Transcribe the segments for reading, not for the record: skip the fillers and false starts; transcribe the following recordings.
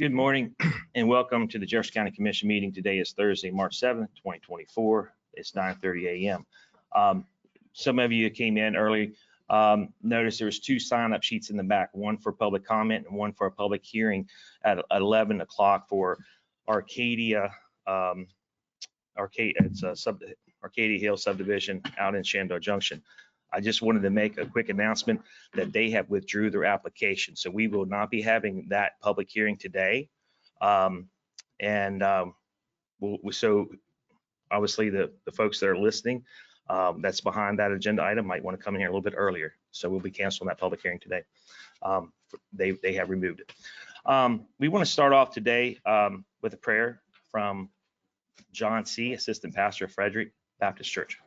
Good morning and welcome to the Jefferson County Commission meeting. Today is Thursday, March 7th, 2024. It's 9:30 a.m. Some of you came in early. Notice there was two sign-up sheets in the back, one for public comment and one for a public hearing at 11 o'clock for Arcadia, Arcadia Hill subdivision out in Shenandoah Junction. I just wanted to make a quick announcement that they have withdrew their application. So we will not be having that public hearing today. So obviously the folks that are listening, that's behind that agenda item might want to come in here a little bit earlier. So we'll be canceling that public hearing today. They have removed it. We want to start off today with a prayer from John C., Assistant Pastor of Frederick Baptist Church.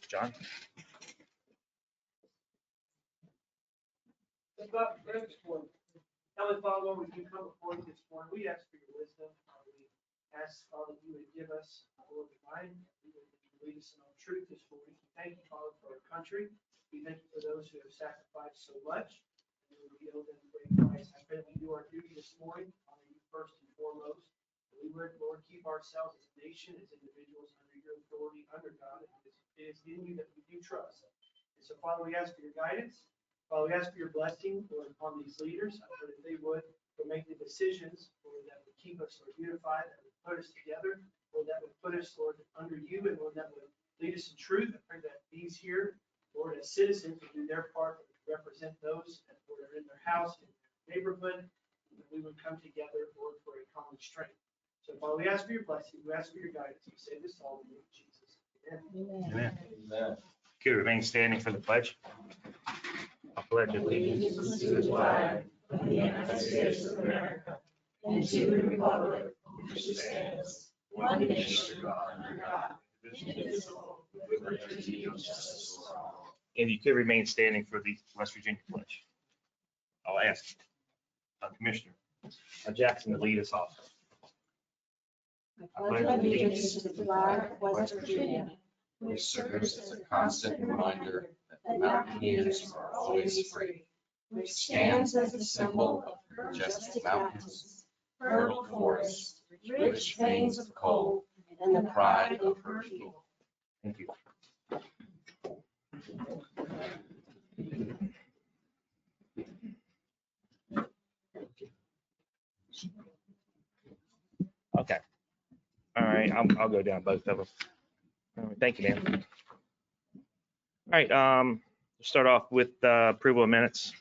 John? Heavenly Father, Lord, we do come before you this morning. We ask for your wisdom. We ask, Father, that you would give us a Lord divine. We would lead us in all truth this morning. Thank you, Father, for our country. We thank you for those who have sacrificed so much. And we owe them great price. I pray that we do our duty this morning, honor you first and foremost. That we would, Lord, keep ourselves as a nation, as individuals under your authority, under God. It is in you that we do trust. And so, Father, we ask for your guidance. Father, we ask for your blessing, Lord, upon these leaders. I pray that they would make the decisions, Lord, that would keep us, Lord, unified, that would put us together, Lord, that would put us, Lord, under you, and Lord, that would lead us in truth. I pray that these here, Lord, as citizens, would do their part to represent those that, Lord, are in their house, in their neighborhood, and that we would come together, Lord, for a common strength. So, Father, we ask for your blessing. We ask for your guidance. We say this all in the name of Jesus. Amen. Amen. Okay, remain standing for the pledge. I pledge allegiance to the flag of the United States of America and to the republic which stands one nation under God, indivisible, with liberty and justice for all. And you could remain standing for the West Virginia pledge. I'll ask Commissioner Jackson to lead us off. I pledge allegiance to the flag of West Virginia, which serves as a constant reminder that mountaineers are always free, which stands as a symbol of majestic mountains, fertile forests, rich veins of coal, and the pride of her people. Thank you. Okay. All right, I'll go down both of them. Thank you, ma'am. All right, we'll start off with approval of minutes.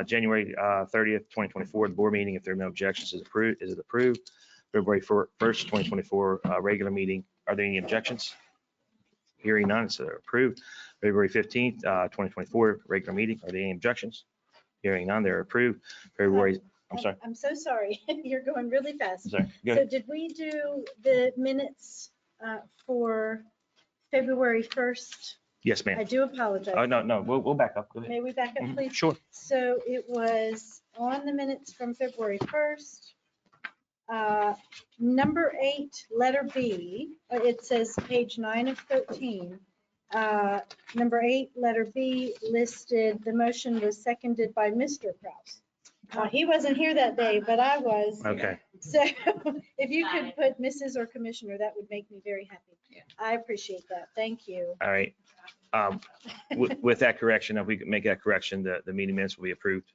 January 30th, 2024, the board meeting, if there are no objections, is it approved? February 1st, 2024, regular meeting. Are there any objections? Hearing none, so they're approved. February 15th, 2024, regular meeting. Are there any objections? Hearing none, they're approved. February, I'm sorry. I'm so sorry. You're going really fast. I'm sorry. Go So ahead. did we do the minutes for February 1st? Yes, I ma'am. do apologize. Oh, no, we'll back up. Go ahead. May we back up, please? Sure. So it was on the minutes from February 1st. Number 8, letter B, it says page 9 of 13. Number 8, letter B listed, the motion was seconded by Mr. Kraus. He wasn't here that day, but I was. Okay. So if you could put Mrs. or Commissioner, that would make me very happy. I appreciate that. Thank you. All right. With that correction, if we could make that correction, the meeting minutes will be approved.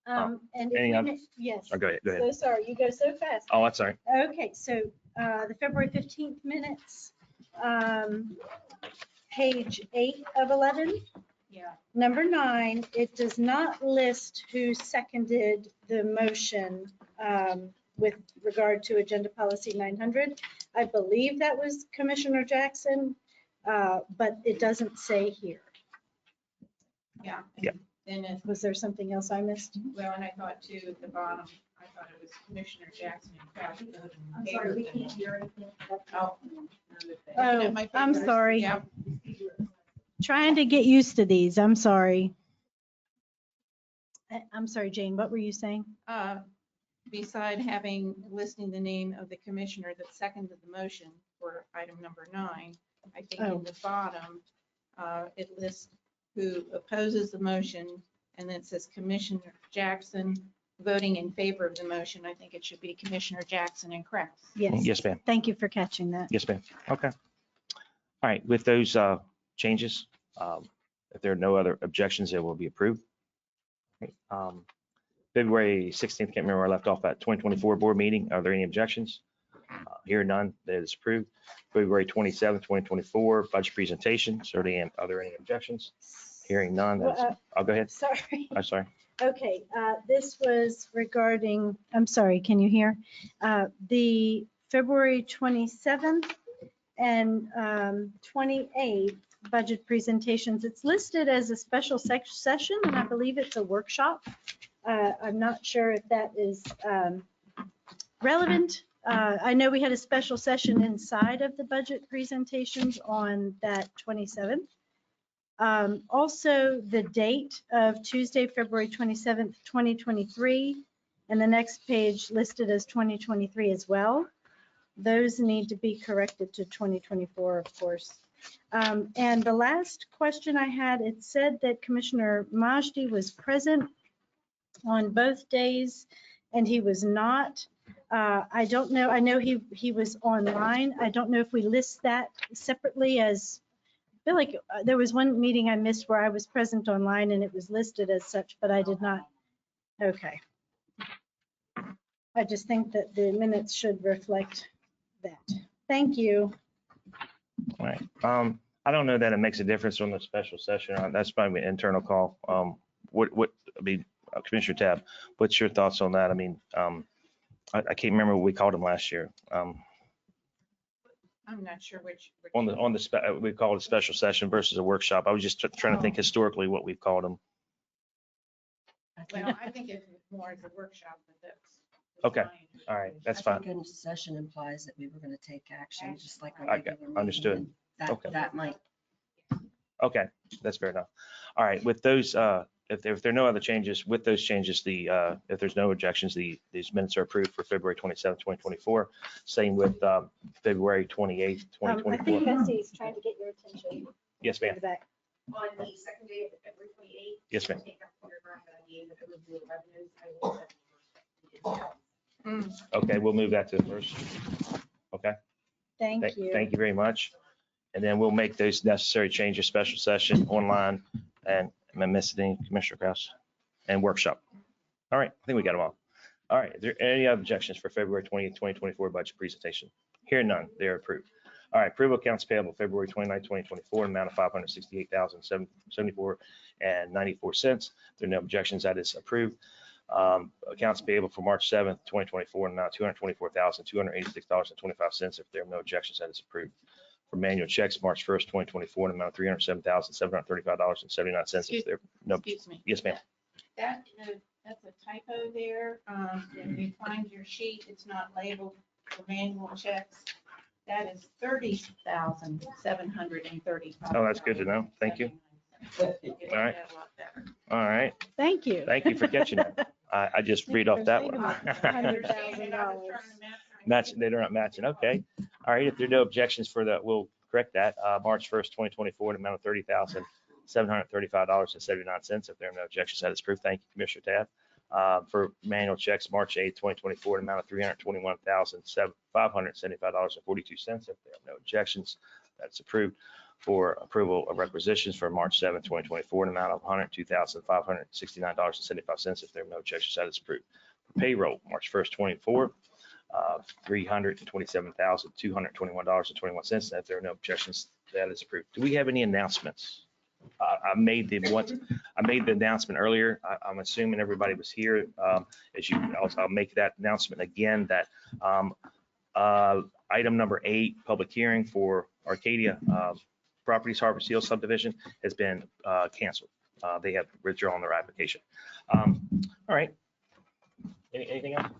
And if any we other- yes. Oh, go ahead. Go ahead. So sorry, you go so fast. Oh, that's all right. Okay, so the February 15th minutes, page 8 of 11. Yeah. Number 9, it does not list who seconded the motion with regard to Agenda Policy 900. I believe that was Commissioner Jackson, but it doesn't say here. Yeah. Yeah. And it, Was there something else I missed? well, and I thought too, at the bottom, I thought it was Commissioner Jackson and Kraft voted in I'm favor. sorry, we can't hear anything. Oh. Oh, I'm sorry. Yeah. Trying to get used to these. I'm sorry. I'm sorry, Jane, what were you saying? Beside listing the name of the commissioner that seconded the motion for item number 9, I think Oh. in the bottom, it lists who opposes the motion, and then it says Commissioner Jackson voting in favor of the motion, I think it should be Commissioner Jackson and Kraus. Yes. Yes, ma'am. Thank you for catching that. Yes, ma'am. Okay. All right, with those changes, if there are no other objections, they will be approved. February 16th, can't remember where I left off at, 2024 board meeting. Are there any objections? Here none, that is approved. February 27th, 2024 budget presentation. So are there any objections? Hearing none. I'll go ahead. Sorry. I'm sorry. Okay, this was regarding, I'm sorry, can you hear? The February 27th and 28th budget presentations. It's listed as a special session, and I believe it's a workshop. I'm not sure if that is relevant. I know we had a special session inside of the budget presentations on that 27th. Also, the date of Tuesday, February 27th, 2023, and the next page listed as 2023 as well. Those need to be corrected to 2024, of course. And the last question I had, it said that Commissioner Majdi was present on both days, and he was not. I don't know. I know he was online. I don't know if we list that separately as, I feel like there was one meeting I missed where I was present online and it was listed as such, but I did not. Okay. I just think that the minutes should reflect that. Thank you. All right. I don't know that it makes a difference on the special session. That's probably an internal call. I mean, Commissioner Tab, what's your thoughts on that? I mean, I can't remember what we called them last year. I'm not sure which. We called it a special session versus a workshop. I was just trying to think historically what we've called them. Well, I think it's more as a workshop, but that's. Okay. fine. All right, that's I fine. think in session implies that we were going to take action, just like a I got- regular meeting. understood. That, Okay. that might, Okay, that's fair enough. All right, with those, if there are no other changes, with those changes, if there's no objections, these minutes are approved for February 27th, 2024. Same with February 28th, I 2024. think Bessie's trying to get your attention. Yes, in ma'am. the back. On the second day of February 28th. Yes, ma'am. I think I'm paragraph that the that was the revenues. I will set the Okay, we'll move that to the first. Okay, Thank you. thank you very much. And then we'll make those necessary changes, special session, online, and am I missing any, Commissioner Kraus? And workshop. All right, I think we got them all. All right, is there any objections for February 20th, 2024 budget presentation? Hearing none, they're approved. All right, approval accounts payable February 29th, 2024, amount of $568,074.94. There are no objections, that is approved. Accounts payable for March 7th, 2024, amount of $224,286.25. If there are no objections, that is approved. For manual checks, March 1st, 2024, an amount of $307,735.79. If there are no, Excuse me. yes, ma'am. That's a typo there. If you find your sheet, it's not labeled for manual checks. That is $30,735. Oh, that's good to know. Thank you. All right. All right. Thank you. Thank you for catching that. I just read off that one. Match, they're not matching. Okay. All right. If there are no objections for that, we'll correct that. March 1st, 2024, an amount of $30,735.79. If there are no objections, that is approved. Thank you, Commissioner Tab. For manual checks, March 8th, 2024, an amount of $321,575.42. If there are no objections, that's approved. For approval of requisitions for March 7th, 2024, an amount of $102,569.75. If there are no objections, that is approved. For payroll, March 1st, 24, $327,221.21. If there are no objections, that is approved. Do we have any announcements? I made the announcement earlier. I'm assuming everybody was here. I'll make that announcement again that item number 8, public hearing for Arcadia Properties Harbor Seal subdivision has been canceled. They have withdrawn their application. All right. Anything else?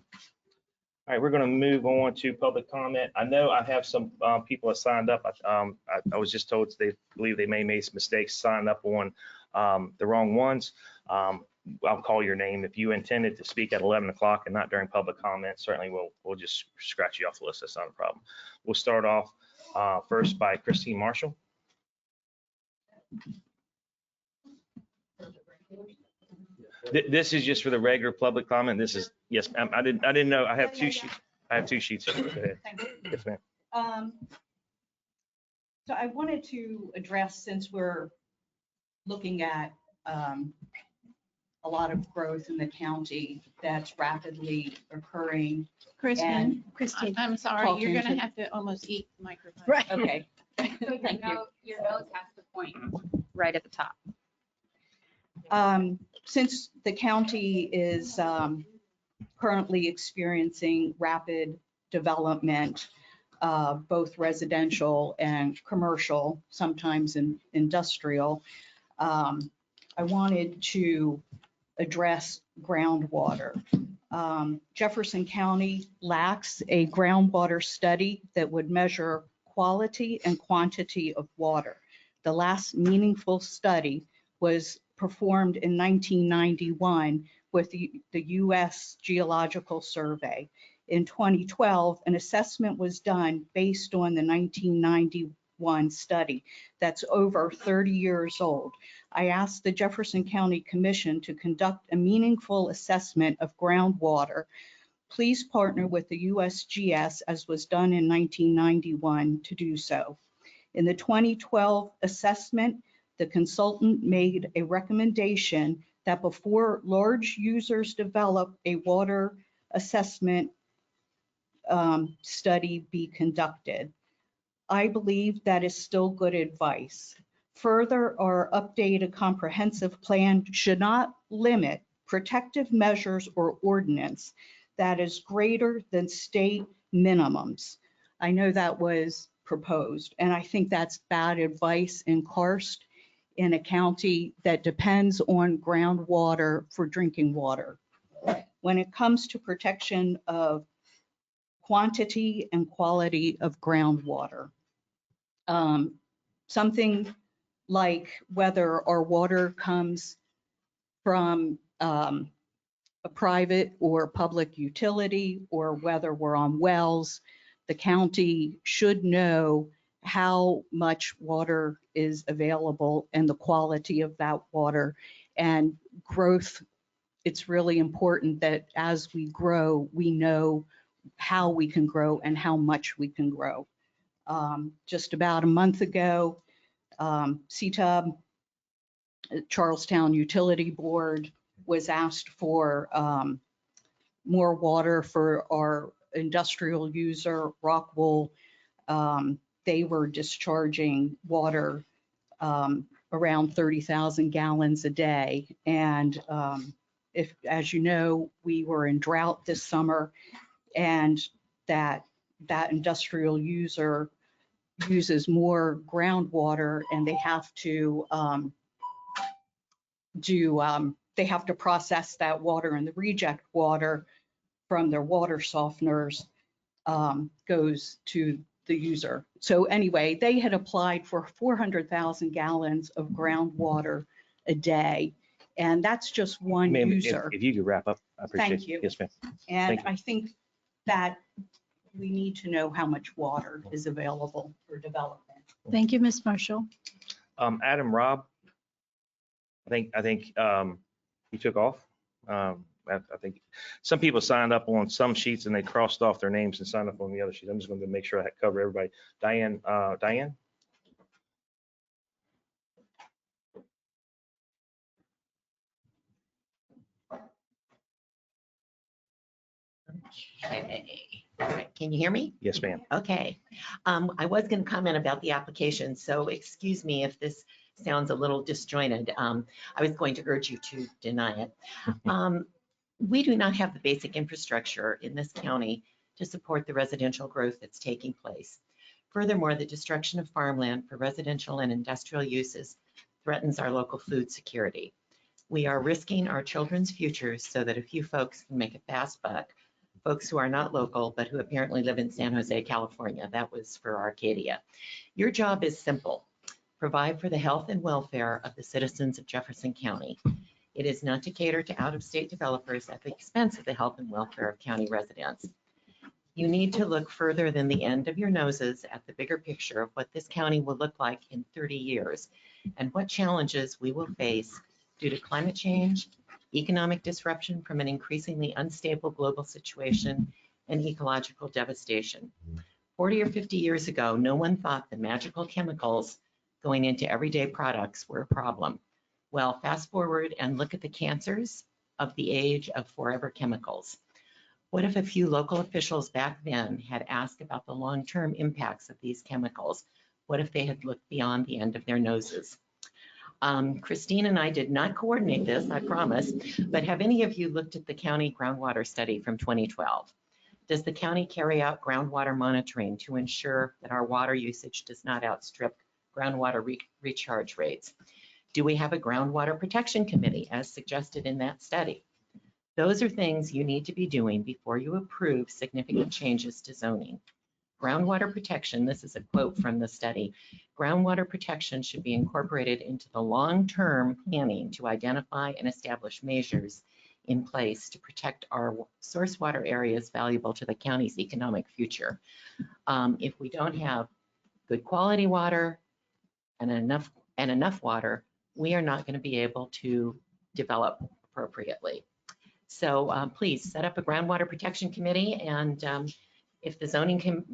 All right, we're going to move on to public comment. I know I have some people that signed up. I was just told they believe they may have made some mistakes, signed up on the wrong ones. I'll call your name. If you intended to speak at 11 o'clock and not during public comment, certainly we'll just scratch you off the list. That's not a problem. We'll start off first by Christine Marshall. This is just for the regular public comment. This is, yes, ma'am. I didn't know. I have two sheets. I have two sheets. Go ahead. Thank you. Yes, ma'am. So I wanted to address, since we're looking at a lot of growth in the county that's rapidly occurring. Kristen, Christine. I'm sorry, you're Talking gonna to- have to almost eat the microphone. Right. Okay. Thank you. Your nose has to point right at the top. Since the county is currently experiencing rapid development, both residential and commercial, sometimes industrial, I wanted to address groundwater. Jefferson County lacks a groundwater study that would measure quality and quantity of water. The last meaningful study was performed in 1991 with the U.S. Geological Survey. In 2012, an assessment was done based on the 1991 study that's over 30 years old. I asked the Jefferson County Commission to conduct a meaningful assessment of groundwater. Please partner with the USGS, as was done in 1991, to do so. In the 2012 assessment, the consultant made a recommendation that before large users develop a water assessment study be conducted. I believe that is still good advice. Further, our updated comprehensive plan should not limit protective measures or ordinance that is greater than state minimums. I know that was proposed, and I think that's bad advice in Karst, in a county that depends on groundwater for drinking water. When it comes to protection of quantity and quality of groundwater, something like whether our water comes from a private or public utility, or whether we're on wells, the county should know how much water is available and the quality of that water. And growth, it's really important that as we grow, we know how we can grow and how much we can grow. Just about a month ago, CTUB, Charlestown Utility Board, was asked for more water for our industrial user, Rockwool. They were discharging water around 30,000 gallons a day. And if, as you know, we were in drought this summer, and that industrial user uses more groundwater, and they have to they have to process that water, and the reject water from their water softeners goes to the user. So anyway, they had applied for 400,000 gallons of groundwater a day, and that's just one Ma'am, user. if you could wrap up, I appreciate it. Thank you. Yes, ma'am. And Thank you. I think that we need to know how much water is available for development. Thank you, Ms. Marshall. Adam, Rob, I think he took off. I think some people signed up on some sheets and they crossed off their names and signed up on the other sheet. I'm just going to make sure I cover everybody. Diane. Okay. All right. Can you hear me? Yes, ma'am. Okay. I was going to comment about the application, so excuse me if this sounds a little disjointed. I was going to urge you to deny it. We do not have the basic infrastructure in this county to support the residential growth that's taking place. Furthermore, the destruction of farmland for residential and industrial uses threatens our local food security. We are risking our children's futures so that a few folks can make a fast buck, folks who are not local, but who apparently live in San Jose, California. That was for Arcadia. Your job is simple. Provide for the health and welfare of the citizens of Jefferson County. It is not to cater to out-of-state developers at the expense of the health and welfare of county residents. You need to look further than the end of your noses at the bigger picture of what this county will look like in 30 years and what challenges we will face due to climate change, economic disruption from an increasingly unstable global situation, and ecological devastation. 40 or 50 years ago, no one thought the magical chemicals going into everyday products were a problem. Well, fast forward and look at the cancers of the age of forever chemicals. What if a few local officials back then had asked about the long-term impacts of these chemicals? What if they had looked beyond the end of their noses? Christine and I did not coordinate this, I promise, but have any of you looked at the county groundwater study from 2012? Does the county carry out groundwater monitoring to ensure that our water usage does not outstrip groundwater recharge rates? Do we have a groundwater protection committee as suggested in that study? Those are things you need to be doing before you approve significant changes to zoning. Groundwater protection, this is a quote from the study, groundwater protection should be incorporated into the long-term planning to identify and establish measures in place to protect our source water areas valuable to the county's economic future. If we don't have good quality water and enough water, we are not going to be able to develop appropriately. So please set up a groundwater protection committee, and if the zoning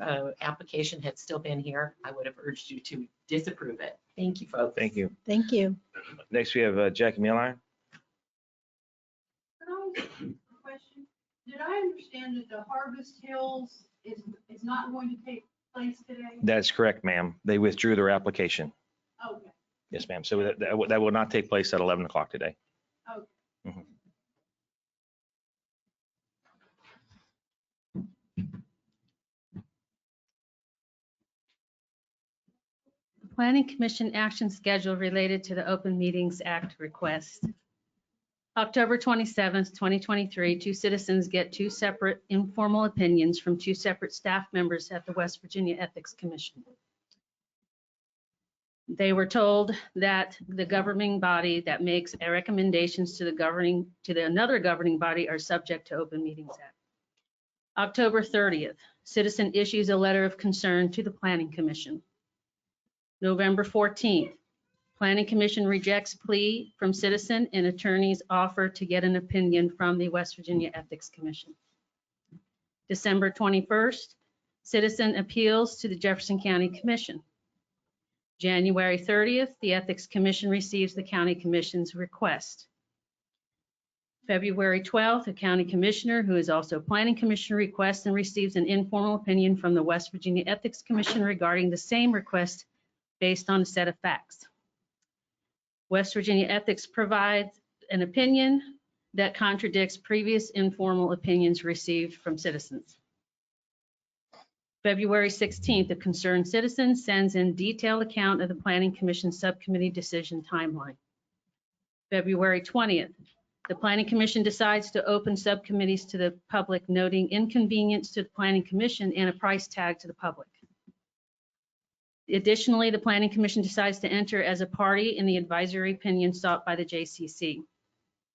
application had still been here, I would have urged you to disapprove it. Thank you, folks. Thank you. Thank you. Next, we have Jackie Miller. Question. Did I understand that the Harvest Hills is not going to take place today? That's correct, ma'am. They withdrew their application. Okay, Yes, ma'am. So that will not take place at 11 o'clock today. okay. Mhm. Planning Commission action schedule related to the Open Meetings Act request. October 27th, 2023, two citizens get two separate informal opinions from two separate staff members at the West Virginia Ethics Commission. They were told that the governing body that makes recommendations to another governing body are subject to Open Meetings Act. October 30th, citizen issues a letter of concern to the Planning Commission. November 14th, Planning Commission rejects plea from citizen and attorney's offer to get an opinion from the West Virginia Ethics Commission. December 21st, citizen appeals to the Jefferson County Commission. January 30th, the Ethics Commission receives the County Commission's request. February 12th, a county commissioner who is also Planning Commission requests and receives an informal opinion from the West Virginia Ethics Commission regarding the same request based on a set of facts. West Virginia Ethics provides an opinion that contradicts previous informal opinions received from citizens. February 16th, a concerned citizen sends in detailed account of the Planning Commission subcommittee decision timeline. February 20th, the Planning Commission decides to open subcommittees to the public, noting inconvenience to the Planning Commission and a price tag to the public. Additionally, the Planning Commission decides to enter as a party in the advisory opinion sought by the JCC.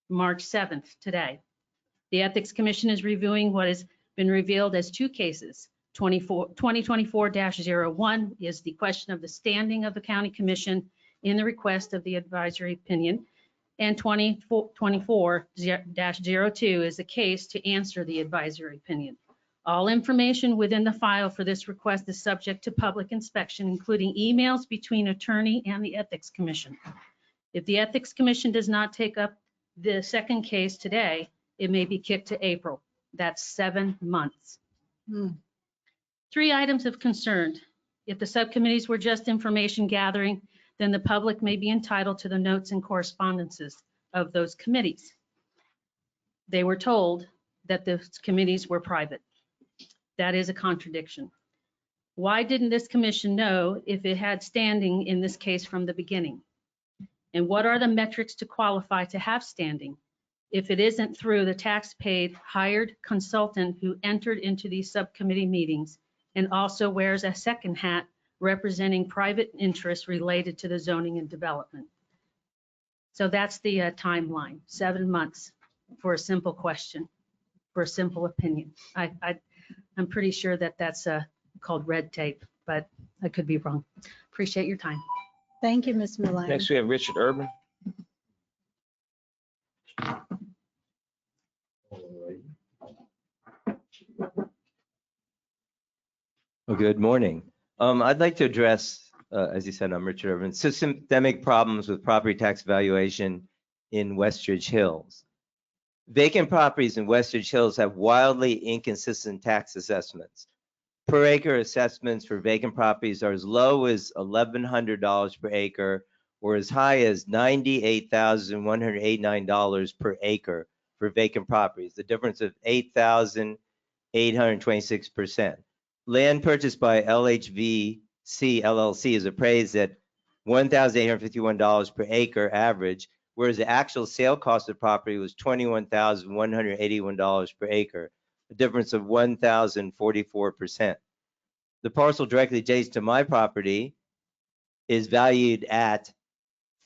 March 7th, today, the Ethics Commission is reviewing what has been revealed as two cases. 2024-01 is the question of the standing of the County Commission in the request of the advisory opinion, and 2024-02 is a case to answer the advisory opinion. All information within the file for this request is subject to public inspection, including emails between attorney and the Ethics Commission. If the Ethics Commission does not take up the second case today, it may be kicked to April. That's 7 months. 3 items of concern. If the subcommittees were just information gathering, then the public may be entitled to the notes and correspondences of those committees. They were told that the committees were private. That is a contradiction. Why didn't this commission know if it had standing in this case from the beginning? And what are the metrics to qualify to have standing if it isn't through the tax-paid hired consultant who entered into these subcommittee meetings and also wears a second hat representing private interests related to the zoning and development? So that's the timeline, 7 months for a simple question, for a simple opinion. I'm pretty sure that that's called red tape, but I could be wrong. Appreciate your time. Thank you, Ms. Milan. Next, we have Richard Urban. Well, good morning. I'd like to address, as you said, I'm Richard Irvin, systemic problems with property tax valuation in Westridge Hills. Vacant properties in Westridge Hills have wildly inconsistent tax assessments. Per acre assessments for vacant properties are as low as $1,100 per acre or as high as $98,189 per acre for vacant properties, the difference of 8,826%. Land purchased by LHVC LLC is appraised at $1,851 per acre average, whereas the actual sale cost of property was $21,181 per acre, a difference of 1,044%. The parcel directly adjacent to my property is valued at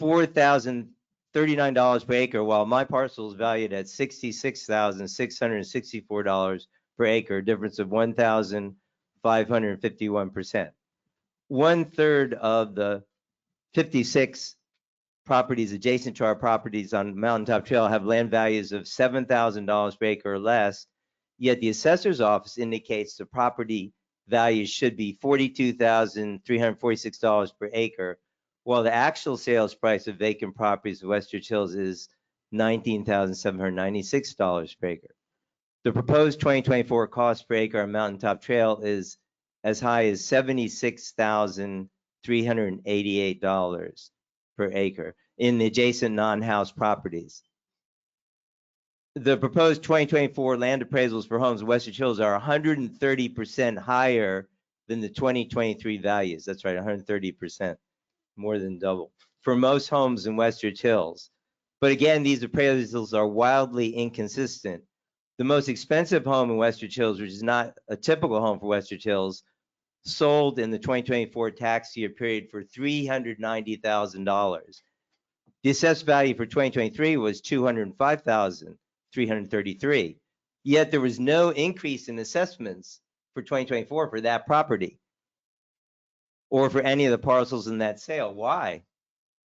$4,039 per acre, while my parcel is valued at $66,664 per acre, a difference of 1,551%. 1/3 of the 56 properties adjacent to our properties on Mountaintop Trail have land values of $7,000 per acre or less, yet the assessor's office indicates the property value should be $42,346 per acre, while the actual sales price of vacant properties in Westridge Hills is $19,796 per acre. The proposed 2024 cost per acre on Mountaintop Trail is as high as $76,388 per acre in the adjacent non-house properties. The proposed 2024 land appraisals for homes in Westridge Hills are 130% higher than the 2023 values. That's right, 130%, more than double for most homes in Westridge Hills. But again, these appraisals are wildly inconsistent. The most expensive home in Westridge Hills, which is not a typical home for Westridge Hills, sold in the 2024 tax year period for $390,000. The assessed value for 2023 was $205,333. Yet there was no increase in assessments for 2024 for that property or for any of the parcels in that sale. Why?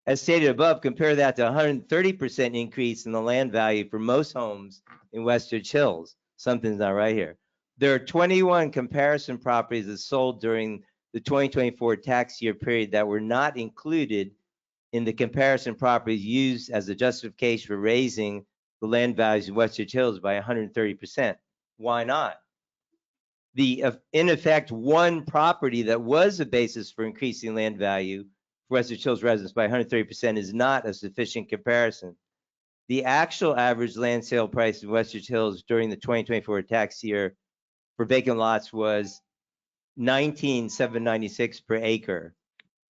As stated above, compare that to 130% increase in the land value for most homes in Westridge Hills. Something's not right here. There are 21 comparison properties that sold during the 2024 tax year period that were not included in the comparison properties used as a justification for raising the land values in Westridge Hills by 130%. Why not? In effect, one property that was a basis for increasing land value for Westridge Hills residents by 130% is not a sufficient comparison. The actual average land sale price in Westridge Hills during the 2024 tax year for vacant lots was $19,796 per acre,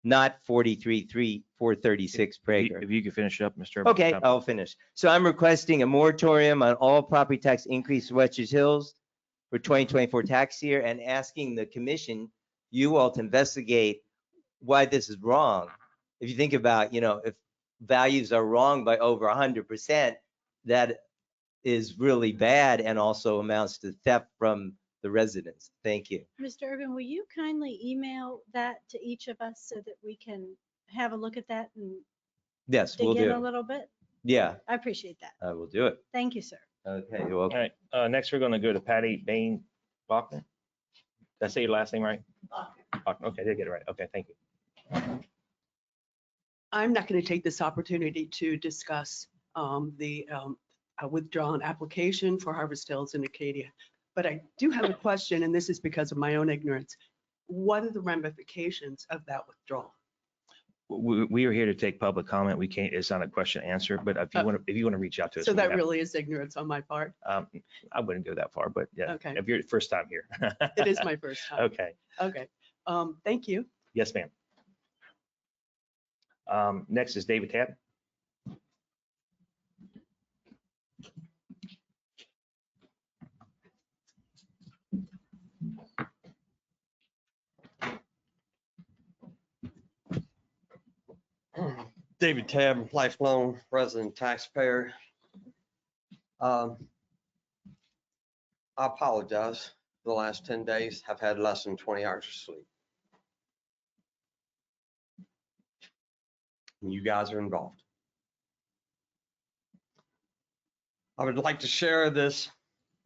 not $43,436 per acre. If you could finish up, Mr. Okay, I'll finish. So I'm requesting a moratorium on all property tax increase in Westridge Hills for 2024 tax year and asking the commission, you all, to investigate why this is wrong. If you think about, if values are wrong by over 100%, that is really bad and also amounts to theft from the residents. Thank you. Mr. Irvin, will you kindly email that to each of us so that we can have a look at that and Yes, we'll dig in a do. little bit? Yeah, I appreciate that. I will do it. Thank you, sir. Okay, you're All welcome. right, next we're gonna go to Patty Bain Bachner. Did I say your last name right? Bachner. Okay, did get it right. Okay, thank you. I'm not going to take this opportunity to discuss the withdrawn application for Harvest Hills in Acadia, but I do have a question, and this is because of my own ignorance. What are the ramifications of that withdrawal? We are here to take public comment. We can't, it's not a question and answer, but if you want to reach out to us. So we that have- really is ignorance on my part? I wouldn't go that far, but yeah. Okay. If you're first time here. It is my first time. Okay. Okay. Thank you. Yes, ma'am. Next is David Tabb. David Tabb, lifelong resident taxpayer. I apologize. The last 10 days, I've had less than 20 hours of sleep. And you guys are involved. I would like to share this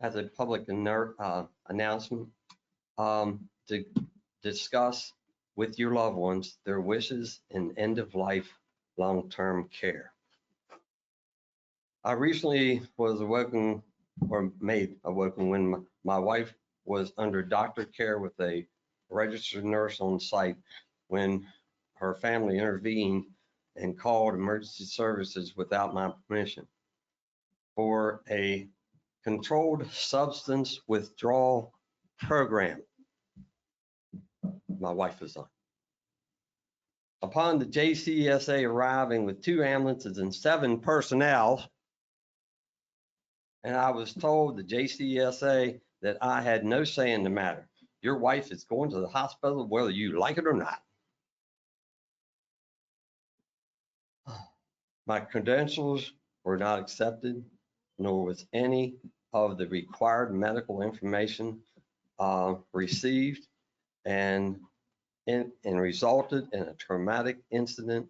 as a public announcement to discuss with your loved ones their wishes in end-of-life long-term care. I recently was awoken or made awoken when my wife was under doctor care with a registered nurse on site when her family intervened and called emergency services without my permission for a controlled substance withdrawal program my wife was on. Upon the JCSA arriving with 2 ambulances and 7 personnel, and I was told the JCSA that I had no say in the matter. Your wife is going to the hospital whether you like it or not. My credentials were not accepted, nor was any of the required medical information received, and resulted in a traumatic incident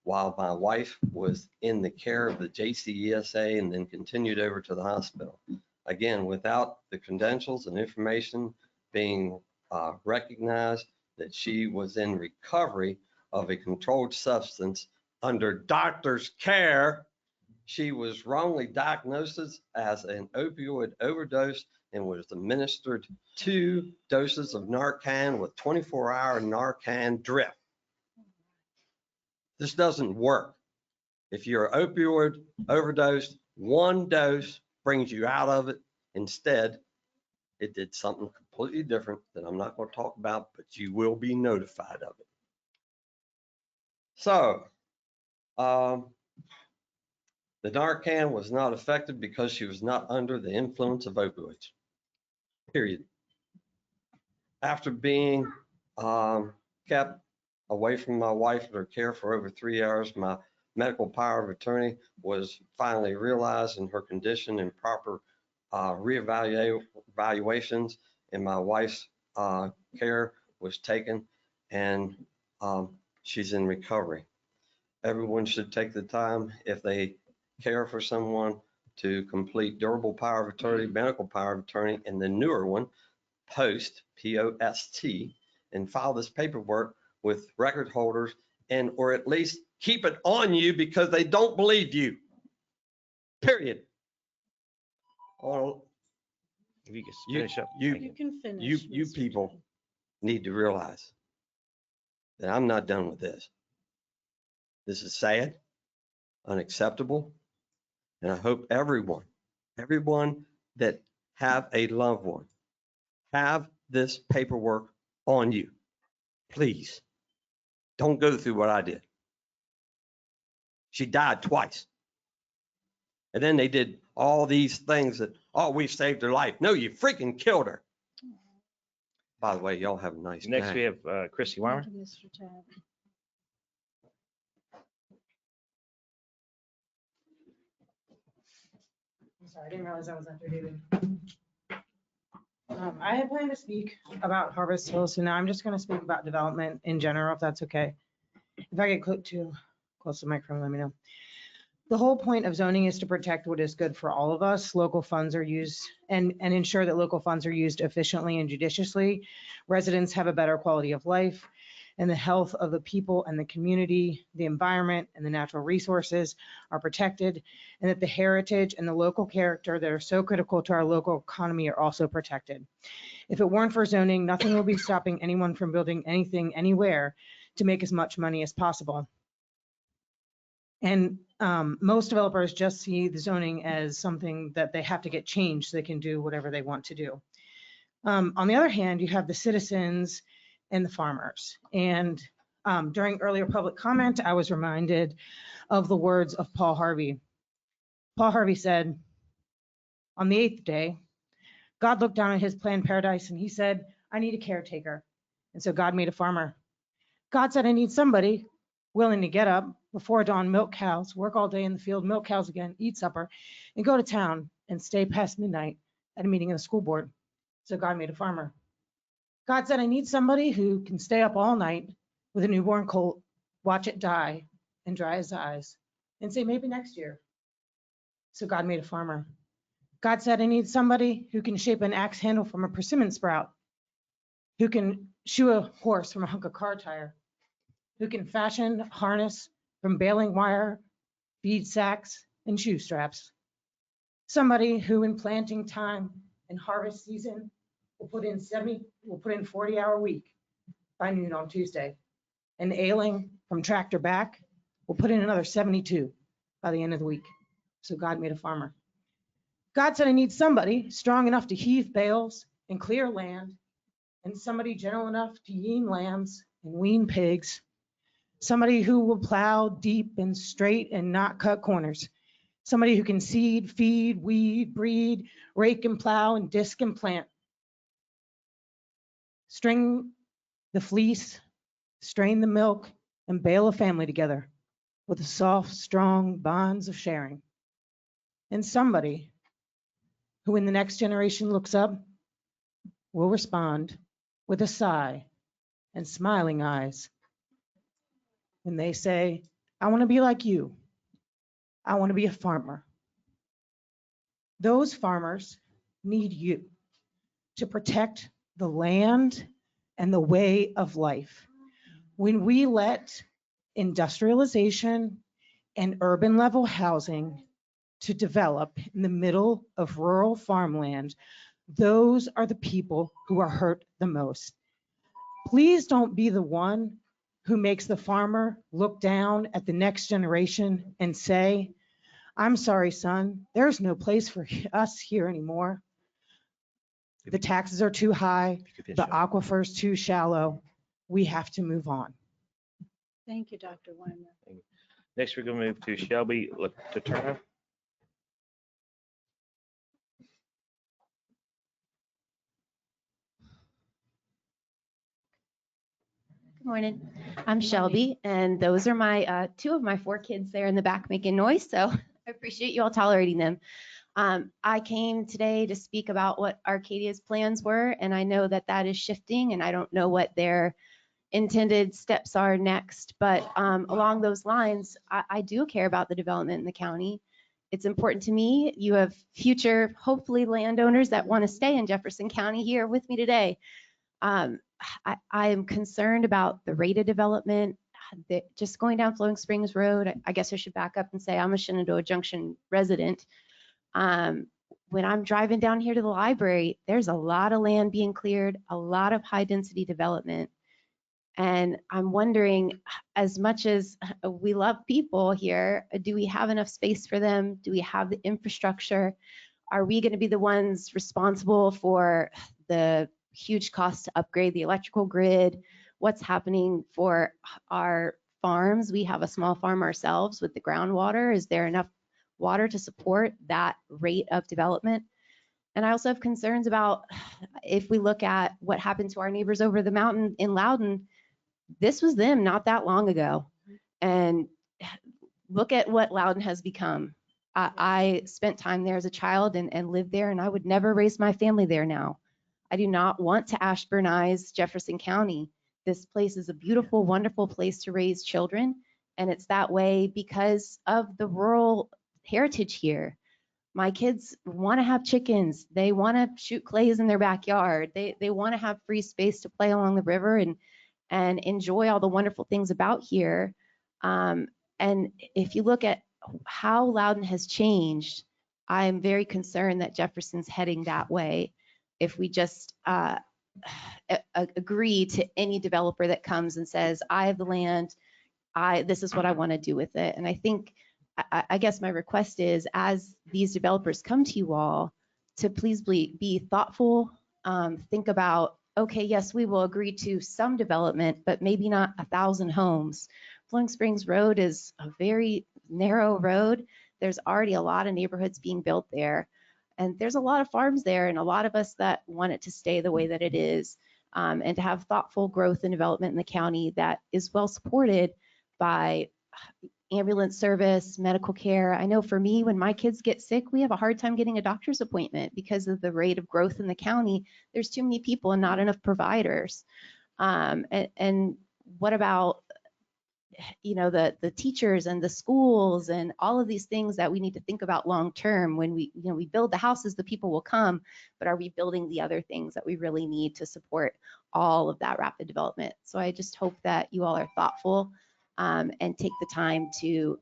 while my wife was in the care of the JCESA and then continued over to the hospital. Again, without the credentials and information being recognized that she was in recovery of a controlled substance under doctor's care, she was wrongly diagnosed as an opioid overdose and was administered 2 doses of Narcan with 24-hour Narcan drip. This doesn't work. If you're opioid overdosed, 1 dose brings you out of it. Instead, it did something completely different that I'm not going to talk about, but you will be notified of it. So, the Narcan was not effective because she was not under the influence of opioids, period. After being kept away from my wife and her care for over 3 hours, my medical power of attorney was finally realized and her condition and proper reevaluations in my wife's care was taken, and she's in recovery. Everyone should take the time, if they care for someone, to complete durable power of attorney, medical power of attorney, and the newer one, post, P-O-S-T, and file this paperwork with record holders, and or at least keep it on you because they don't believe you. Period. Well, If you could finish up. You can finish. you Mr. people Chad. need to realize that I'm not done with this. This is sad, unacceptable, and I hope everyone that have a loved one, have this paperwork on you. Please, don't go through what I did. She died twice. And then they did all these things that, oh, we saved her life. No, you freaking killed her. By the way, y'all have a nice day. Next, we have Chrissy Weimer. Thank you, Mr. Chad. I'm sorry, I didn't realize I was after David. I had planned to speak about Harvest Hill, so now I'm just gonna speak about development in general, if that's okay. If I get too close to the microphone, let me know. The whole point of zoning is to protect what is good for all of us. Local funds are used and ensure that local funds are used efficiently and judiciously. Residents have a better quality of life, and the health of the people and the community, the environment and the natural resources are protected, and that the heritage and the local character that are so critical to our local economy are also protected. If it weren't for zoning, nothing will be stopping anyone from building anything anywhere to make as much money as possible. And most developers just see the zoning as something that they have to get changed so they can do whatever they want to do. On the other hand, you have the citizens and the farmers. And during earlier public comment, I was reminded of the words of Paul Harvey. Paul Harvey said, on the 8th day, God looked down at his planned paradise and he said, I need a caretaker. And so God made a farmer. God said, I need somebody willing to get up before dawn, milk cows, work all day in the field, milk cows again, eat supper, and go to town and stay past midnight at a meeting of the school board. So God made a farmer. God said, I need somebody who can stay up all night with a newborn colt, watch it die and dry his eyes and say, maybe next year. So God made a farmer. God said, I need somebody who can shape an axe handle from a persimmon sprout who can shoe a horse from a hunk of car tire, who can fashion a harness from baling wire, bead sacks, and shoe straps. Somebody who in planting time and harvest season will put in 40-hour week by noon on Tuesday. And ailing from tractor back will put in another 72 by the end of the week. So God made a farmer. God said, I need somebody strong enough to heave bales and clear land, and somebody gentle enough to yean lambs and wean pigs, somebody who will plow deep and straight and not cut corners, somebody who can seed, feed, weed, breed, rake and plow, and disc and plant, string the fleece, strain the milk, and bale a family together with the soft, strong bonds of sharing. And somebody who in the next generation looks up will respond with a sigh and smiling eyes when they say, I want to be like you. I want to be a farmer. Those farmers need you to protect the land and the way of life. When we let industrialization and urban level housing to develop in the middle of rural farmland, those are the people who are hurt the most. Please don't be the one who makes the farmer look down at the next generation and say, I'm sorry, son, there's no place for us here anymore. The taxes are too high, the aquifer's too shallow. We have to move on. Thank you, Dr. Weimer. Next, we're going to move to Shelby Turner. Good morning. I'm Shelby, and those are my two of my 4 kids there in the back making noise, so I appreciate you all tolerating them. I came today to speak about what Arcadia's plans were, and I know that that is shifting, and I don't know what their intended steps are next, but along those lines, I do care about the development in the county. It's important to me. You have future, hopefully, landowners that want to stay in Jefferson County here with me today. I am concerned about the rate of development. Just going down Flowing Springs Road, I guess I should back up and say I'm a Shenandoah Junction resident. When I'm driving down here to the library, there's a lot of land being cleared, a lot of high density development. And I'm wondering, as much as we love people here, do we have enough space for them? Do we have the infrastructure? Are we going to be the ones responsible for the huge cost to upgrade the electrical grid? What's happening for our farms? We have a small farm ourselves with the groundwater. Is there enough water to support that rate of development? And I also have concerns about if we look at what happened to our neighbors over the mountain in Loudon, this was them not that long ago. And look at what Loudon has become. I spent time there as a child and lived there, and I would never raise my family there now. I do not want to Ashburnize Jefferson County. This place is a beautiful, wonderful place to raise children, and it's that way because of the rural heritage here. My kids want to have chickens. They want to shoot clays in their backyard. They want to have free space to play along the river and enjoy all the wonderful things about here. And if you look at how Loudon has changed, I'm very concerned that Jefferson's heading that way. If we just agree to any developer that comes and says, I have the land, this is what I want to do with it. And I think, I guess my request is, as these developers come to you all, to please be thoughtful, think about, okay, yes, we will agree to some development, but maybe not 1,000 homes. Flowing Springs Road is a very narrow road. There's already a lot of neighborhoods being built there. And there's a lot of farms there and a lot of us that want it to stay the way that it is, and to have thoughtful growth and development in the county that is well supported by ambulance service, medical care. I know for me, when my kids get sick, we have a hard time getting a doctor's appointment because of the rate of growth in the county. There's too many people and not enough providers. And what about the teachers and the schools and all of these things that we need to think about long term. When we build the houses, the people will come, but are we building the other things that we really need to support all of that rapid development? So I just hope that you all are thoughtful and take the time to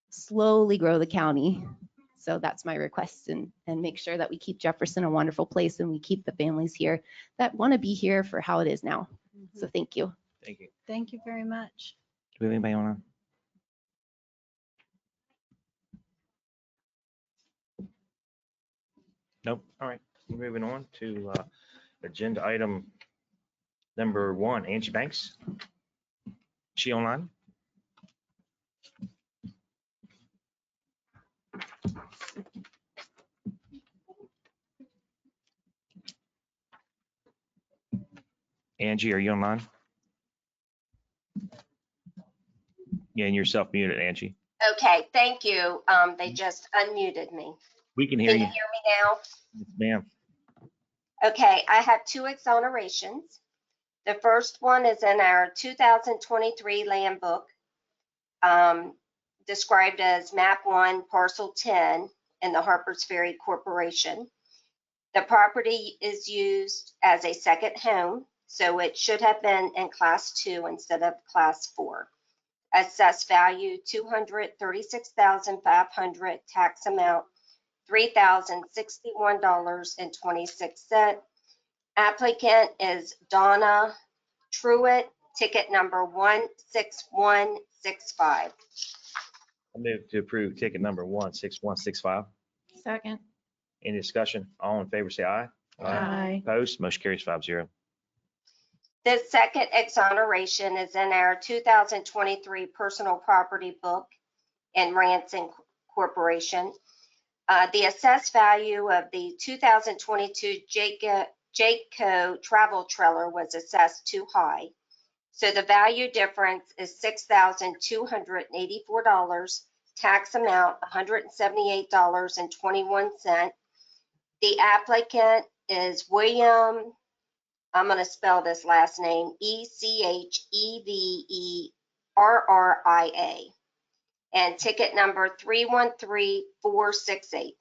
slowly grow the county. So that's my request, and make sure that we keep Jefferson a wonderful place and we keep the families here that want to be here for how it is now. So thank you. Thank you. Thank you very much. Do we have anybody on? Nope. All right. Moving on to agenda item number 1, Angie Banks. She online? Angie, are you online? Yeah, and you're self muted, Angie. Okay, thank you. They just unmuted me. We can hear Can you. you hear me now? Yes, ma'am. Okay, I have 2 exonerations. The first one is in our 2023 land book, described as map 1, parcel 10 in the Harpers Ferry Corporation. The property is used as a second home, so it should have been in class 2 instead of class 4. Assessed value $236,500, tax amount $3,061.26. Applicant is Donna Truitt, ticket number 16165. I move to approve ticket number 16165. Second. Any discussion? All in favor, say aye. Aye. Opposed? Motion carries 5-0. The second exoneration is in our 2023 personal property book in Ranson Corporation. The assessed value of the 2022 Jayco travel trailer was assessed too high. So the value difference is $6,284, tax amount $178.21. The applicant is William, I'm going to spell this last name, ECHEVERRIA, and ticket number 313468.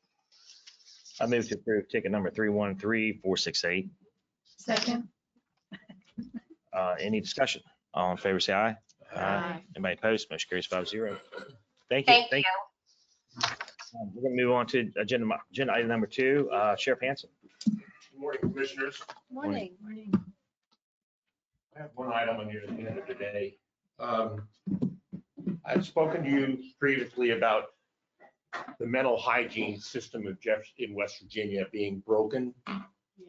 I move to approve ticket number 313468. Second. Any discussion? All in favor, say aye. Aye. Anybody opposed? Motion carries 5-0. Thank you. Thank you. We're going to move on to agenda item number 2, Sheriff Hanson. Good morning, Commissioners. Morning. I have one item on your agenda today. I've spoken to you previously about the mental hygiene system of Jefferson in West Virginia being broken.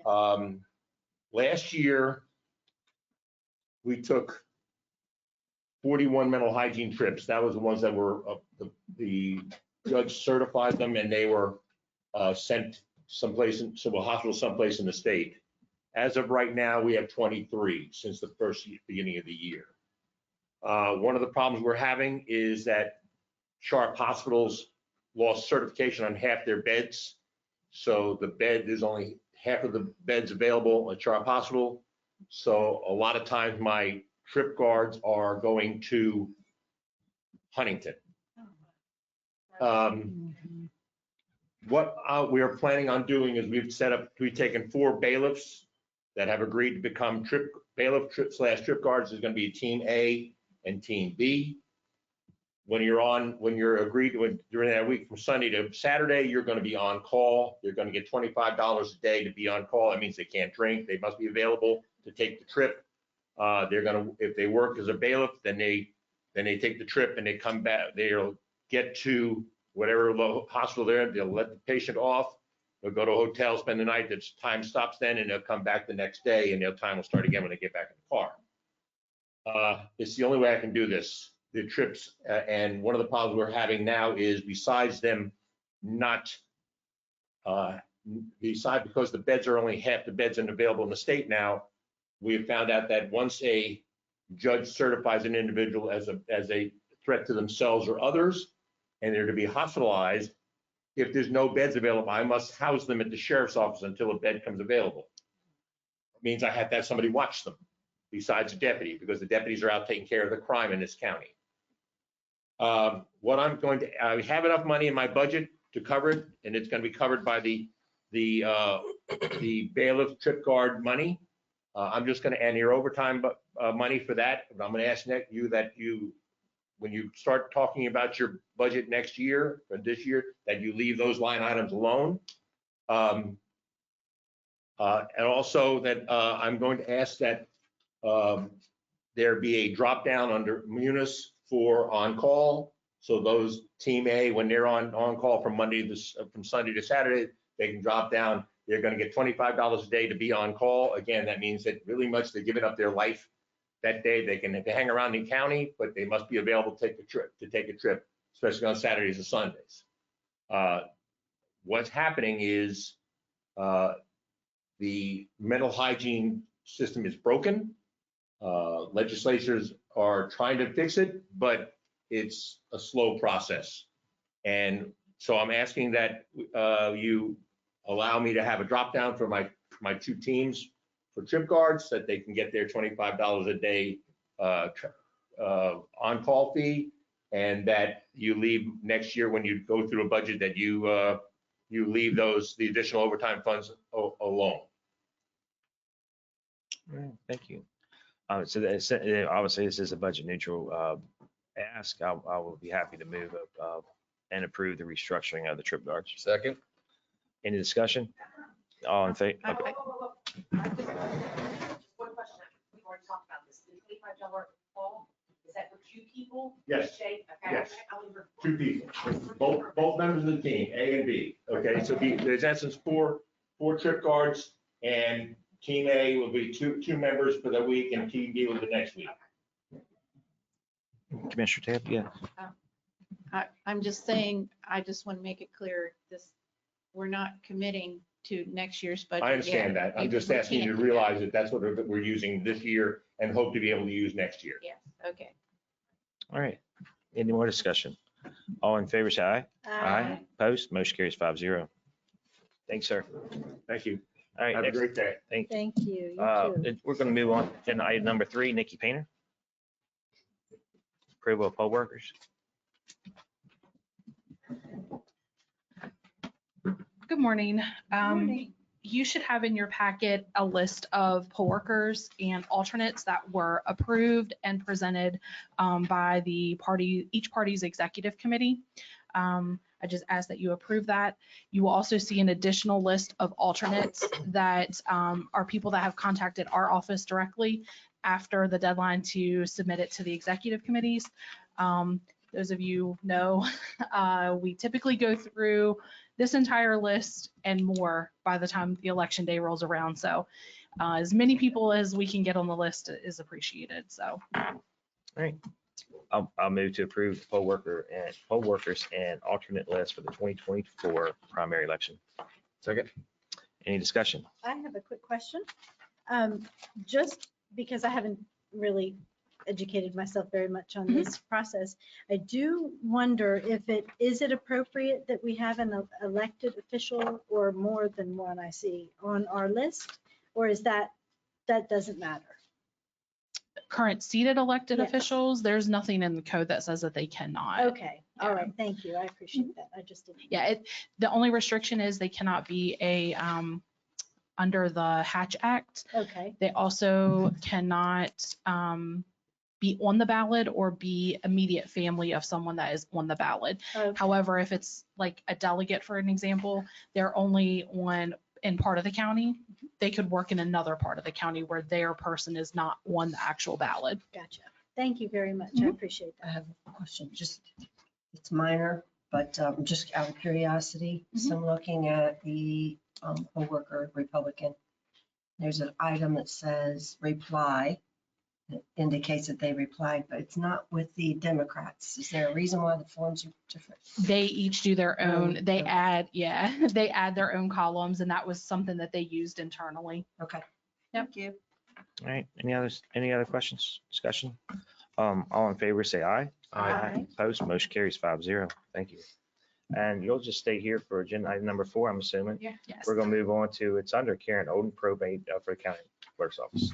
Last year, we took 41 mental hygiene trips. That was the ones that were, the judge certified them and they were sent someplace, to a hospital someplace in the state. As of right now, we have 23 since the beginning of the year. One of the problems we're having is that Sharp hospitals lost certification on half their beds. So the bed is only half of the beds available at Sharp Hospital. So a lot of times my trip guards are going to Huntington. What we are planning on doing is we've taken 4 bailiffs that have agreed to become bailiff trip guards. Is going to be Team A and Team B. When you're agreed to during that week from Sunday to Saturday, you're going to be on call. You're going to get $25 a day to be on call. That means they can't drink. They must be available to take the trip. They're going to, if they work as a bailiff, then they take the trip and they come back. They'll get to whatever hospital they're in. They'll let the patient off. They'll go to a hotel, spend the night. The time stops then, and they'll come back the next day, and their time will start again when they get back in the car. It's the only way I can do this. The trips, and one of the problems we're having now is besides them not, because the beds are only half the beds and available in the state now, we have found out that once a judge certifies an individual as a threat to themselves or others, and they're to be hospitalized, if there's no beds available, I must house them at the sheriff's office until a bed comes available. It means I have to have somebody watch them besides a deputy, because the deputies are out taking care of the crime in this county. What I'm going to, I have enough money in my budget to cover it, and it's going to be covered by the bailiff trip guard money. I'm just going to add your overtime money for that. But I'm going to ask you, when you start talking about your budget next year or this year, that you leave those line items alone. And also that I'm going to ask that there be a drop down under Munis for on-call. So those team A, when they're on call from Sunday to Saturday, they can drop down. They're going to get $25 a day to be on call. Again, that means that really much they're giving up their life that day. They can hang around the county, but they must be available to take a trip, especially on Saturdays and Sundays. What's happening is the mental hygiene system is broken. Legislatures are trying to fix it, but it's a slow process. And so I'm asking that you allow me to have a drop down for my two teams for trip guards, that they can get their $25 a day on-call fee, and that you leave next year when you go through a budget that you leave the additional overtime funds alone. All right, thank you. So obviously this is a budget neutral ask. I will be happy to move up and approve the restructuring of the trip guards. Second. Any discussion? All in favor? Okay. One question. We've already talked about this. The $25 call, is that for two people? Yes. Okay. Yes. I'll leave her. Two people, both members of the team, A and B. Okay, so there's in essence four trip guards, and team A will be two members for the week, and team B will be the next week. Commissioner Tabb, yeah. I'm just saying, I just want to make it clear, we're not committing to next year's budget. I understand that. I'm just asking you to realize that that's what we're using this year and hope to be able to use next year. Yes, okay. All right. Any more discussion? All in favor, say aye. Aye. Opposed? Motion carries 5-0. Thanks, sir. Thank you. All right. Have a next- great day. Thank you. You too. We're going to move on to agenda item number 3, Nikki Painter. Approval of poll workers. Good morning. Morning. You should have in your packet a list of poll workers and alternates that were approved and presented by each party's executive committee. I just ask that you approve that. You will also see an additional list of alternates that are people that have contacted our office directly after the deadline to submit it to the executive committees. Those of you know, we typically go through this entire list and more by the time the election day rolls around. So as many people as we can get on the list is appreciated. So. All right. I'll move to approve the poll workers and alternate list for the 2024 primary election. Second. Any discussion? I have a quick question. Just because I haven't really educated myself very much on this process, I do wonder if is it appropriate that we have an elected official or more than one I see on our list, or is that doesn't matter? Current seated elected Yes. officials, there's nothing in the code that says that they cannot. Okay, all right, thank you. I appreciate that. I just didn't. Yeah, the only restriction is they cannot be under the Hatch Act. Okay, They also cannot be on the ballot or be immediate family of someone that is on the ballot. okay. However, if it's like a delegate, for an example, they're only in part of the county, they could work in another part of the county where their person is not on the actual ballot. Gotcha. Thank you very much. I appreciate I that. have a question, it's minor, but just out of curiosity. So I'm looking at the poll worker Republican. There's an item that says reply. It indicates that they replied, but it's not with the Democrats. Is there a reason why the forms are different? They each do their own, Oh, they okay. add their own columns, and that was something that they used internally. Okay. Yep. Thank you. All right. Any other questions, discussion? All in favor, say aye. Aye. Opposed? Motion carries 5-0. Thank you. And you'll just stay here for agenda item number 4, I'm assuming. Yeah. Yes. We're going to move on to, it's under Karen Oden, probate for the county clerk's office.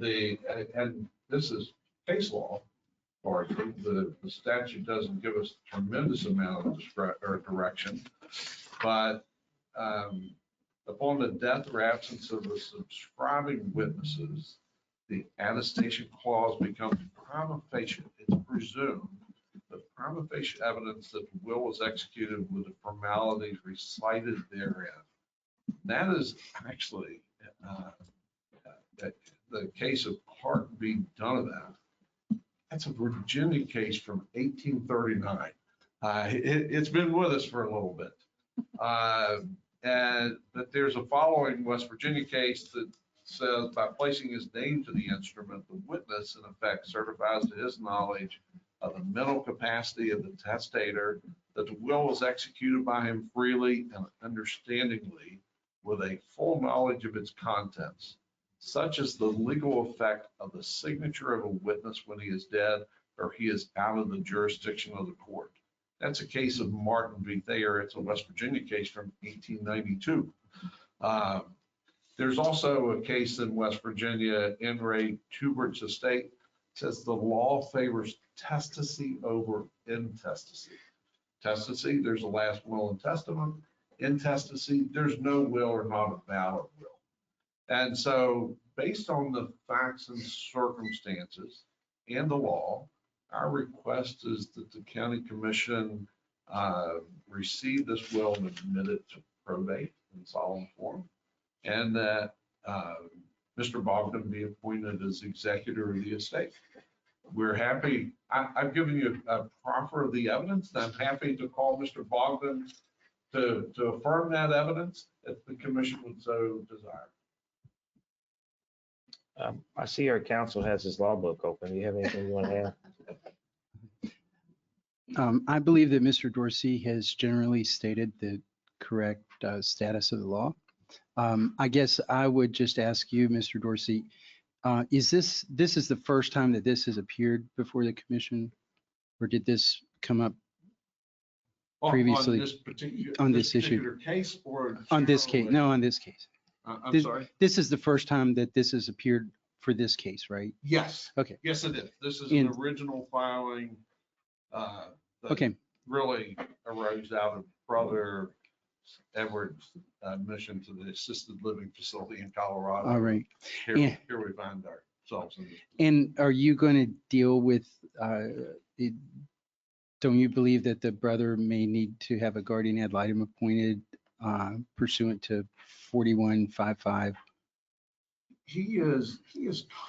and this is case law, largely, the statute doesn't give us tremendous amount of direction, but upon the death or absence of the subscribing witnesses, the attestation clause becomes prima facie. It's presumed the prima facie evidence that the will was executed with the formalities recited therein. That is actually the case of Clark v. Donovan. That's a Virginia case from 1839. It's been with us for a little bit. But there's a following West Virginia case that says by placing his name to the instrument, the witness in effect certifies to his knowledge of the mental capacity of the testator that the will was executed by him freely and understandingly with a full knowledge of its contents, such as the legal effect of the signature of a witness when he is dead or he is out of the jurisdiction of the court. That's a case of Martin v. Thayer. It's a West Virginia case from 1892. There's also a case in West Virginia, in Ray Tubert's estate, says the law favors testacy over intestacy. Testacy, there's a last will and testament. Intestacy, there's no will or not a valid will. And so based on the facts and circumstances and the law, our request is that the county commission receive this will and admit it to probate in solemn form, and that Mr. Bogdan be appointed as executor of the estate. We're happy. I've given you a proffer of the evidence, and I'm happy to call Mr. Bogdan to affirm that evidence if the commission would so desire. I see our council has his law book open. Do you have anything you want to add? I believe that Mr. Dorsey has generally stated the correct status of the law. I guess I would just ask you, Mr. Dorsey, is this is the first time that this has appeared before the commission, or did this come up previously on this particular case, or on this case? No, on this case. I'm sorry. This is the first time that this has appeared for this case, right? Yes. Okay. Yes, it is. This is an original filing. Okay. Really arose out of Brother Edward's admission to the assisted living facility in Colorado. All right. Here we find ourselves in this. And are you going to deal with, don't you believe that the brother may need to have a guardian ad litem appointed pursuant to 4155? He is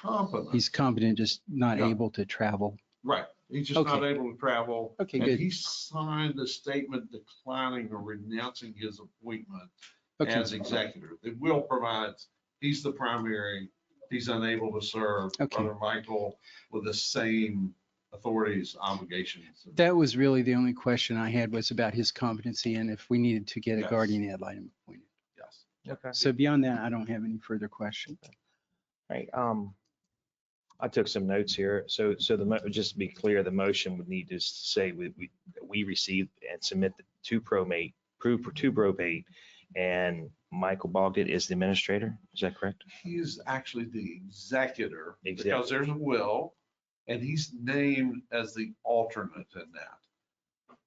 competent. He's competent, just not able to travel. Right. He's just not able to travel. Okay, and good. He signed a statement declining or renouncing his appointment as executor. The will provides, he's the primary, he's unable to serve Brother Michael with the same authorities, obligations. That was really the only question I had, was about his competency and if we needed to get a guardian ad litem appointed. Yes. Okay. So beyond that, I don't have any further questions. Right. I took some notes here. So just to be clear, the motion would need to say we receive and submit to probate, and Michael Bogdan is the administrator. Is that correct? He's actually the executor because there's a will, and he's named as the alternate in that.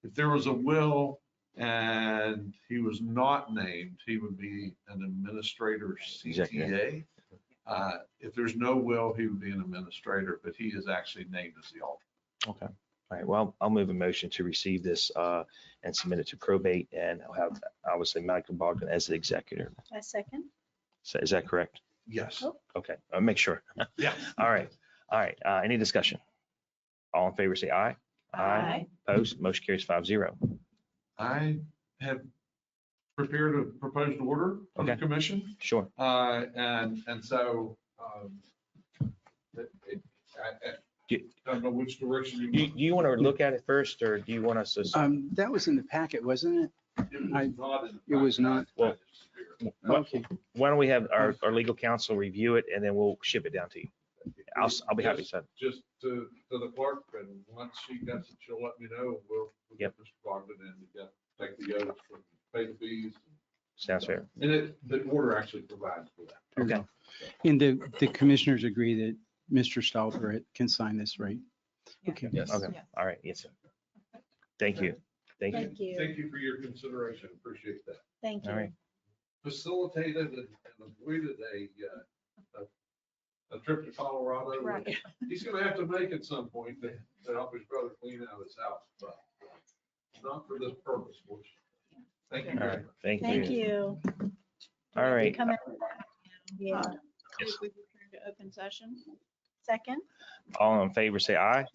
If there was a will and he was not named, he would be an administrator CTA. If there's no will, he would be an administrator, but he is actually named as the alternate. Okay. All right. Well, I'll move a motion to receive this and submit it to probate, and I'll have obviously Michael Bogdan as the executor. I second. So is that correct? Yes. Okay. I'll make sure. Yeah. All right. All right. Any discussion? All in favor, say aye. Aye. Opposed? Motion carries 5-0. I have prepared a proposed order for the commission. Sure. And so I don't know which direction you Do you want to look at it first, or do you want us to? That was in the packet, wasn't it? It was not. Well, Okay. why don't we have our legal counsel review it, and then we'll ship it down to you. I'll be happy to send. Just to the clerk, and once she gets it, she'll let me know. We'll get Mr. Bogdan in to take the oath and pay the fees. Sounds fair. And the order actually provides for that. Fair Okay. enough. And the commissioners agree that Mr. Stolper can sign this, right? Okay. Okay, all right, yes, sir. Thank you. Thank you. Thank you. Thank you for your consideration. Appreciate that. Thank All you. right. Facilitated and avoided a trip to Colorado. Right. He's gonna have to make at some point to help his brother clean out his house, but not for this purpose, fortunately. Thank you All very right, much. thank Thank you. you. All right. Come in. Yeah. If we return to open session. Second. All in favor, say aye.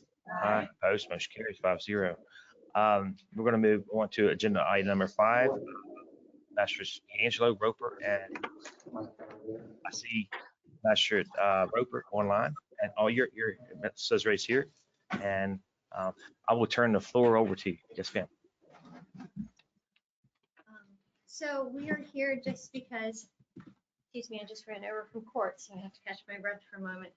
Aye. Opposed, motion carries 5-0. We're going to move on to agenda item number 5. Masters Angelo Roper, and I see Master Roper online, and your says right here, and I will turn the floor over to you. Yes, ma'am. So we are here just because, excuse me, I just ran over from court, so I have to catch my breath for a moment.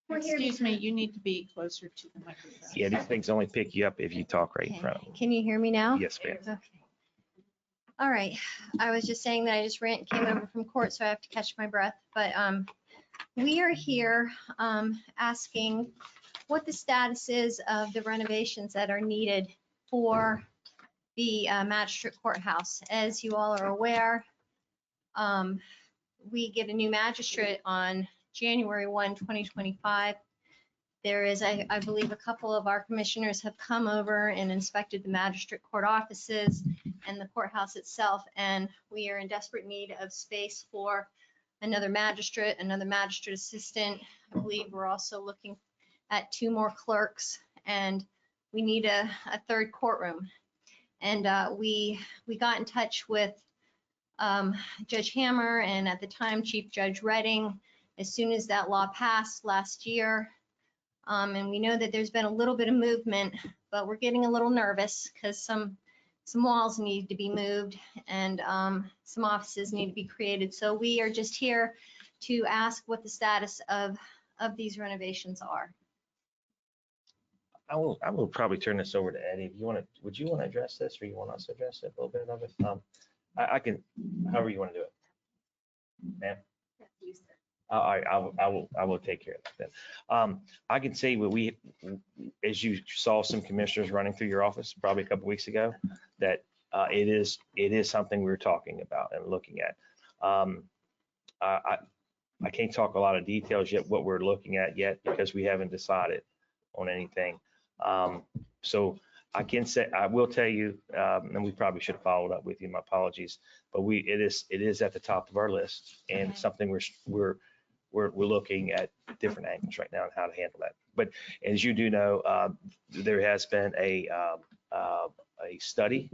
We're here Excuse me, because- you need to be closer to the microphone. Yeah, these things only pick you up if you talk right in front of them. Can you hear me now? Yes, ma'am. Okay. All right. I was just saying that I just came over from court, so I have to catch my breath. But we are here asking what the status is of the renovations that are needed for the magistrate courthouse. As you all are aware, we get a new magistrate on January 1, 2025. There is, I believe, a couple of our commissioners have come over and inspected the magistrate court offices and the courthouse itself, and we are in desperate need of space for another magistrate assistant. I believe we're also looking at 2 more clerks, and we need a third courtroom. And we got in touch with Judge Hammer and at the time Chief Judge Redding as soon as that law passed last year. And we know that there's been a little bit of movement, but we're getting a little nervous because some walls need to be moved and some offices need to be created. So we are just here to ask what the status of these renovations are. I will probably turn this over to Eddie. If you want to, would you want to address this, or you want us to address it a little bit of it? I can, however you want to do it. Ma'am? All right, I will take care of that then. I can say what as you saw some commissioners running through your office probably a couple weeks ago, that it is something we're talking about and looking at. I can't talk a lot of details yet, what we're looking at yet, because we haven't decided on anything. So I will tell you, and we probably should have followed up with you, my apologies, but it is at the top of our list, and it's something we're looking at different angles right now and how to handle that. But as you do know, there has been a study,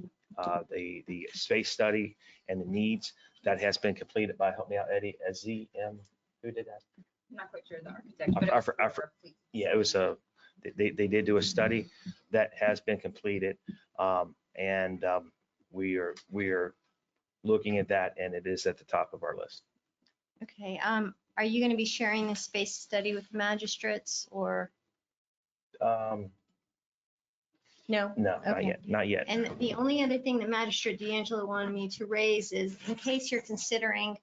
the space study and the needs that has been completed by, help me out, Eddie, ZM, who did that? I'm not quite sure the architect. Yeah, it was they did do a study that has been completed, and we are looking at that, and it is at the top of our list. Okay. Are you going to be sharing this space study with magistrates or? No? No, not Okay. yet, not yet. And the only other thing that Magistrate D'Angelo wanted me to raise is in case you're considering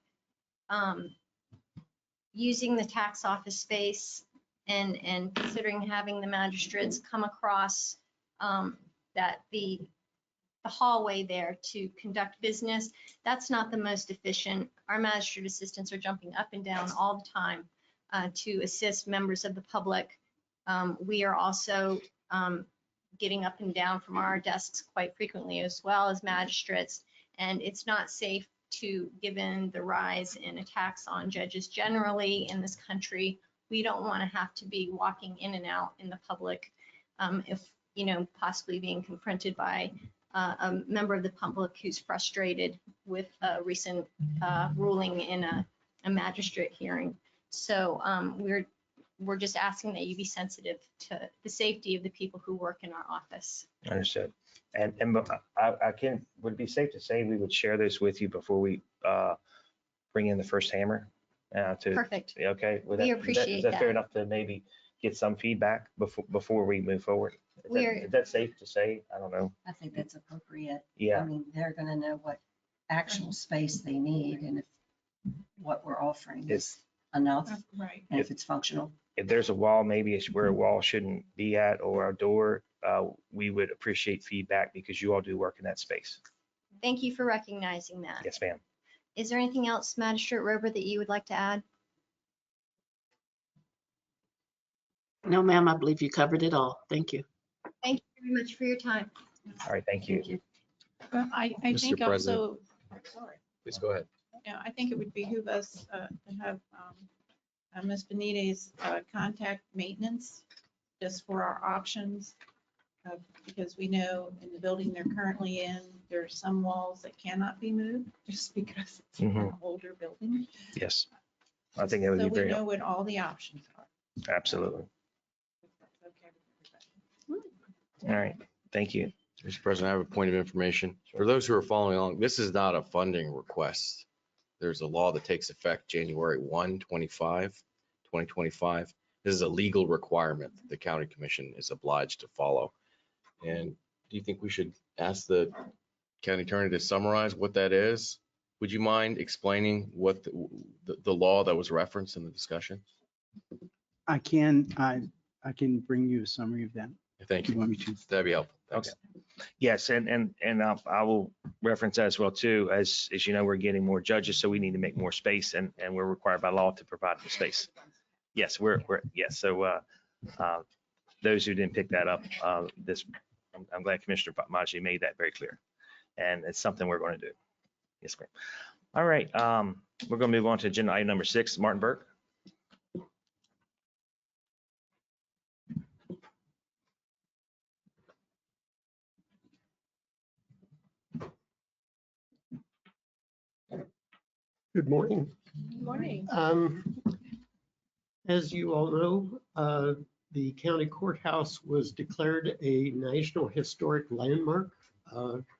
using the tax office space and considering having the magistrates come across that the hallway there to conduct business, that's not the most efficient. Our magistrate assistants are jumping up and down all the time to assist members of the public. We are also getting up and down from our desks quite frequently, as well as magistrates, and it's not safe given the rise in attacks on judges generally in this country. We don't want to have to be walking in and out in the public if, possibly being confronted by a member of the public who's frustrated with a recent ruling in a magistrate hearing. So we're just asking that you be sensitive to the safety of the people who work in our office. Understood. And would it be safe to say we would share this with you before we bring in the first hammer? Perfect. Okay. We appreciate Is that fair that. enough to maybe get some feedback before we move forward? Is that safe to say? I don't know. I think that's appropriate. Yeah. I mean, they're gonna know what actual space they need and if what we're offering It's- is enough Right. and if it's functional. If there's a wall, maybe it's where a wall shouldn't be at or a door, we would appreciate feedback because you all do work in that space. Thank you for recognizing that. Yes, ma'am. Is there anything else, Magistrate Rober, that you would like to add? No, ma'am, I believe you covered it all. Thank you. Thank you very much for your time. All right, thank you. I Mr. think President. also, sorry. Please go ahead. Yeah, I think it would behoove us to have Ms. Benitez contact maintenance just for our options. Because we know in the building they're currently in, there are some walls that cannot be moved just because it's an older building. Yes. I think that would So be we very, know what all the options are. absolutely. Okay with everybody. All right, thank you. Mr. President, I have a point of information. For those who are following along, this is not a funding request. There's a law that takes effect January 1, 2025. This is a legal requirement that the county commission is obliged to follow. And do you think we should ask the county attorney to summarize what that is? Would you mind explaining what the law that was referenced in the discussion? I can bring you a summary of that. Thank You you. want me to? That'd be helpful. Thanks. Okay. Yes, and I will reference that as well too. As you know, we're getting more judges, so we need to make more space and we're required by law to provide the space. Yes, yes. So those who didn't pick that up, I'm glad Commissioner Maggi made that very clear. And it's something we're going to do. Yes, ma'am. All right, we're going to move on to agenda item number 6, Martin Burke. Good morning. Good morning. As you all know, the county courthouse was declared a National Historic Landmark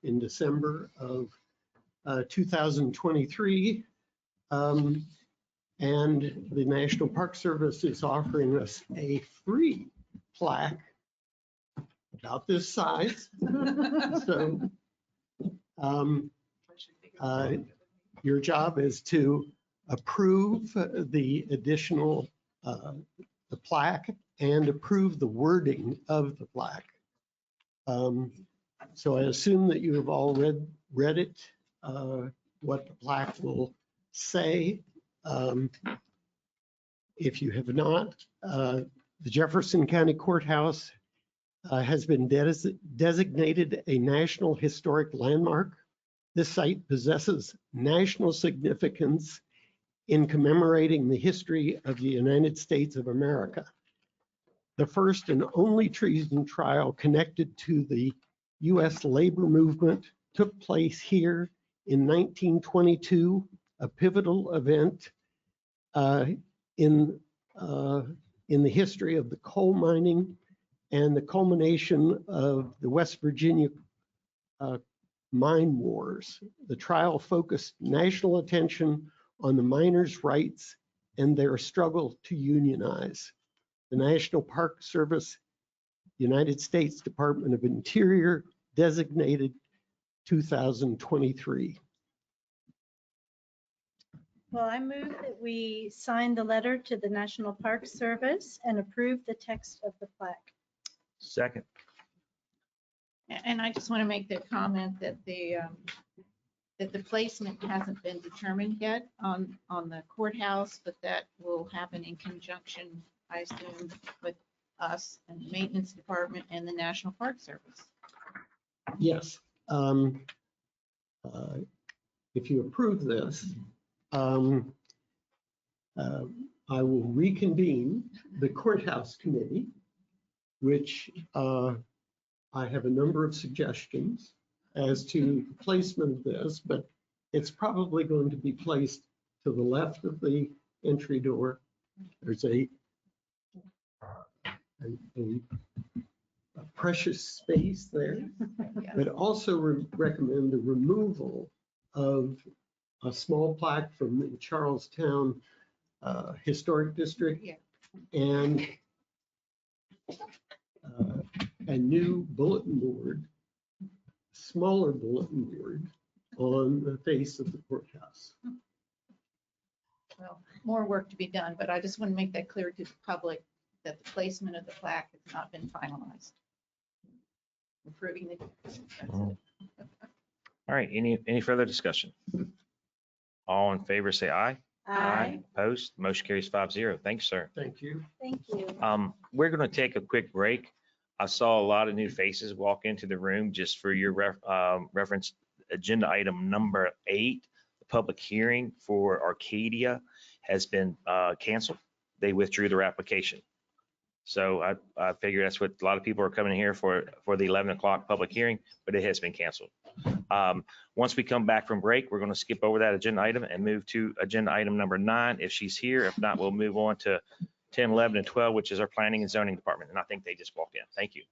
in December of 2023. And the National Park Service is offering us a free plaque about this size. So your job is to approve the additional the plaque and approve the wording of the plaque. So I assume that you have all read it, what the plaque will say. If you have not, the Jefferson County Courthouse has been designated a National Historic Landmark. This site possesses national significance in commemorating the history of the United States of America. The first and only treason trial connected to the U.S. labor movement took place here in 1922, a pivotal event in the history of the coal mining and the culmination of the West Virginia mine wars. The trial focused national attention on the miners' rights and their struggle to unionize. The National Park Service, United States Department of Interior designated 2023. Well, I move that we sign the letter to the National Park Service and approve the text of the plaque. Second. And I just want to make the comment that the placement hasn't been determined yet on the courthouse, but that will happen in conjunction, I assume, with us and the maintenance department and the National Park Service. Yes. If you approve this, I will reconvene the courthouse committee, which I have a number of suggestions as to the placement of this, but it's probably going to be placed to the left of the entry door. There's a precious space there, but also recommend the removal of a small plaque from the Charlestown Historic District and a new bulletin board, smaller bulletin board on the face of the courthouse. Well, more work to be done, but I just want to make that clear to the public that the placement of the plaque has not been finalized. Approving the. That's it. All right, any further discussion? All in favor, say aye. Opposed? Motion carries 5-0. Thanks, sir. Thank you. Thank you. We're going to take a quick break. I saw a lot of new faces walk into the room. Just for your reference, agenda item number 8, the public hearing for Arcadia has been canceled. They withdrew their application. So I figure that's what a lot of people are coming here for the 11 o'clock public hearing, but it has been canceled. Once we come back from break, we're going to skip over that agenda item and move to agenda item number 9 if she's here. If not, we'll move on to 10, 11, and 12, which is our planning and zoning department. And I think they just walked in. Thank you.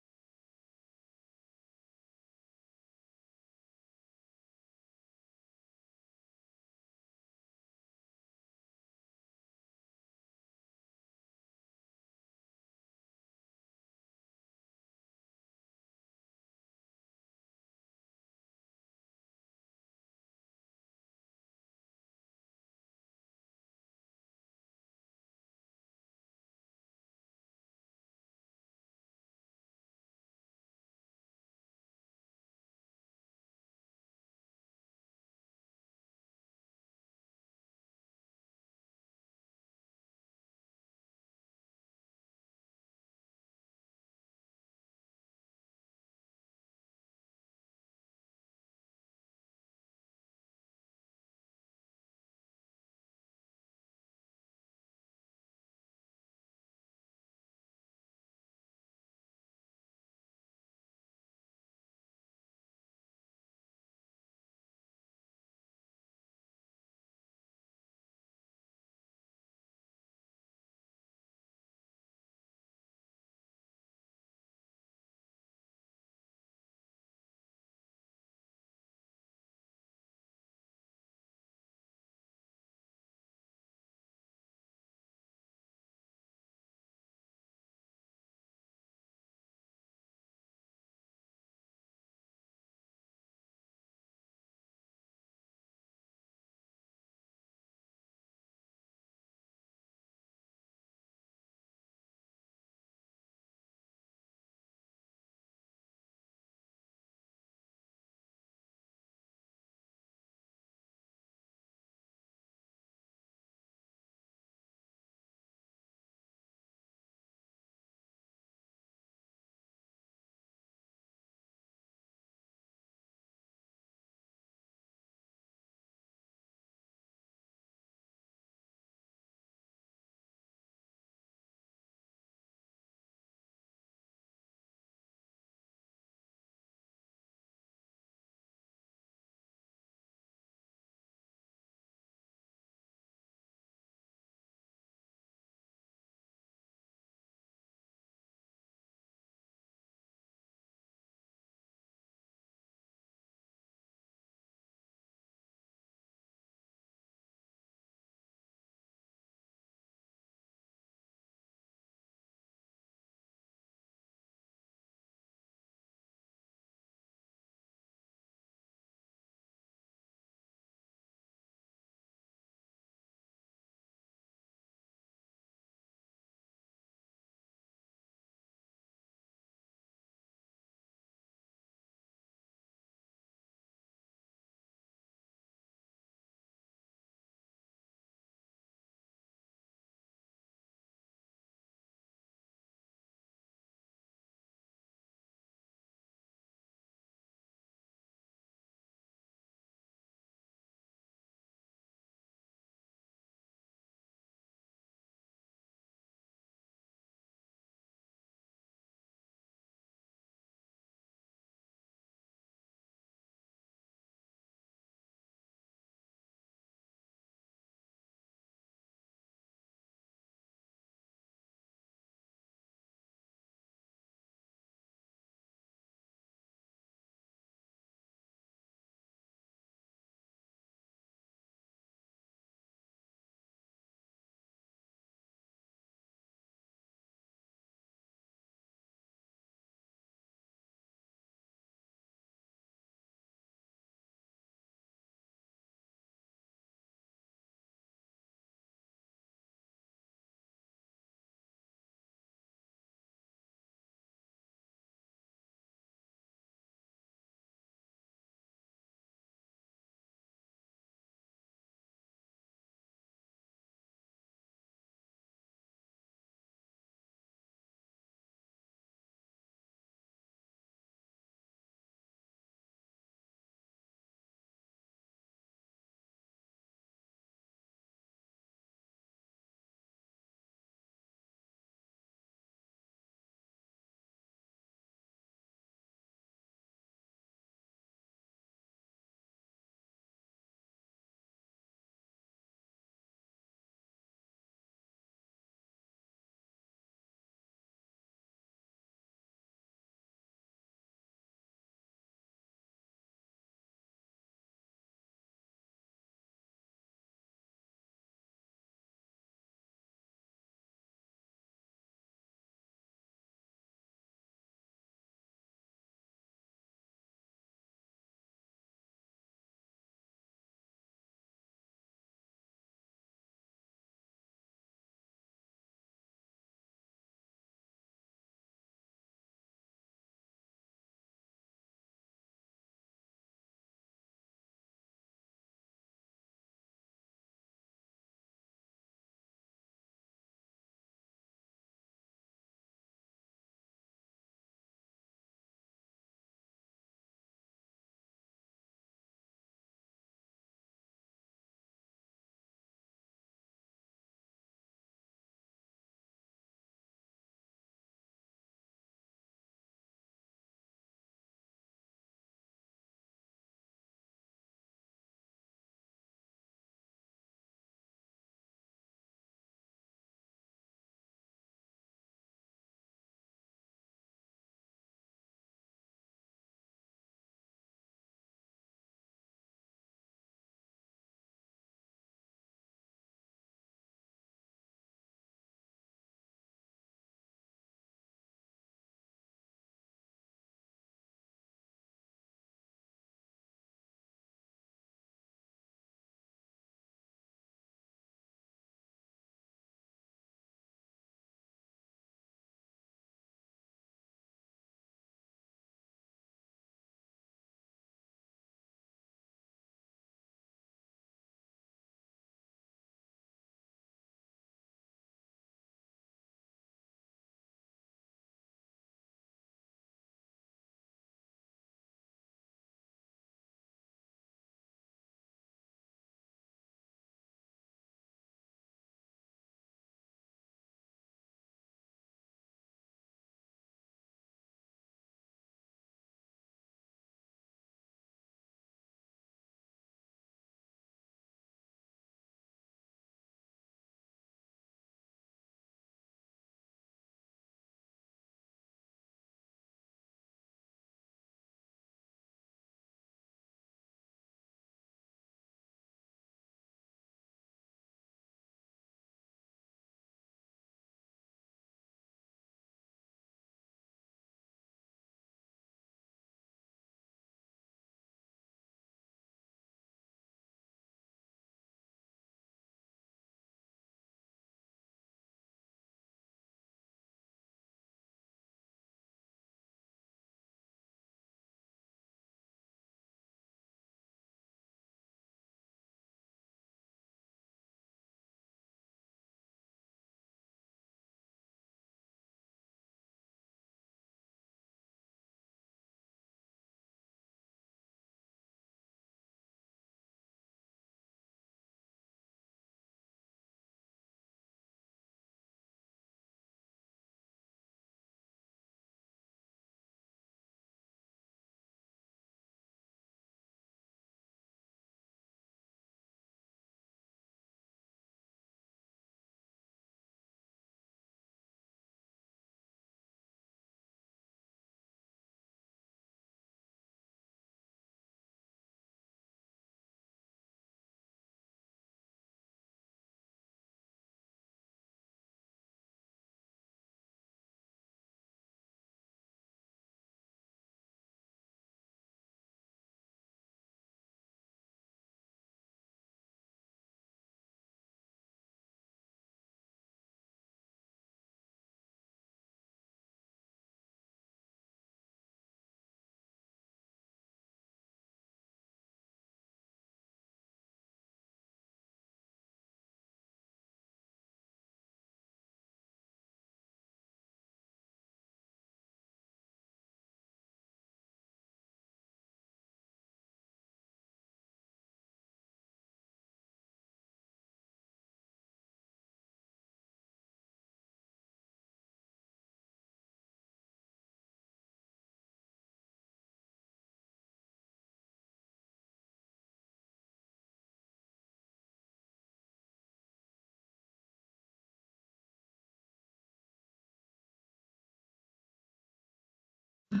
All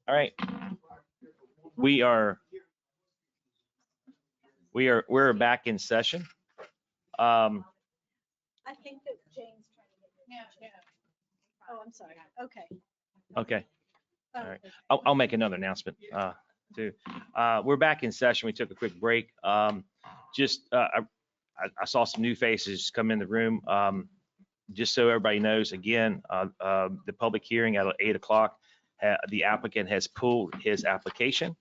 right. We're back in session. I think that Jane's trying to get. Oh, I'm sorry. Okay. Okay. All right. I'll make another announcement too. We're back in session. We took a quick break. I saw some new faces come in the room. Just so everybody knows, again, the public hearing at 8 o'clock, the applicant has pulled his application.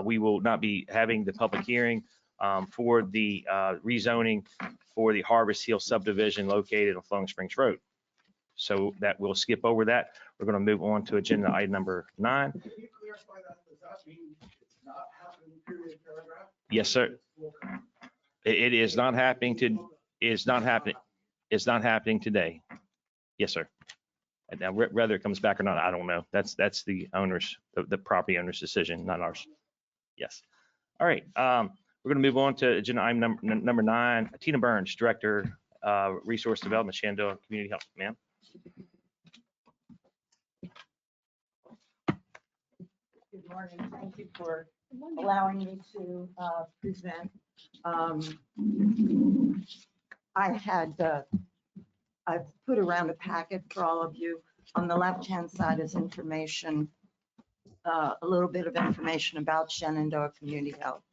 We will not be having the public hearing for the rezoning for the Harvest Hill subdivision located on Flowing Springs Road. So that we'll skip over that. We're going to move on to agenda item number 9. Yes, sir. It is not happening it's not happening today. Yes, sir. And now whether it comes back or not, I don't know. That's the owner's, the property owner's decision, not ours. Yes. All right. We're going to move on to agenda item number 9. Tina Burns, Director, Resource Development, Shenandoah Community Health. Ma'am. Good morning. Thank you for allowing me to present. I've put around a packet for all of you. On the left-hand side is information, a little bit of information about Shenandoah Community Health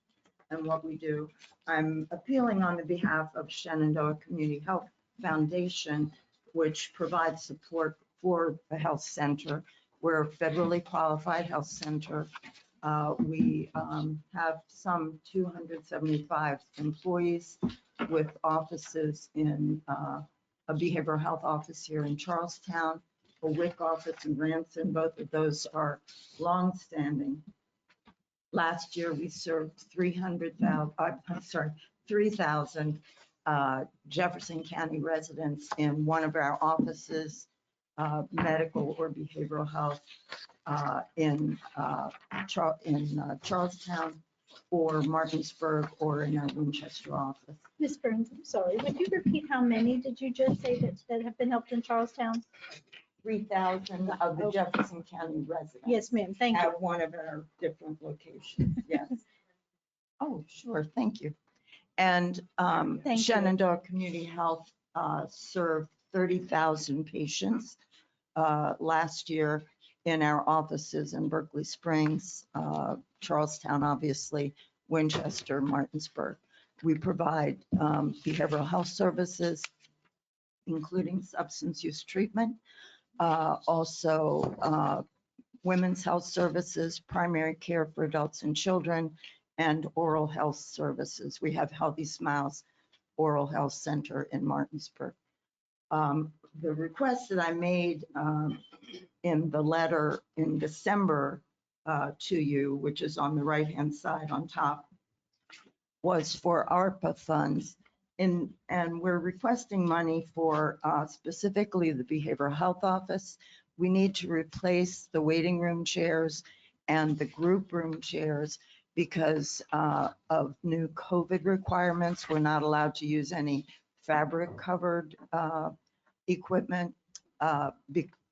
and what we do. I'm appealing on the behalf of Shenandoah Community Health Foundation, which provides support for the health center. We're a federally qualified health center. We have some 275 employees with offices in a behavioral health office here in Charlestown, a WIC office in Ranson. Both of those are longstanding. Last year, we served 3,000 Jefferson County residents in one of our offices, medical or behavioral health in Charlestown or Martinsburg or in our Winchester office. Ms. Burns, I'm sorry. Would you repeat how many did you just say that have been helped in Charlestown? 3,000 of the Jefferson County residents. Yes, ma'am. Thank you. At one of our different locations. Yes. Oh, sure. Thank you. And Shenandoah Community Health served 30,000 patients last year in our offices in Berkeley Springs, Charlestown, obviously, Winchester, Martinsburg. We provide behavioral health services, including substance use treatment, also women's health services, primary care for adults and children, and oral health services. We have Healthy Smiles Oral Health Center in Martinsburg. The request that I made in the letter in December to you, which is on the right-hand side on top, was for ARPA funds. And we're requesting money for specifically the behavioral health office. We need to replace the waiting room chairs and the group room chairs because of new COVID requirements. We're not allowed to use any fabric covered equipment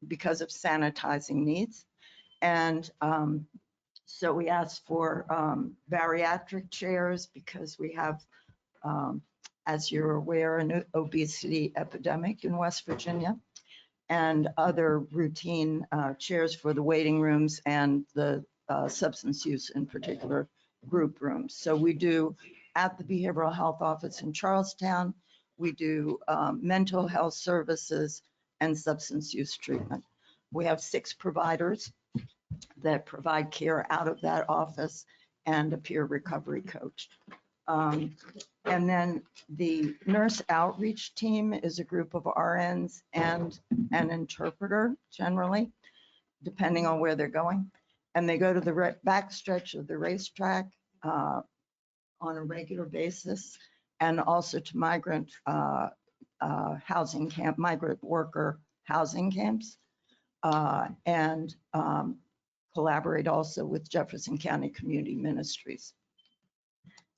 because of sanitizing needs. And so we asked for bariatric chairs because we have, as you're aware, an obesity epidemic in West Virginia, and other routine chairs for the waiting rooms and the substance use, in particular, group rooms. So we do at the behavioral health office in Charlestown, we do mental health services and substance use treatment. We have 6 providers that provide care out of that office and a peer recovery coach. And then the nurse outreach team is a group of RNs and an interpreter generally, depending on where they're going. And they go to the back stretch of the racetrack on a regular basis, and also to migrant housing camp, migrant worker housing camps, and collaborate also with Jefferson County Community Ministries.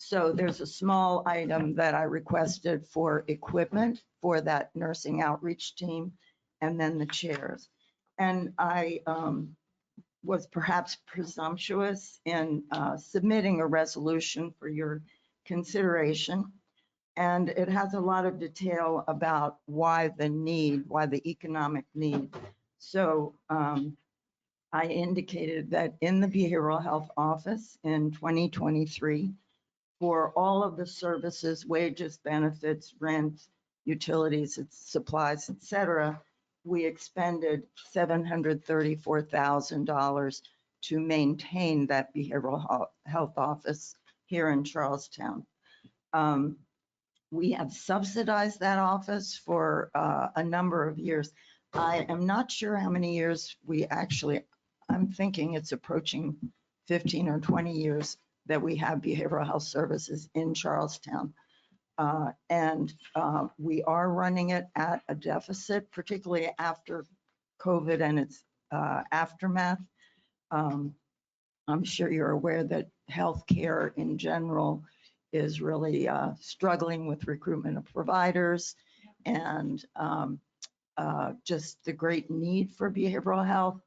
So there's a small item that I requested for equipment for that nursing outreach team, and then the chairs. And I was perhaps presumptuous in submitting a resolution for your consideration. And it has a lot of detail about why the economic need. So I indicated that in the behavioral health office in 2023, for all of the services, wages, benefits, rent, utilities, supplies, et cetera, we expended $734,000 to maintain that behavioral health office here in Charlestown. We have subsidized that office for a number of years. I am not sure how many years I'm thinking it's approaching 15 or 20 years that we have behavioral health services in Charlestown. And we are running it at a deficit, particularly after COVID and its aftermath. I'm sure you're aware that healthcare in general is really struggling with recruitment of providers and just the great need for behavioral health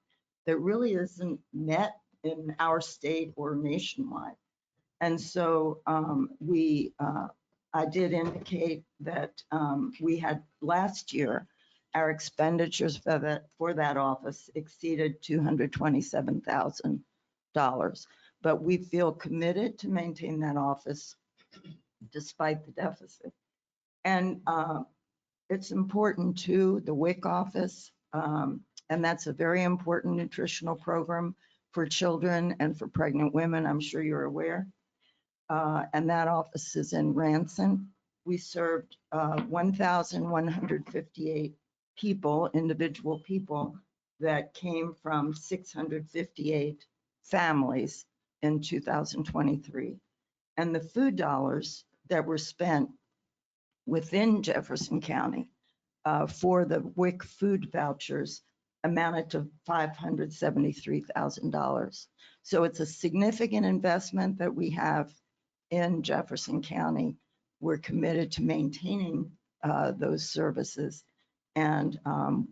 that really isn't met in our state or nationwide. And so I did indicate that we had last year, our expenditures for that office exceeded $227,000. But we feel committed to maintain that office despite the deficit. And it's important to the WIC office, and that's a very important nutritional program for children and for pregnant women. I'm sure you're aware. And that office is in Ranson. We served 1,158 people, individual people that came from 658 families in 2023. And the food dollars that were spent within Jefferson County for the WIC food vouchers amounted to $573,000. So it's a significant investment that we have in Jefferson County. We're committed to maintaining those services. And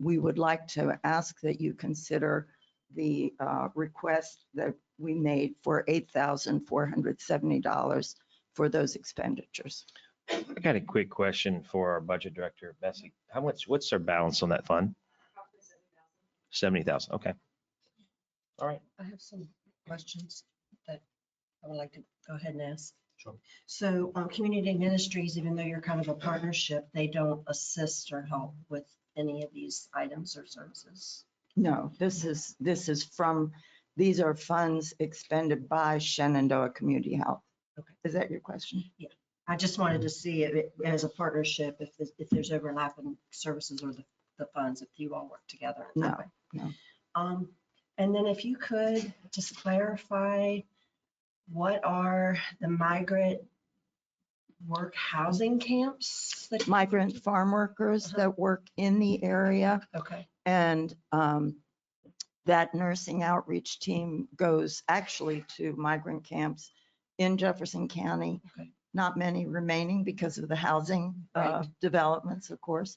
we would like to ask that you consider the request that we made for $8,470 for those expenditures. I got a quick question for our budget director, Bessie. What's our balance on that fund? 70,000. Okay. All right. I have some questions that I would like to go ahead and ask. Sure. So community ministries, even though you're kind of a partnership, they don't assist or help with any of these items or services? No, these are funds expended by Shenandoah Community Health. Okay. Is that your question? Yeah. I just wanted to see it as a partnership, if there's overlap in services or the funds, if you all work together. No, no. And then if you could just clarify, what are the migrant work housing camps? Migrant farm workers that work in the area. Okay. And that nursing outreach team goes actually to migrant camps in Jefferson County. Okay. Not many remaining because of the housing developments, of course.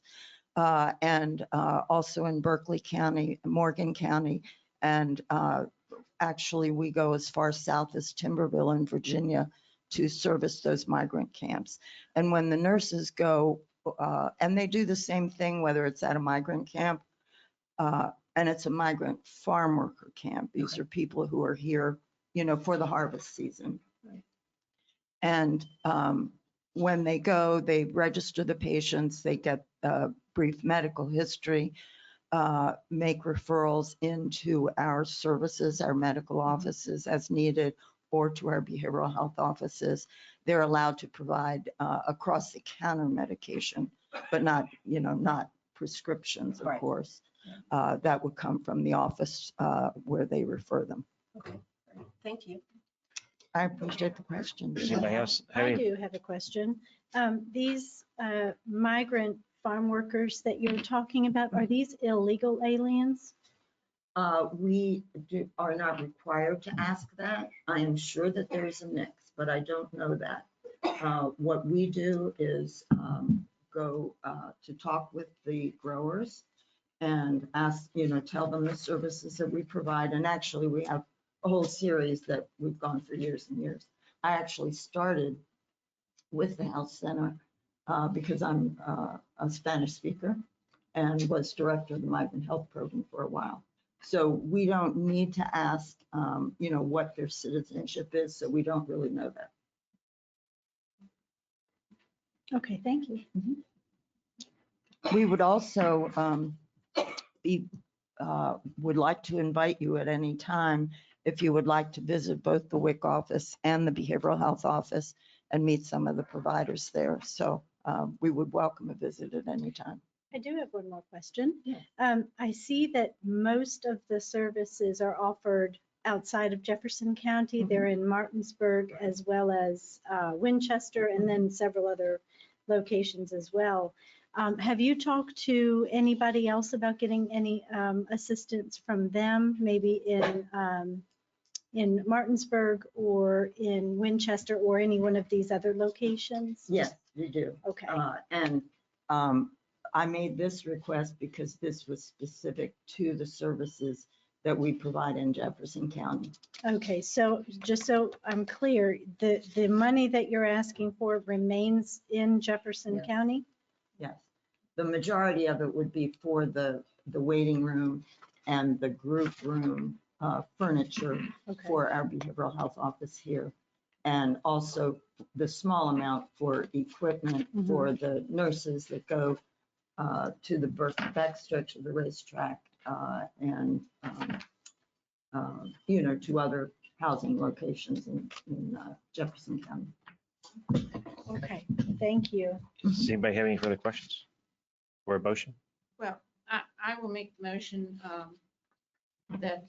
And also in Berkeley County, Morgan County, and actually we go as far south as Timberville in Virginia to service those migrant camps. And when the nurses go, and they do the same thing, whether it's at a migrant camp, and it's a migrant farm worker camp. These are people who are here, for the harvest season. Right. And when they go, they register the patients, they get a brief medical history, make referrals into our services, our medical offices as needed, or to our behavioral health offices. They're allowed to provide across-the-counter medication, but not prescriptions, of course. That would come from the office where they refer them. Okay. Thank you. I appreciate the question. Does anybody else have I any? do have a question. These migrant farm workers that you're talking about, are these illegal aliens? We are not required to ask that. I am sure that there's a mix, but I don't know that. What we do is go to talk with the growers and ask, tell them the services that we provide. And actually, we have a whole series that we've gone for years and years. I actually started with the health center because I'm a Spanish speaker and was director of the migrant health program for a while. So we don't need to ask, what their citizenship is, so we don't really know that. Okay, thank you. We would also would like to invite you at any time if you would like to visit both the WIC office and the behavioral health office and meet some of the providers there. So we would welcome a visit at any time. I do have one more question. I see that most of the services are offered outside of Jefferson County. They're in Martinsburg as well as Winchester, and then several other locations as well. Have you talked to anybody else about getting any assistance from them, maybe in Martinsburg or in Winchester or any one of these other locations? Yes, we do. Okay. And I made this request because this was specific to the services that we provide in Jefferson County. Okay, so just so I'm clear, the money that you're asking for remains in Jefferson Yes. County? Yes, the majority of it would be for the waiting room and the group room furniture for our behavioral health office here. And also the small amount for equipment for the nurses that go to the back stretch of the racetrack and, to other housing locations in Jefferson County. Okay, thank you. Does anybody have any further questions or a motion? Well, I will make the motion that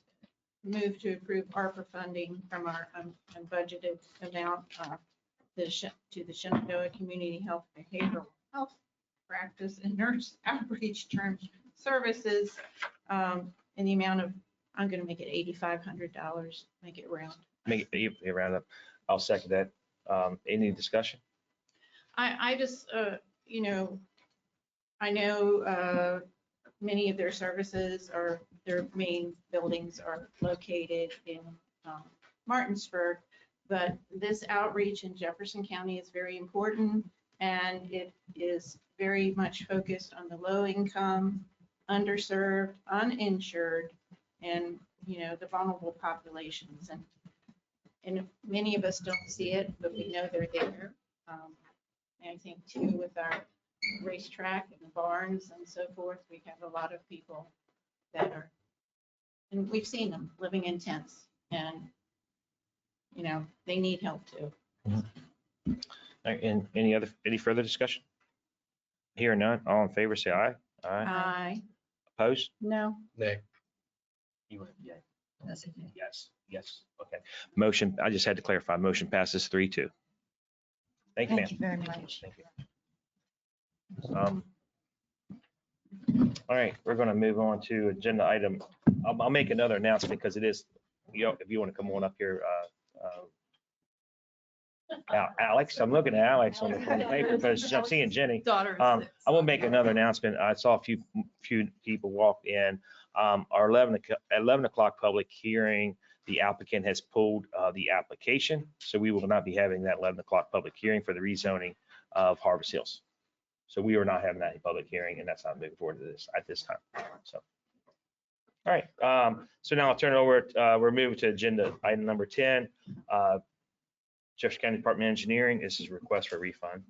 move to approve ARPA funding from our unbudgeted amount to the Shenandoah Community Health Behavioral Health Practice and Nurse Outreach Term Services in the amount of, I'm going to make it $8,500, make it round. Make it a round up. I'll second that. Any discussion? I just, I know many of their services or their main buildings are located in Martinsburg, but this outreach in Jefferson County is very important, and it is very much focused on the low income, underserved, uninsured, and, the vulnerable populations. And many of us don't see it, but we know they're there. And I think too, with our racetrack and the barns and so forth, we have a lot of people that are, and we've seen them living in tents, and, they need help too. All right, and any further discussion? Hearing none, all in favor, say aye. Aye. Opposed? No. Nay. You went yay. Yes. Okay. Motion, I just had to clarify, motion passes 3-2. Thank you, ma'am. Thank you very much. Thank you. All right, we're going to move on to agenda item. I'll make another announcement because it is, if you want to come on up here, Alex, I'm looking at Alex on the paper because I'm seeing Jenny. I will make another announcement. I saw a few people walk in. Our 11 o'clock public hearing, the applicant has pulled the application. So we will not be having that 11 o'clock public hearing for the rezoning of Harvest Hills. So we are not having that public hearing, and that's not moving forward to this at this time. So, all right. So now I'll turn it over. We're moving to agenda item number 10. Jefferson County Department of Engineering. This is a request for refund.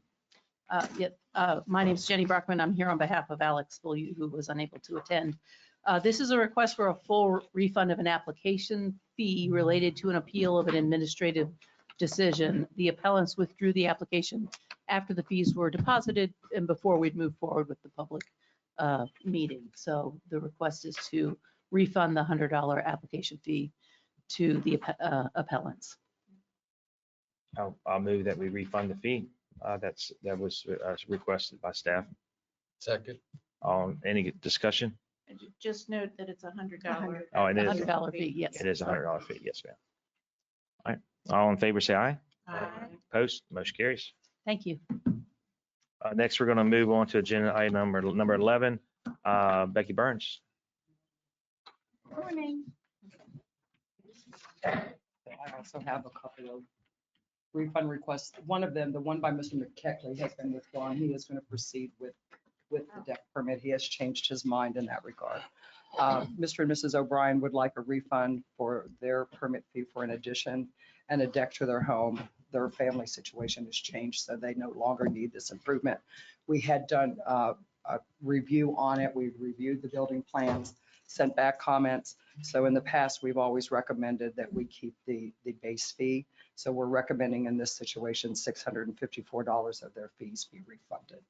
My name is Jenny Brockman. I'm here on behalf of Alex Bulliu, who was unable to attend. This is a request for a full refund of an application fee related to an appeal of an administrative decision. The appellants withdrew the application after the fees were deposited and before we'd move forward with the public meeting. So the request is to refund the $100 application fee to the appellants. I'll move that we refund the fee. That was requested by staff. Second. Any discussion? And just note that it's $100. Oh, it is. $100 fee, yes. It is a $100 fee. Yes, ma'am. All right. All in favor, say aye. Aye. Opposed? Motion carries. Thank you. Next, we're going to move on to agenda item number 11. Becky Burns. Morning. I also have a couple of refund requests. One of them, the one by Mr. McKechnie, has been withdrawn. He is going to proceed with the deck permit. He has changed his mind in that regard. Mr. and Mrs. O'Brien would like a refund for their permit fee for an addition and a deck to their home. Their family situation has changed, so they no longer need this improvement. We had done a review on it. We reviewed the building plans, sent back comments. So in the past, we've always recommended that we keep the base fee. So we're recommending in this situation, $654 of their fees be refunded.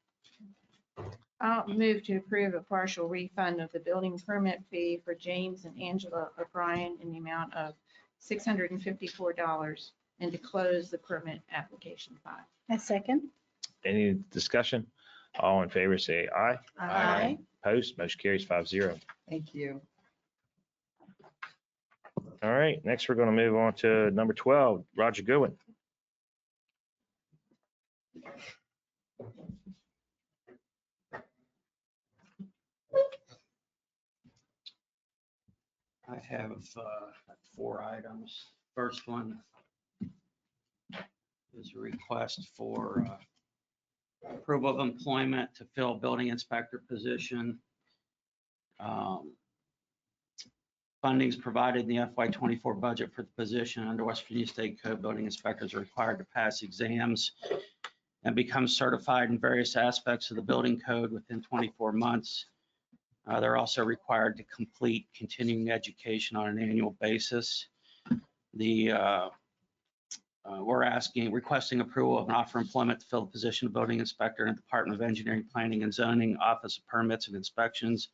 I'll move to approve a partial refund of the building permit fee for James and Angela O'Brien in the amount of $654 and to close the permit application file. A second. Any discussion? All in favor, say aye. Aye. Opposed, motion carries 5-0. Thank you. All right, next we're going to move on to number 12, Roger Goodwin. I have 4 items. First one is a request for approval of employment to fill a building inspector position. Funding is provided in the FY24 budget for the position. Under West Virginia State Code, building inspectors are required to pass exams and become certified in various aspects of the building code within 24 months. They're also required to complete continuing education on an annual basis. We're requesting approval of an offer of employment to fill the position of building inspector in the Department of Engineering, Planning and Zoning, Office of Permits and Inspections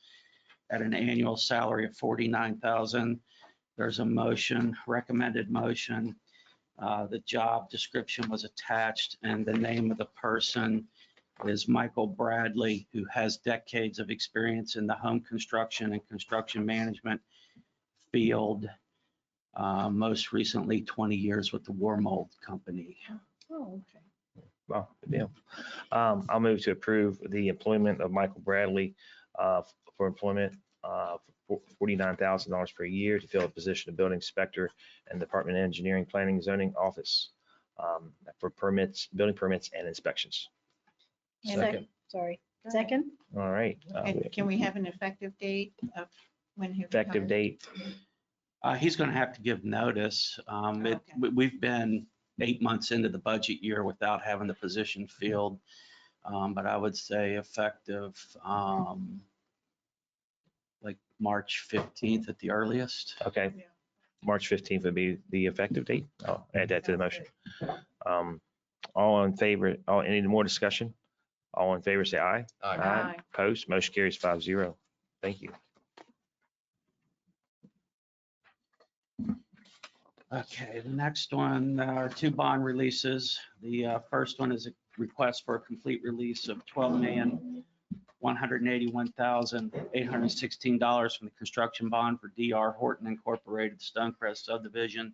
at an annual salary of $49,000. There's a motion, recommended motion. The job description was attached and the name of the person is Michael Bradley, who has decades of experience in the home construction and construction management field. Most recently, 20 years with the War Mold Company. Oh, okay. Well, good deal. I'll move to approve the employment of Michael Bradley for employment for $49,000 per year to fill a position of building inspector in the Department of Engineering, Planning and Zoning Office for permits, building permits and inspections. Second. Sorry. Second. All right. And can we have an effective date of when he Effective retires? date. He's going to have to give notice. We've been 8 months into the budget year without having the position filled. But I would say effective like March 15th at the earliest. Okay. March 15th would be the effective date. I'll add that to the motion. All in favor, any more discussion? All in favor, say aye. Aye. Opposed, motion carries 5-0. Thank you. Okay, the next one are 2 bond releases. The first one is a request for a complete release of $12,181,816 from the construction bond for DR Horton Incorporated, Stonecrest Subdivision,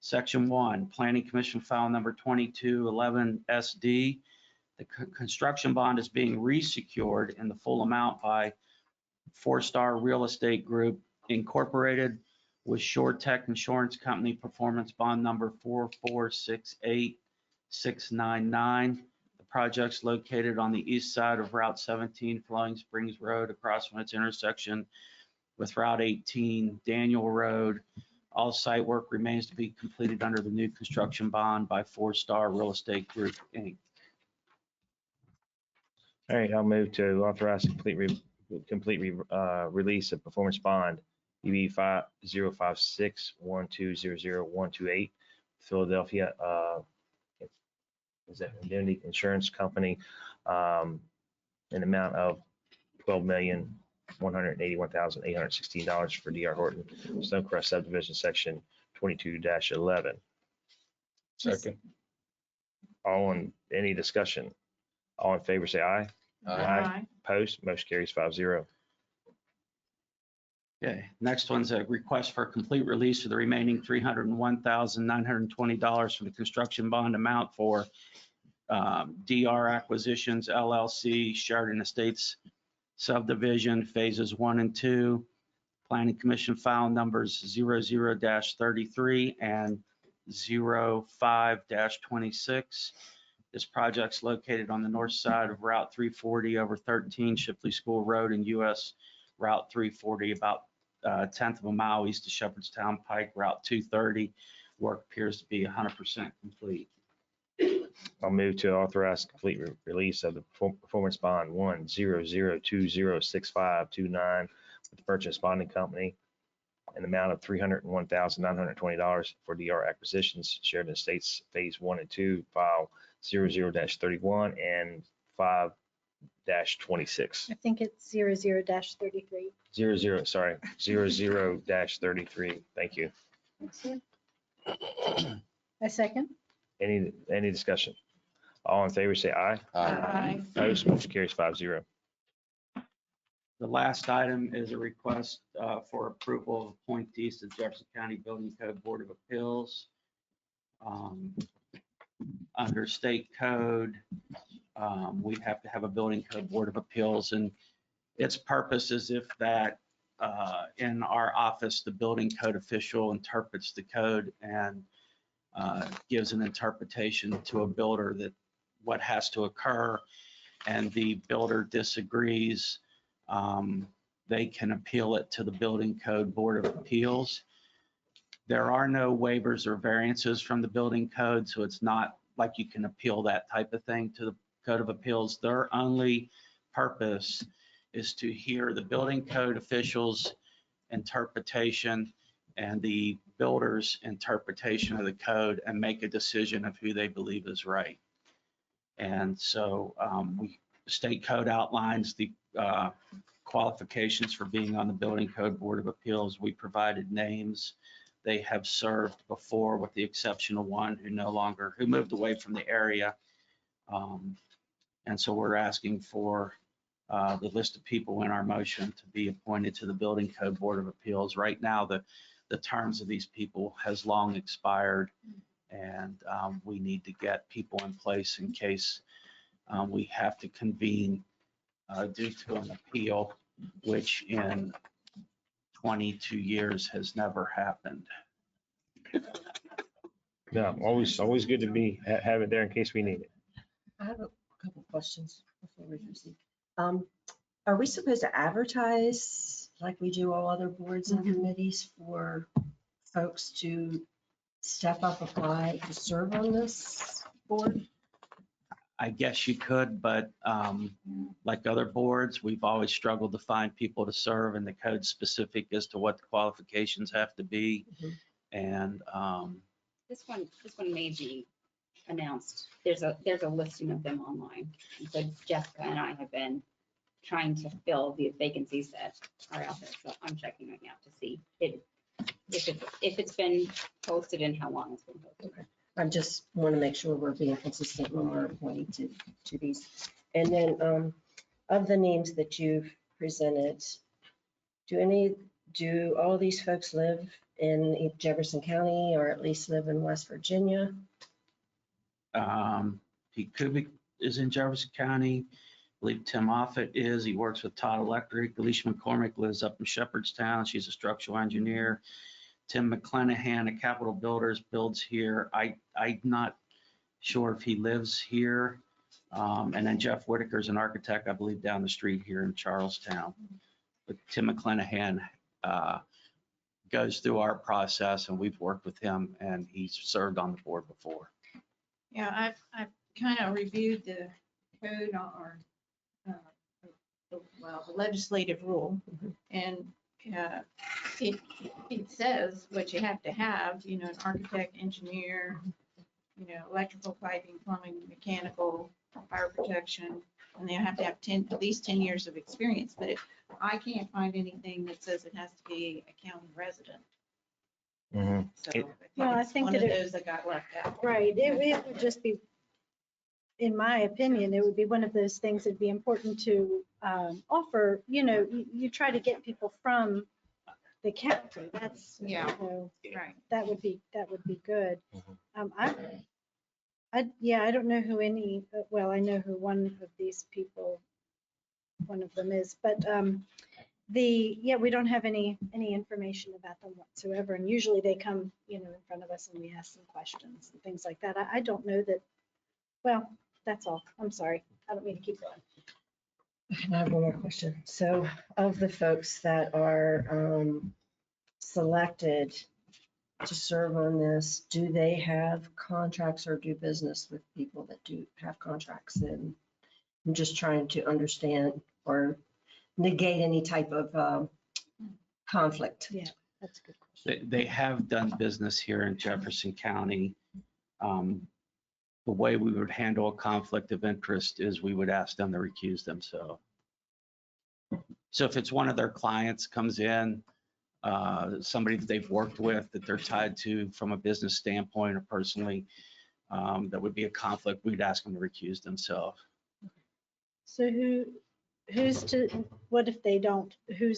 Section 1, Planning Commission File Number 2211 SD. The construction bond is being resecured in the full amount by 4-Star Real Estate Group Incorporated with Shore Tech Insurance Company Performance Bond Number 4468699. The project's located on the east side of Route 17, Flowing Springs Road, across from its intersection with Route 18, Daniel Road. All site work remains to be completed under the new construction bond by 4-Star Real Estate Group, Inc. All right, I'll move to authorize complete release of performance bond EB 505612000128 Philadelphia is that Indemnity Insurance Company in amount of $12,181,816 for DR Horton Stonecrest Subdivision Section 22-11. Second. Any discussion? All in favor, say aye. Aye. Opposed, motion carries 5-0. Okay, next one's a request for a complete release of the remaining $301,920 from the construction bond amount for DR Acquisitions LLC, Sheridan Estates subdivision, phases 1 and 2. Planning Commission file numbers 00-33 and 05-26. This project's located on the north side of Route 340 over 13 Shipley School Road and US Route 340, about a tenth of a mile east of Shepherdstown Pike, Route 230. Work appears to be 100% complete. I'll move to authorize complete release of the performance bond 100206529 with the purchase bonding company an amount of $301,920 for DR acquisitions, Sheridan Estates Phase 1 and 2, file 00-31 and 5-26. I think it's 00-33. 00-33. Thank you. A second? Any discussion? All in favor, say aye. Aye. Opposed, motion carries 5-0. The last item is a request for approval of appointees to the Jefferson County Building Code Board of Appeals. Under state code, we have to have a Building Code Board of Appeals, and its purpose is if that in our office, the building code official interprets the code and gives an interpretation to a builder that what has to occur, and the builder disagrees, they can appeal it to the Building Code Board of Appeals. There are no waivers or variances from the building code, so it's not like you can appeal that type of thing to the Code of Appeals. Their only purpose is to hear the building code officials' interpretation and the builder's interpretation of the code and make a decision of who they believe is right. And so the state code outlines the qualifications for being on the Building Code Board of Appeals. We provided names. They have served before, with the exception of one who moved away from the area. And so we're asking for the list of people in our motion to be appointed to the Building Code Board of Appeals. Right now, the terms of these people has long expired, and we need to get people in place in case we have to convene due to an appeal, which in 22 years has never happened. No, always good to have it there in case we need it. I have a couple questions before we proceed. Are we supposed to advertise like we do all other boards and committees for folks to step up, apply to serve on this board? I guess you could, but like other boards, we've always struggled to find people to serve, and the code's specific as to what the qualifications have to be. And This one may be announced. There's a listing of them online. And so Jessica and I have been trying to fill the vacancies that are out there. So I'm checking right now to see if it's been posted and how long it's been posted. Okay. I just want to make sure we're being consistent when we're appointing to these. And then of the names that you've presented, do all these folks live in Jefferson County or at least live in West Virginia? Pete Kubik is in Jefferson County. I believe Tim Offit is. He works with Todd Electric. Alicia McCormick lives up in Shepherdstown. She's a structural engineer. Tim McClenahan, a Capital Builders, builds here. I'm not sure if he lives here. And then Jeff Whitaker's an architect, I believe, down the street here in Charlestown. But Tim McClenahan goes through our process, and we've worked with him, and he's served on the board before. Yeah, I've kind of reviewed the code or, the legislative rule, and it says what you have to have, an architect, engineer, electrical, piping, plumbing, mechanical, fire protection, and they have to have at least 10 years of experience. But I can't find anything that says it has to be a county resident. So I think one that of those that got left out. Right, it would just be, in my opinion, it would be one of those things that'd be important to offer, you try to get people from the county, that's, right. That would be good. I don't know who I know who one of these people one of them is. But yeah, we don't have any information about them whatsoever. And usually they come, in front of us and we ask them questions and things like that. I don't know that, well, that's all. I'm sorry. I don't mean to keep going. And I have one more question. So of the folks that are selected to serve on this, do they have contracts or do business with people that do have contracts? And I'm just trying to understand or negate any type of conflict. Yeah, that's a good question. They have done business here in Jefferson County. The way we would handle a conflict of interest is we would ask them to recuse themselves. So if it's one of their clients comes in, somebody that they've worked with that they're tied to from a business standpoint or personally, that would be a conflict, we'd ask them to recuse themselves. So what if they don't, who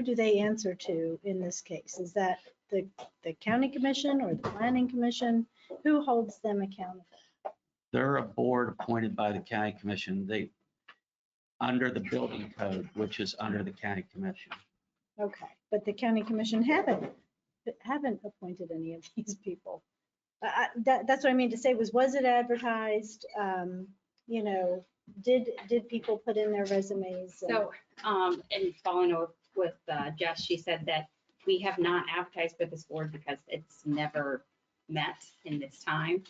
do they answer to in this case? Is that the county commission or the planning commission? Who holds them accountable? They're a board appointed by the county commission. They, under the building code, which is under the county commission. Okay, but the county commission haven't appointed any of these people. That's what I mean to say was it advertised? Did people put in their resumes? So, and following up with Jess, she said that we have not advertised for this board because it's never met in this time.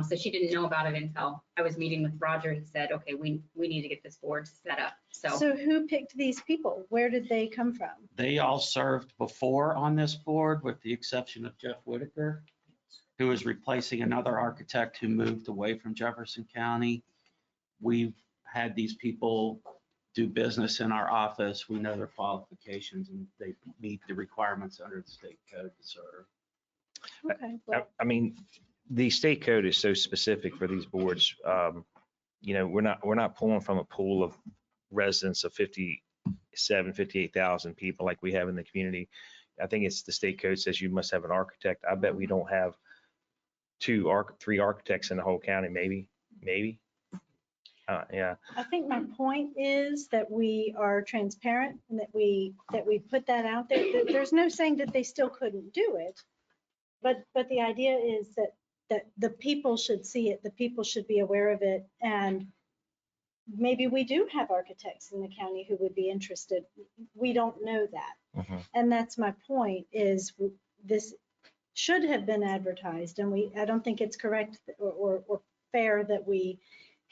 So she didn't know about it until I was meeting with Roger. He said, okay, we need to get this board set up. So who picked these people? Where did they come from? They all served before on this board with the exception of Jeff Whitaker, who is replacing another architect who moved away from Jefferson County. We've had these people do business in our office. We know their qualifications and they meet the requirements under the state code to serve. Okay. Well, I mean, the state code is so specific for these boards. We're not pulling from a pool of residents of 58,000 people like we have in the community. I think it's the state code says you must have an architect. I bet we don't have three architects in the whole county, maybe. Yeah. I think my point is that we are transparent and that we put that out there. There's no saying that they still couldn't do it. But the idea is that the people should see it, the people should be aware of it, and maybe we do have architects in the county who would be interested. We don't know that. Mm-hmm. And that's my point is this should have been advertised, and I don't think it's correct or fair that we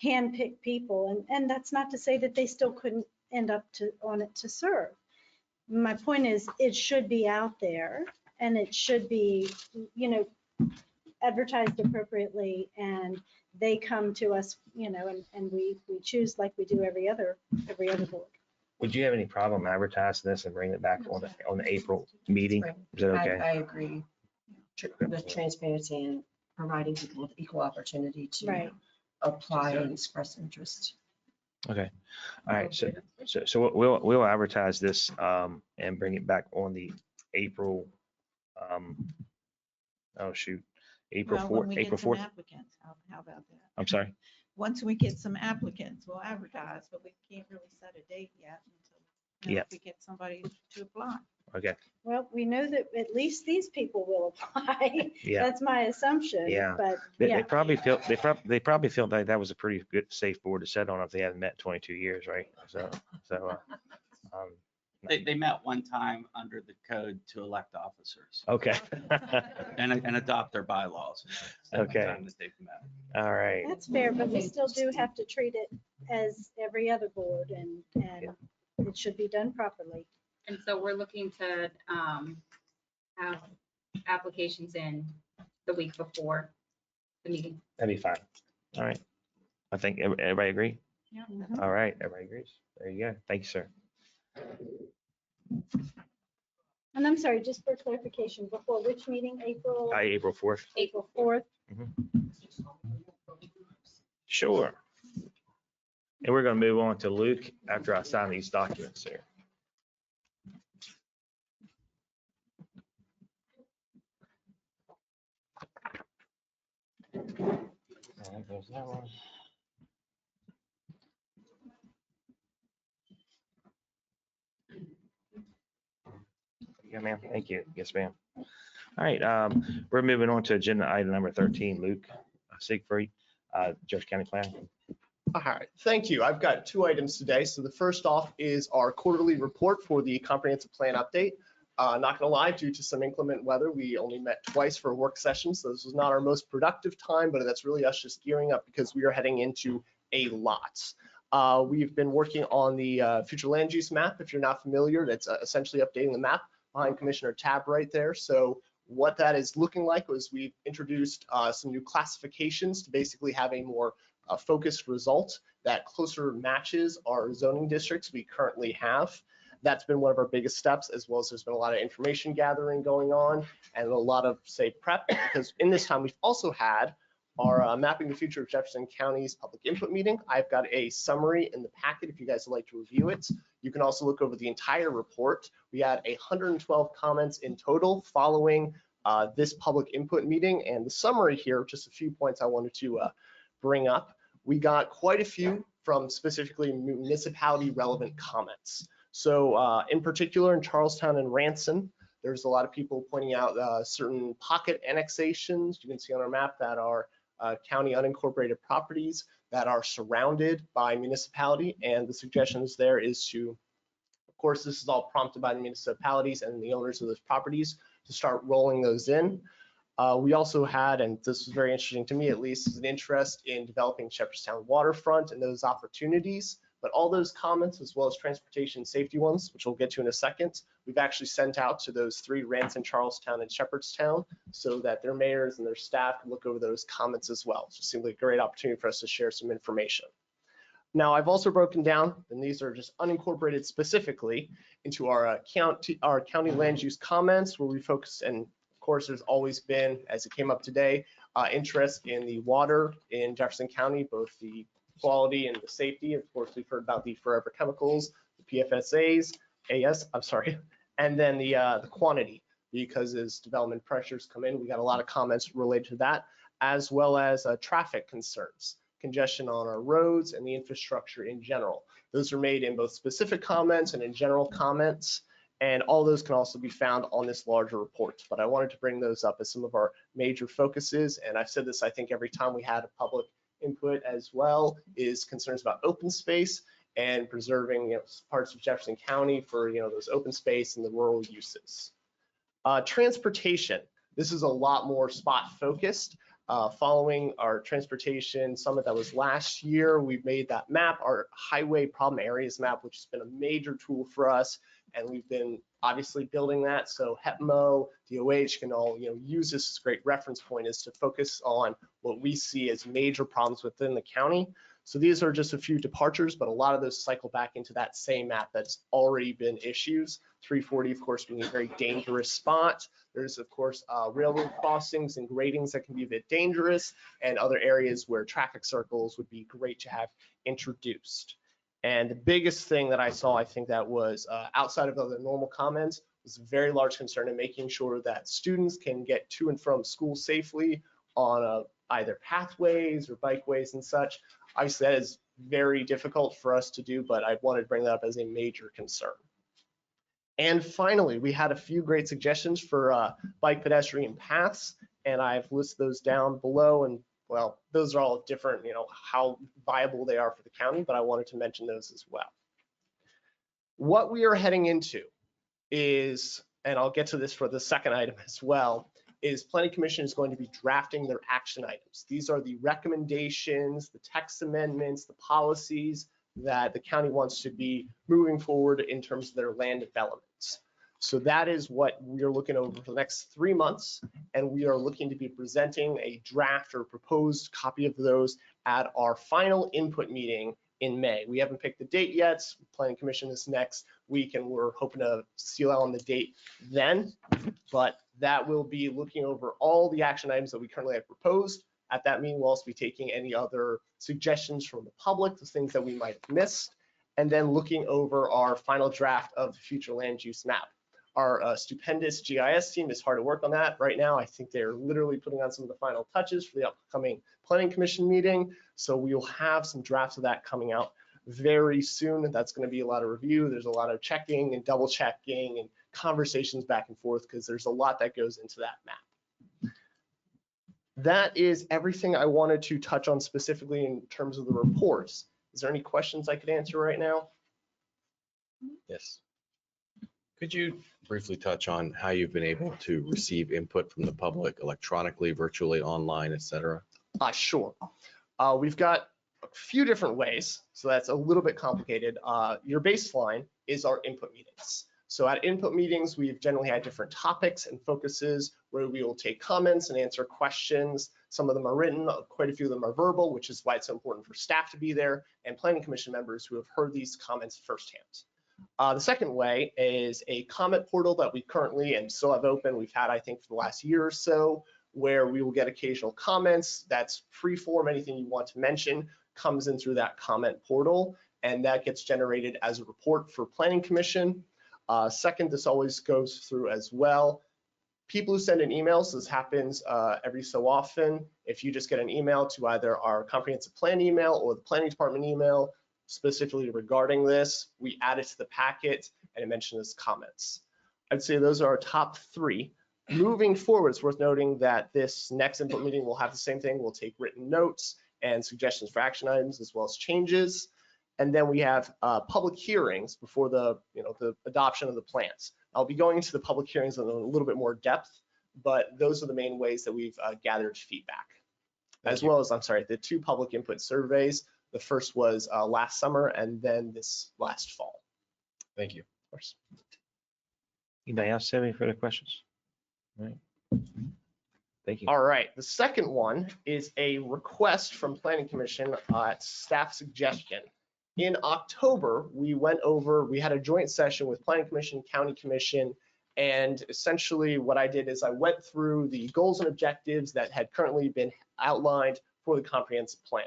handpick people, and that's not to say that they still couldn't end up on it to serve. My point is it should be out there and it should be, advertised appropriately, and they come to us, and we choose like we do every other board. Would you have any problem advertising this and bringing it back on the April meeting? Is that okay? I agree with transparency and providing people with equal opportunity to Right. apply and express interest. Okay. All right. So we'll advertise this and bring it back on the April. April Well, 4th. when we get April some 4th. applicants, how about that? I'm sorry. Once we get some applicants, we'll advertise, but we can't really set a date yet until Yeah. we get somebody to apply. Okay. Well, we know that at least these people will apply. Yeah. That's my assumption. Yeah. But They yeah, probably felt like that was a pretty good, safe board to sit on if they hadn't met 22 years, right? They met one time under the code to elect officers Okay. and adopt their bylaws. That's the Okay. time that they've met. All right. that's fair, but we still do have to treat it as every other board, and it should be done properly. And so we're looking to have applications in the week before the meeting. That'd be fine. All right. I think everybody agree? Yeah. All right. Everybody agrees. There you go. Thank you, sir. And I'm sorry, just for clarification, before which meeting, April? April 4th. April 4th? Sure. And we're going to move on to Luke after I sign these documents here. All right, there's that one. right, ma'am. Thank you. Yes, ma'am. All right, we're moving on to agenda item number 13, Luke Siegfried, Jefferson County Planning. All right, thank you. I've got 2 items today. So the first off is our quarterly report for the comprehensive plan update. Not gonna lie, due to some inclement weather, we only met twice for a work session. So this was not our most productive time, but that's really us just gearing up because we are heading into a lot. We've been working on the future land use map. If you're not familiar, that's essentially updating the map behind Commissioner tab right there. So what that is looking like was we've introduced some new classifications to basically have a more focused result that closer matches our zoning districts we currently have. That's been one of our biggest steps, as well as there's been a lot of information gathering going on and a lot of, say, prep, because in this time we've also had our Mapping the Future of Jefferson County's public input meeting. I've got a summary in the packet if you guys would like to review it. You can also look over the entire report. We had 112 comments in total following this public input meeting, and the summary here, just a few points I wanted to bring up. We got quite a few from specifically municipality relevant comments. So in particular in Charlestown and Ranson, there's a lot of people pointing out certain pocket annexations you can see on our map that are county unincorporated properties that are surrounded by municipality. And the suggestions there is to, of course, this is all prompted by the municipalities and the owners of those properties to start rolling those in. We also had, and this was very interesting to me at least, is an interest in developing Shepherdstown waterfront and those opportunities. But all those comments, as well as transportation safety ones, which we'll get to in a second, we've actually sent out to those 3, Ranson, Charlestown, and Shepherdstown, so that their mayors and their staff can look over those comments as well. So it seemed like a great opportunity for us to share some information. Now, I've also broken down, and these are just unincorporated specifically, into our county land use comments, where we focus, and of course, there's always been, as it came up today, interest in the water in Jefferson County, both the quality and the safety. Of course, we've heard about the forever chemicals, the PFSAs, and then the quantity, because as development pressures come in, we got a lot of comments related to that, as well as traffic concerns, congestion on our roads, and the infrastructure in general. Those are made in both specific comments and in general comments, and all those can also be found on this larger report. But I wanted to bring those up as some of our major focuses, and I've said this, I think, every time we had a public input as well, is concerns about open space and preserving parts of Jefferson County for those open space and the rural uses. Transportation, this is a lot more spot focused. Following our transportation summit that was last year, we've made that map, our highway problem areas map, which has been a major tool for us, and we've been obviously building that. So HEPMO, DOH can all use this as a great reference point, is to focus on what we see as major problems within the county. So these are just a few departures, but a lot of those cycle back into that same map that's already been issues. 340, of course, being a very dangerous spot. There's, of course, railroad crossings and gradings that can be a bit dangerous, and other areas where traffic circles would be great to have introduced. And the biggest thing that I saw, I think that was outside of other normal comments, was a very large concern in making sure that students can get to and from school safely on either pathways or bikeways and such. Obviously, that is very difficult for us to do, but I wanted to bring that up as a major concern. And finally, we had a few great suggestions for bike pedestrian paths, and I've listed those down below. And well, those are all different, how viable they are for the county, but I wanted to mention those as well. What we are heading into is, and I'll get to this for the second item as well, is Planning Commission is going to be drafting their action items. These are the recommendations, the text amendments, the policies that the county wants to be moving forward in terms of their land developments. So that is what we are looking over for the next 3 months, and we are looking to be presenting a draft or proposed copy of those at our final input meeting in May. We haven't picked the date yet. Planning Commission is next week, and we're hoping to seal out on the date then. But that will be looking over all the action items that we currently have proposed. At that meeting, we'll also be taking any other suggestions from the public, the things that we might have missed, and then looking over our final draft of the future land use map. Our stupendous GIS team is hard at work on that right now. I think they're literally putting on some of the final touches for the upcoming Planning Commission meeting. So we will have some drafts of that coming out very soon. That's going to be a lot of review. There's a lot of checking and double checking and conversations back and forth because there's a lot that goes into that map. That is everything I wanted to touch on specifically in terms of the reports. Is there any questions I could answer right now? Yes. Could you briefly touch on how you've been able to receive input from the public electronically, virtually, online, et cetera? Sure. We've got a few different ways, so that's a little bit complicated. Your baseline is our input meetings. So at input meetings, we've generally had different topics and focuses where we will take comments and answer questions. Some of them are written, quite a few of them are verbal, which is why it's so important for staff to be there and planning commission members who have heard these comments firsthand. The second way is a comment portal that we currently and still have open. We've had, I think, for the last year or so, where we will get occasional comments. That's free form. Anything you want to mention comes in through that comment portal, and that gets generated as a report for planning commission. Second, this always goes through as well. People who send in emails, this happens every so often. If you just get an email to either our comprehensive plan email or the planning department email, specifically regarding this, we add it to the packet and it mentions comments. I'd say those are our top three. Moving forward, it's worth noting that this next input meeting will have the same thing. We'll take written notes and suggestions for action items as well as changes. And then we have public hearings before the adoption of the plans. I'll be going into the public hearings in a little bit more depth, but those are the main ways that we've gathered feedback. Well as, I'm sorry, the two public input surveys. The first was last summer and then this last fall. Thank you. Of course. Anybody else have any further questions? All right. Thank you. All right. The second one is a request from Planning Commission at staff suggestion. In October, we had a joint session with Planning Commission, County Commission, and essentially what I did is I went through the goals and objectives that had currently been outlined for the comprehensive plan.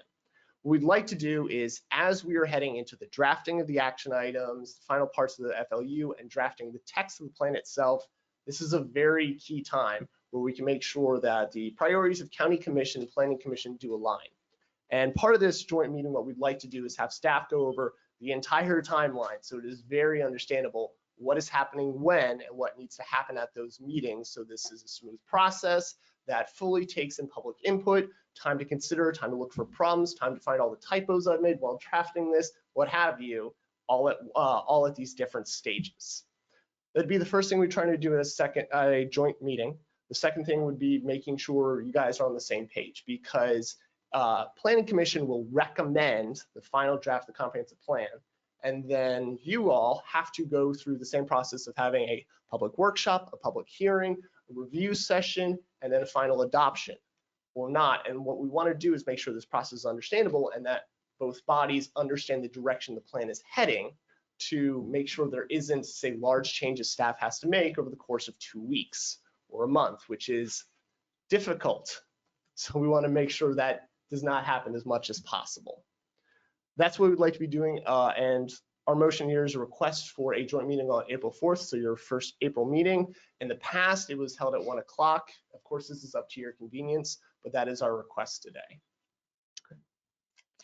What we'd like to do is, as we are heading into the drafting of the action items, the final parts of the FLU, and drafting the text of the plan itself, this is a very key time where we can make sure that the priorities of County Commission and Planning Commission do align. And part of this joint meeting, what we'd like to do is have staff go over the entire timeline, so it is very understandable what is happening when and what needs to happen at those meetings. So this is a smooth process that fully takes in public input, time to consider, time to look for problems, time to find all the typos I've made while drafting this, what have you, all at these different stages. That'd be the first thing we're trying to do in a joint meeting. The second thing would be making sure you guys are on the same page, because Planning Commission will recommend the final draft of the comprehensive plan, and then you all have to go through the same process of having a public workshop, a public hearing, a review session, and then a final adoption or not. And what we want to do is make sure this process is understandable and that both bodies understand the direction the plan is heading, to make sure there isn't, say, large changes staff has to make over the course of 2 weeks or a month, which is difficult. So we want to make sure that does not happen as much as possible. That's what we'd like to be doing. And our motion here is a request for a joint meeting on April 4th, so your first April meeting. In the past, it was held at 1 o'clock. Of course, this is up to your convenience, but that is our request today.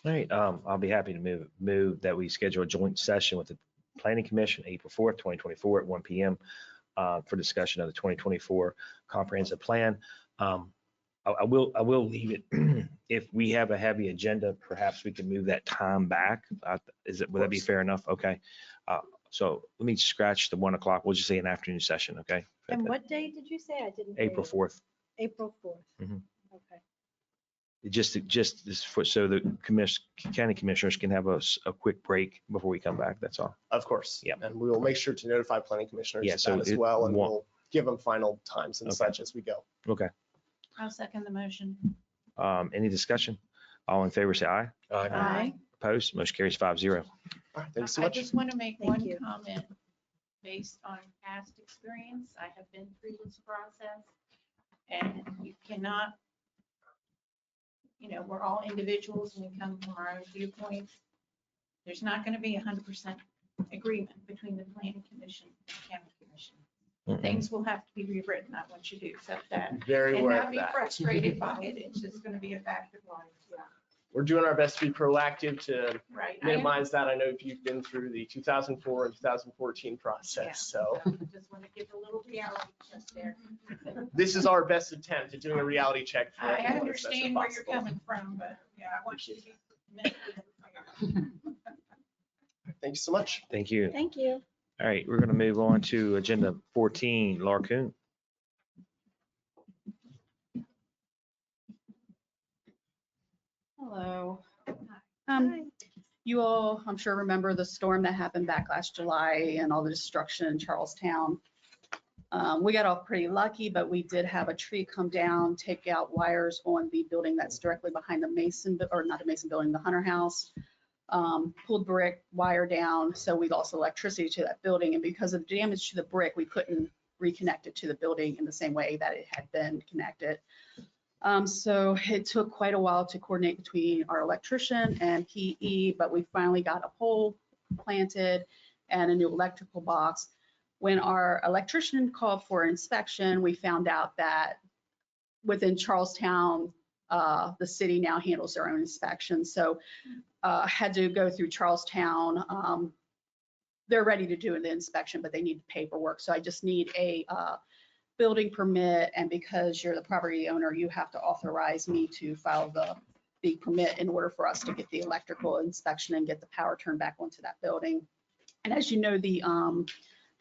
All right, I'll be happy to move that we schedule a joint session with the Planning Commission, April 4th, 2024 at 1 p.m. For discussion of the 2024 comprehensive plan. I will leave it. If we have a heavy agenda, perhaps we can move that time back. Would that be fair enough? Okay. So let me scratch the 1 o'clock. We'll just say an afternoon session, okay? And what date did you say? I didn't hear April you. 4th. April 4th. Mhm. Okay. Just this so the county commissioners can have a quick break before we come back. That's all. Of course. Yeah. And we will make sure to notify planning commissioners Yeah, of so that as it well, and won't- we'll give them final times and Okay. such as we go. Okay. I'll second the motion. Any discussion? All in favor, say aye. Aye. Opposed? Motion carries 5-0. All right, thanks so I much. just want to make Thank one you. comment based on past experience. I have been through this process, and you cannot, we're all individuals and we come from our own viewpoints. There's not going to be 100% agreement between the planning commission and county commission. Things will have to be rewritten. I want you to accept that. Very And aware not of be that. frustrated by it. It's just going to be a fact of life. Yeah. we're doing our best to be proactive to Right. minimize that. I know you've been through the 2004 and 2014 process, so Just want to give a little reality check there. this is our best attempt at doing a reality check. For I everyone as best as understand where you're possible. coming from, but yeah, I want you to be mentally prepared. Thank you so much. Thank you. Thank you. All right, we're going to move on to agenda 14, Laura Kuhn. Hello. You all, I'm sure, remember the storm that happened back last July and all the destruction in Charlestown. We got off pretty lucky, but we did have a tree come down, take out wires on the building that's directly behind the Mason, or not the Mason building, the Hunter House. Pulled brick wire down, so we lost electricity to that building. And because of damage to the brick, we couldn't reconnect it to the building in the same way that it had been connected. So it took quite a while to coordinate between our electrician and PE, but we finally got a pole planted and a new electrical box. When our electrician called for inspection, we found out that within Charlestown, the city now handles their own inspection. So had to go through Charlestown. They're ready to do the inspection, but they need the paperwork. So I just need a building permit, and because you're the property owner, you have to authorize me to file the permit in order for us to get the electrical inspection and get the power turned back onto that building. And as you know, the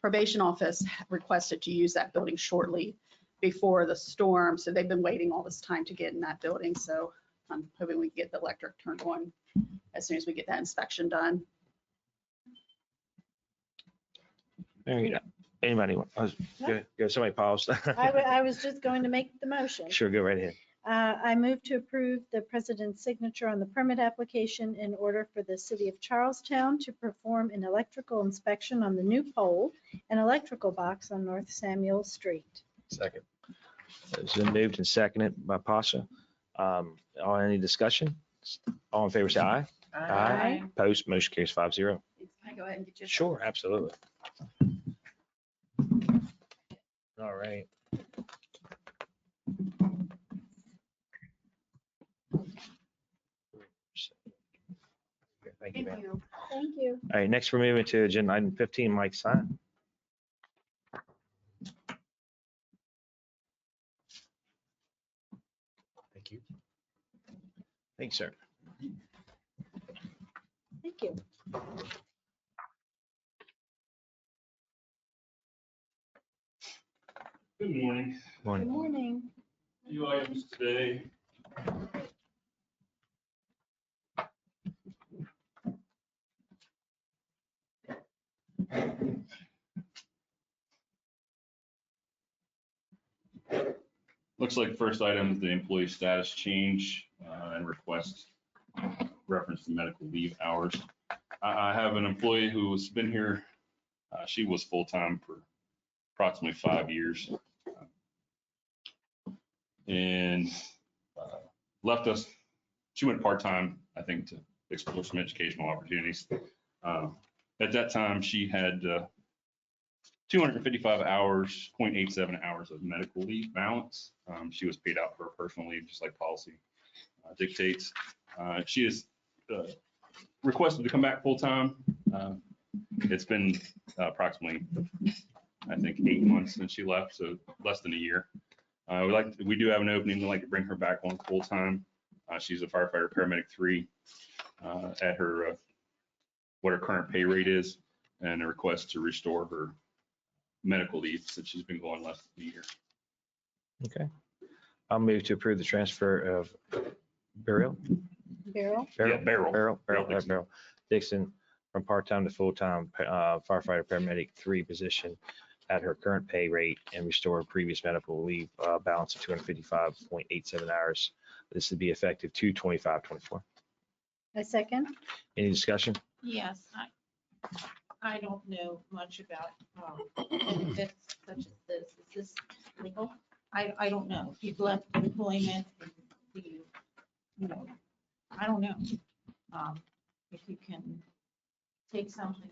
probation office requested to use that building shortly before the storm, so they've been waiting all this time to get in that building. So I'm hoping we can get the electric turned on as soon as we get that inspection done. All right, anybody? Go, somebody paused. I was just going to make the motion. Sure, go right ahead. I move to approve the president's signature on the permit application in order for the city of Charlestown to perform an electrical inspection on the new pole and electrical box on North Samuel Street. Second. It's been moved and seconded by Pasha. Any discussion? All in favor, say aye. Aye. Opposed, motion carries 5-0. Can I go ahead and get you? Sure, absolutely. All right. Thank you, ma'am. Thank you. All right, next we're moving to agenda item 15, Mike Sign. Thank you. Thanks, sir. Thank you. Good morning. Good Morning. morning. Few items today. Looks like first item is the employee status change and request reference to medical leave hours. I have an employee who's been here. She was full-time for approximately 5 years. And left us. She went part-time, I think, to explore some educational opportunities. At that time, she had 255 hours, 0.87 hours of medical leave balance. She was paid out for her personal leave, just like policy dictates. She has requested to come back full-time. It's been approximately, I think, 8 months since she left, so less than a year. We do have an opening. We'd like to bring her back on full-time. She's a firefighter paramedic 3 at her what her current pay rate is, and a request to restore her medical leave since she's been going less than a year. Okay. I'll move to approve the transfer of Beryl. Beryl. Yeah, Beryl. Beryl Dixon from part-time to full-time firefighter paramedic 3 position at her current pay rate and restore previous medical leave balance of 255.87 hours. This would be effective 2/25/24. A second. Any discussion? Yes, I don't know much about benefits such as this. Is this legal? I don't know. If you've left employment, I don't know. If you can take something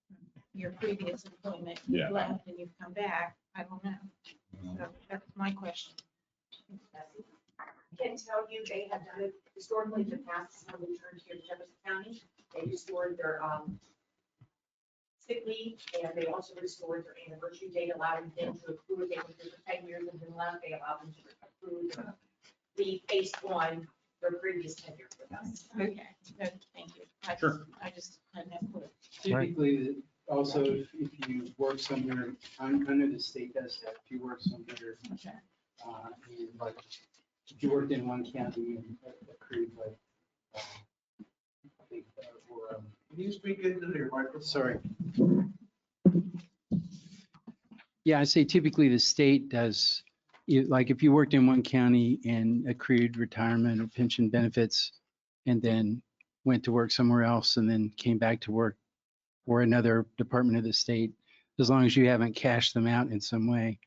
from your previous employment, Yeah. you've left and you've come back, I don't know. So that's my question. can tell you they have done it historically in the past, when we returned here to Jefferson County. They restored their sick leave, and they also restored their anniversary date, allowing them to accrue. They were here for 10 years and then left. They allowed them to accrue their leave based on their previous tenure with us. Okay, good, thank you. Sure. I just hadn't have a clue. Typically, also, if you work somewhere, I know the state does that, if you work somewhere, Okay. and like, if you worked in one county and accrued like, I think, Can you speak into your microphone? sorry. Yeah, I say typically the state does, like if you worked in one county and accrued retirement or pension benefits and then went to work somewhere else and then came back to work for another department of the state, as long as you haven't cashed them out in some way,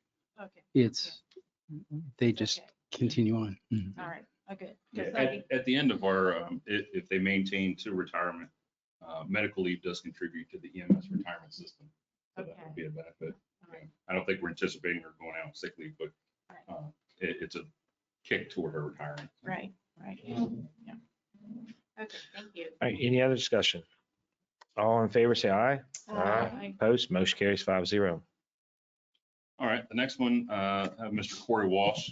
Okay. it's, they just Okay. continue on. Mhm. All right, okay. Yeah, at the end of our, if they maintain to retirement, medical leave does contribute to the EMS retirement system. So that would be a benefit. I don't think we're anticipating her going out on sick leave, but it's a kick toward her retirement. Right, right. Yeah. Okay, thank you. All right, any other discussion? All in favor, say aye. Aye. Opposed, motion carries 5-0. All right, the next one, I have Mr. Corey Walsh.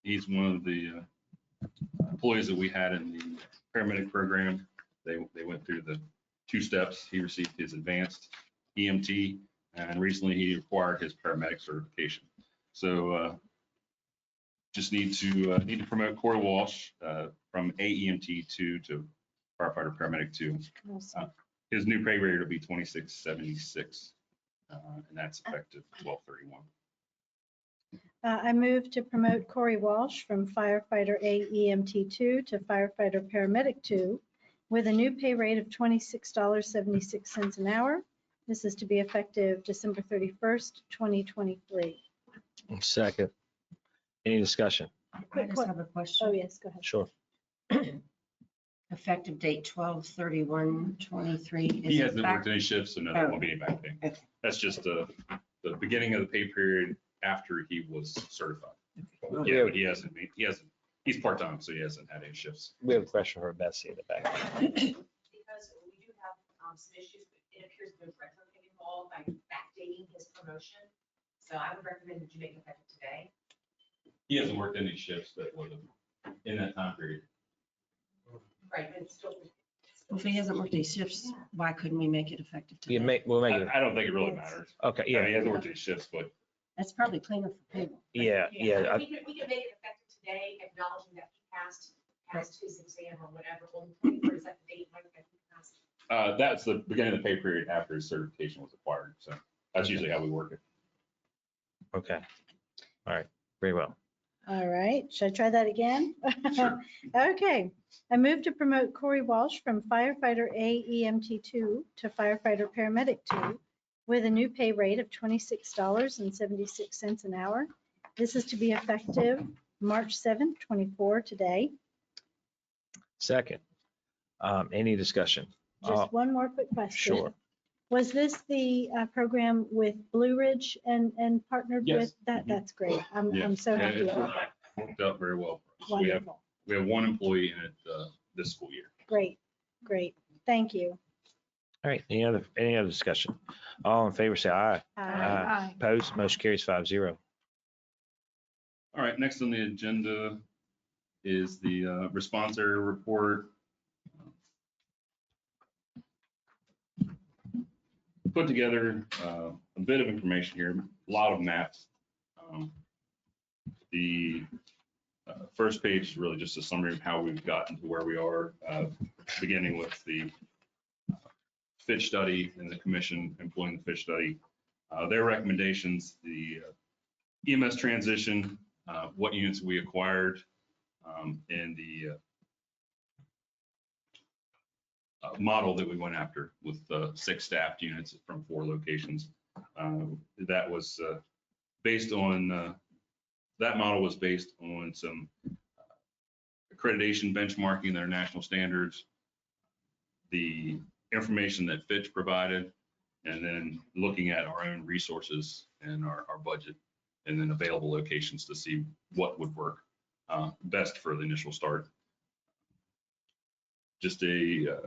He's one of the employees that we had in the paramedic program. They went through the 2 steps. He received his advanced EMT, and recently he acquired his paramedic certification. So just need to promote Corey Walsh from AEMT 2 to firefighter paramedic 2. His new pay rate will be $26.76, and that's effective 12/31. I move to promote Corey Walsh from firefighter AEMT 2 to firefighter paramedic 2 with a new pay rate of $26.76 an hour. This is to be effective December 31st, 2023. Second. Any discussion? I just have a question. Oh, yes, go ahead. Sure. Effective date 12/31/23. He hasn't worked any shifts, so no, there won't be any back pay. Okay. That's just the beginning of the pay period after he was certified. Okay. Yeah, but he's part-time, so he hasn't had any shifts. We have a question for Betsy in the back. Because we do have some issues, it appears there's retro pay involved by backdating his promotion. So I would recommend that you make it effective today. He hasn't worked any shifts that would have in that time period. Right, but it's still. Well, if he hasn't worked any shifts, why couldn't we make it effective You today? we'll make it. I don't think it really matters. Okay, I mean, he yeah, hasn't worked any shifts, but That's probably cleaner for payroll. yeah. We can make it effective today, acknowledging that he passed his exam or whatever. On the 23rd, is that the date when he passed? that's the beginning of the pay period after his certification was acquired. So that's usually how we work it. Okay. All right, very well. All right, should I try that again? Sure. Okay, I move to promote Corey Walsh from firefighter AEMT 2 to firefighter paramedic 2 with a new pay rate of $26.76 an hour. This is to be effective March 7th, 24 today. Second. Any discussion? Just one more quick question. Sure. Was this the program with Blue Ridge and partnered Yes. with that? That's great. I'm Yes. so And happy. it's about that. worked out very well for us. Wonderful. We have 1 employee in it this school year. Great, great. Thank you. All right, any other discussion? All in favor, say aye. Aye. Opposed, motion carries 5-0. All right, next on the agenda is the response area report. Put together a bit of information here, a lot of maps. The first page is really just a summary of how we've gotten to where we are, beginning with the Fitch study and the commission employing the Fitch study. Their recommendations, the EMS transition, what units we acquired, and the model that we went after with 6 staffed units from 4 locations. That was based on, that model was based on some accreditation benchmarking their national standards, the information that Fitch provided, and then looking at our own resources and our budget, and then available locations to see what would work. best for the initial start. Just a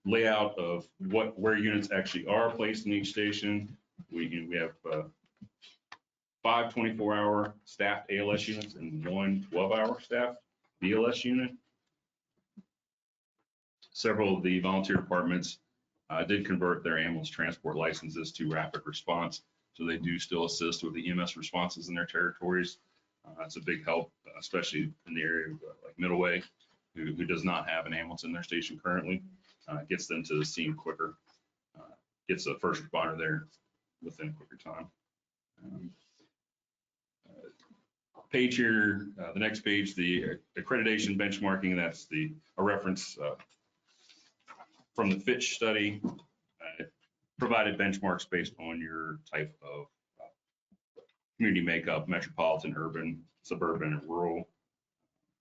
layout of where units actually are placed in each station. We have 5 24-hour staffed ALS units and 1 12-hour staffed BLS unit. Several of the volunteer departments did convert their ambulance transport licenses to rapid response, so they do still assist with the EMS responses in their territories. It's a big help, especially in the area of like Middleway, who does not have an ambulance in their station currently. Gets them to the scene quicker, gets a first responder there within a quicker time. Page here, the next page, the accreditation benchmarking, that's a reference from the Fitch study. Provided benchmarks based on your type of community makeup, metropolitan, urban, suburban, and rural,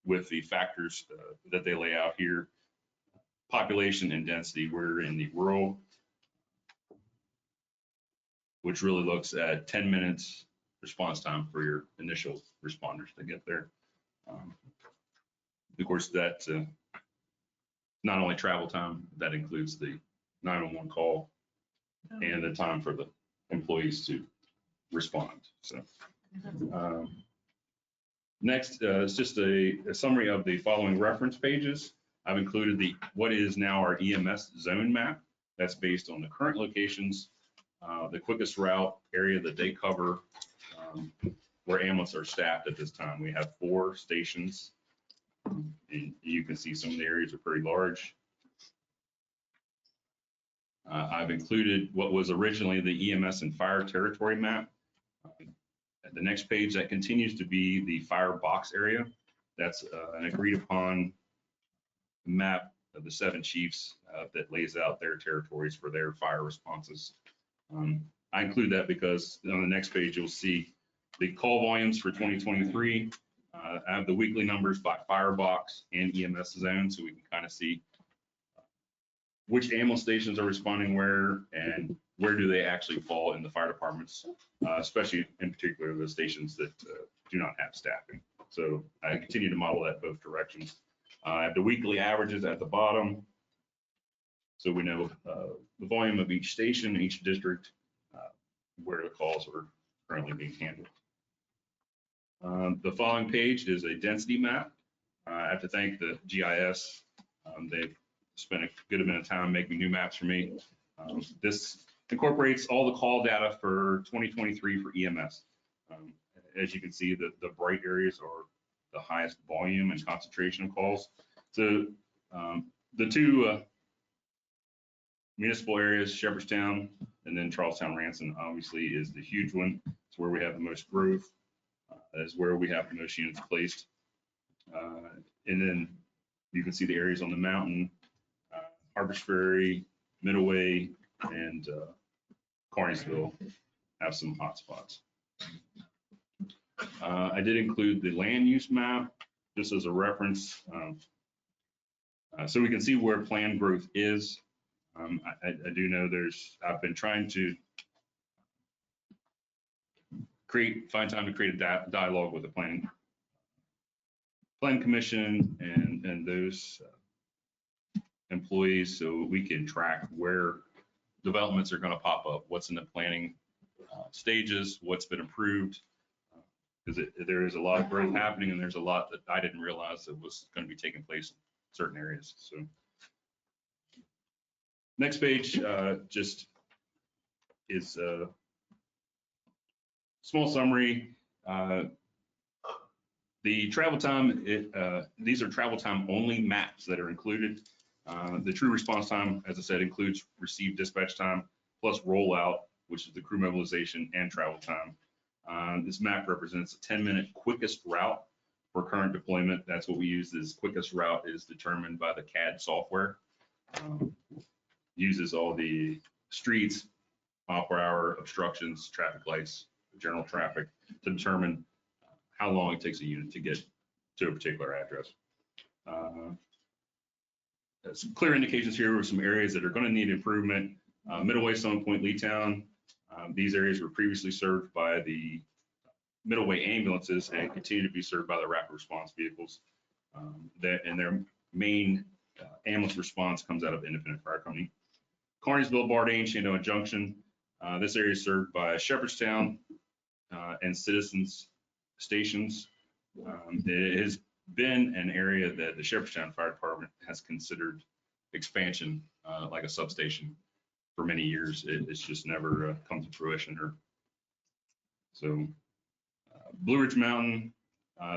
with the factors that they lay out here. Population and density, we're in the rural, which really looks at 10 minutes response time for your initial responders to get there. Of course, that not only travel time, that includes the 911 call and the time for the employees to respond. So next is just a summary of the following reference pages. I've included what is now our EMS zone map. That's based on the current locations, the quickest route area that they cover, where ambulances are staffed at this time. We have 4 stations, and you can see some of the areas are pretty large. I've included what was originally the EMS and fire territory map. At the next page, that continues to be the fire box area. That's an agreed upon map of the 7 chiefs that lays out their territories for their fire responses. I include that because on the next page, you'll see the call volumes for 2023. I have the weekly numbers by firebox and EMS zone, so we can kind of see which ambulance stations are responding where and where do they actually fall in the fire departments, especially in particular the stations that do not have staffing. So I continue to model that both directions. I have the weekly averages at the bottom, so we know the volume of each station, each district, where the calls are currently being handled. The following page is a density map. I have to thank the GIS. They've spent a good amount of time making new maps for me. This incorporates all the call data for 2023 for EMS. As you can see, the bright areas are the highest volume and concentration of calls. So the 2 municipal areas, Shepherdstown and then Charlestown Ranson, obviously is the huge one. It's where we have the most growth. That's where we have the most units placed. And then you can see the areas on the mountain, Harpers Ferry, Middleway, and Carneysville have some hot spots. I did include the land use map just as a reference, so we can see where planned growth is. I do know I've been trying to find time to create a dialogue with the planning commission and those employees, so we can track where developments are going to pop up, what's in the planning stages, what's been approved, because there is a lot of growth happening, and there's a lot that I didn't realize that was going to be taking place in certain areas. So next page just is a small summary. The travel time, these are travel time only maps that are included. The true response time, as I said, includes received dispatch time plus rollout, which is the crew mobilization and travel time. This map represents a 10-minute quickest route for current deployment. That's what we use. This quickest route is determined by the CAD software. Uses all the streets, mile per hour, obstructions, traffic lights, general traffic to determine how long it takes a unit to get to a particular address. Some clear indications here of some areas that are going to need improvement. Middleway, Stone Point, Leetown. These areas were previously served by the middle way ambulances and continue to be served by the rapid response vehicles. And their main ambulance response comes out of Independent Fire Company. Carneysville, Bardane, Shenandoah Junction. This area is served by Shepherdstown and Citizens stations. It has been an area that the Shepherdstown Fire Department has considered expansion, like a substation, for many years. It's just never come to fruition. So Blue Ridge Mountain,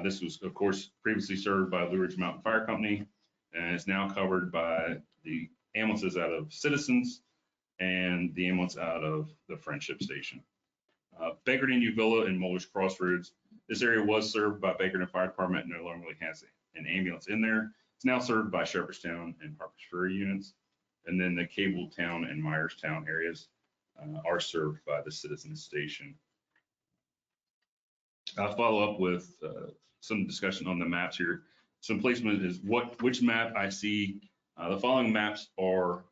this was of course previously served by Blue Ridge Mountain Fire Company, and is now covered by the ambulances out of Citizens and the ambulance out of the Friendship Station. Bakerton, Uvilla, and Mulder's Crossroads. This area was served by Bakerton Fire Department and no longer has an ambulance in there. It's now served by Shepherdstown and Harpers Ferry units. And then the Cabletown and Myerstown areas are served by the Citizens Station. I'll follow up with some discussion on the maps here. Some placement is which map I see. The following maps are,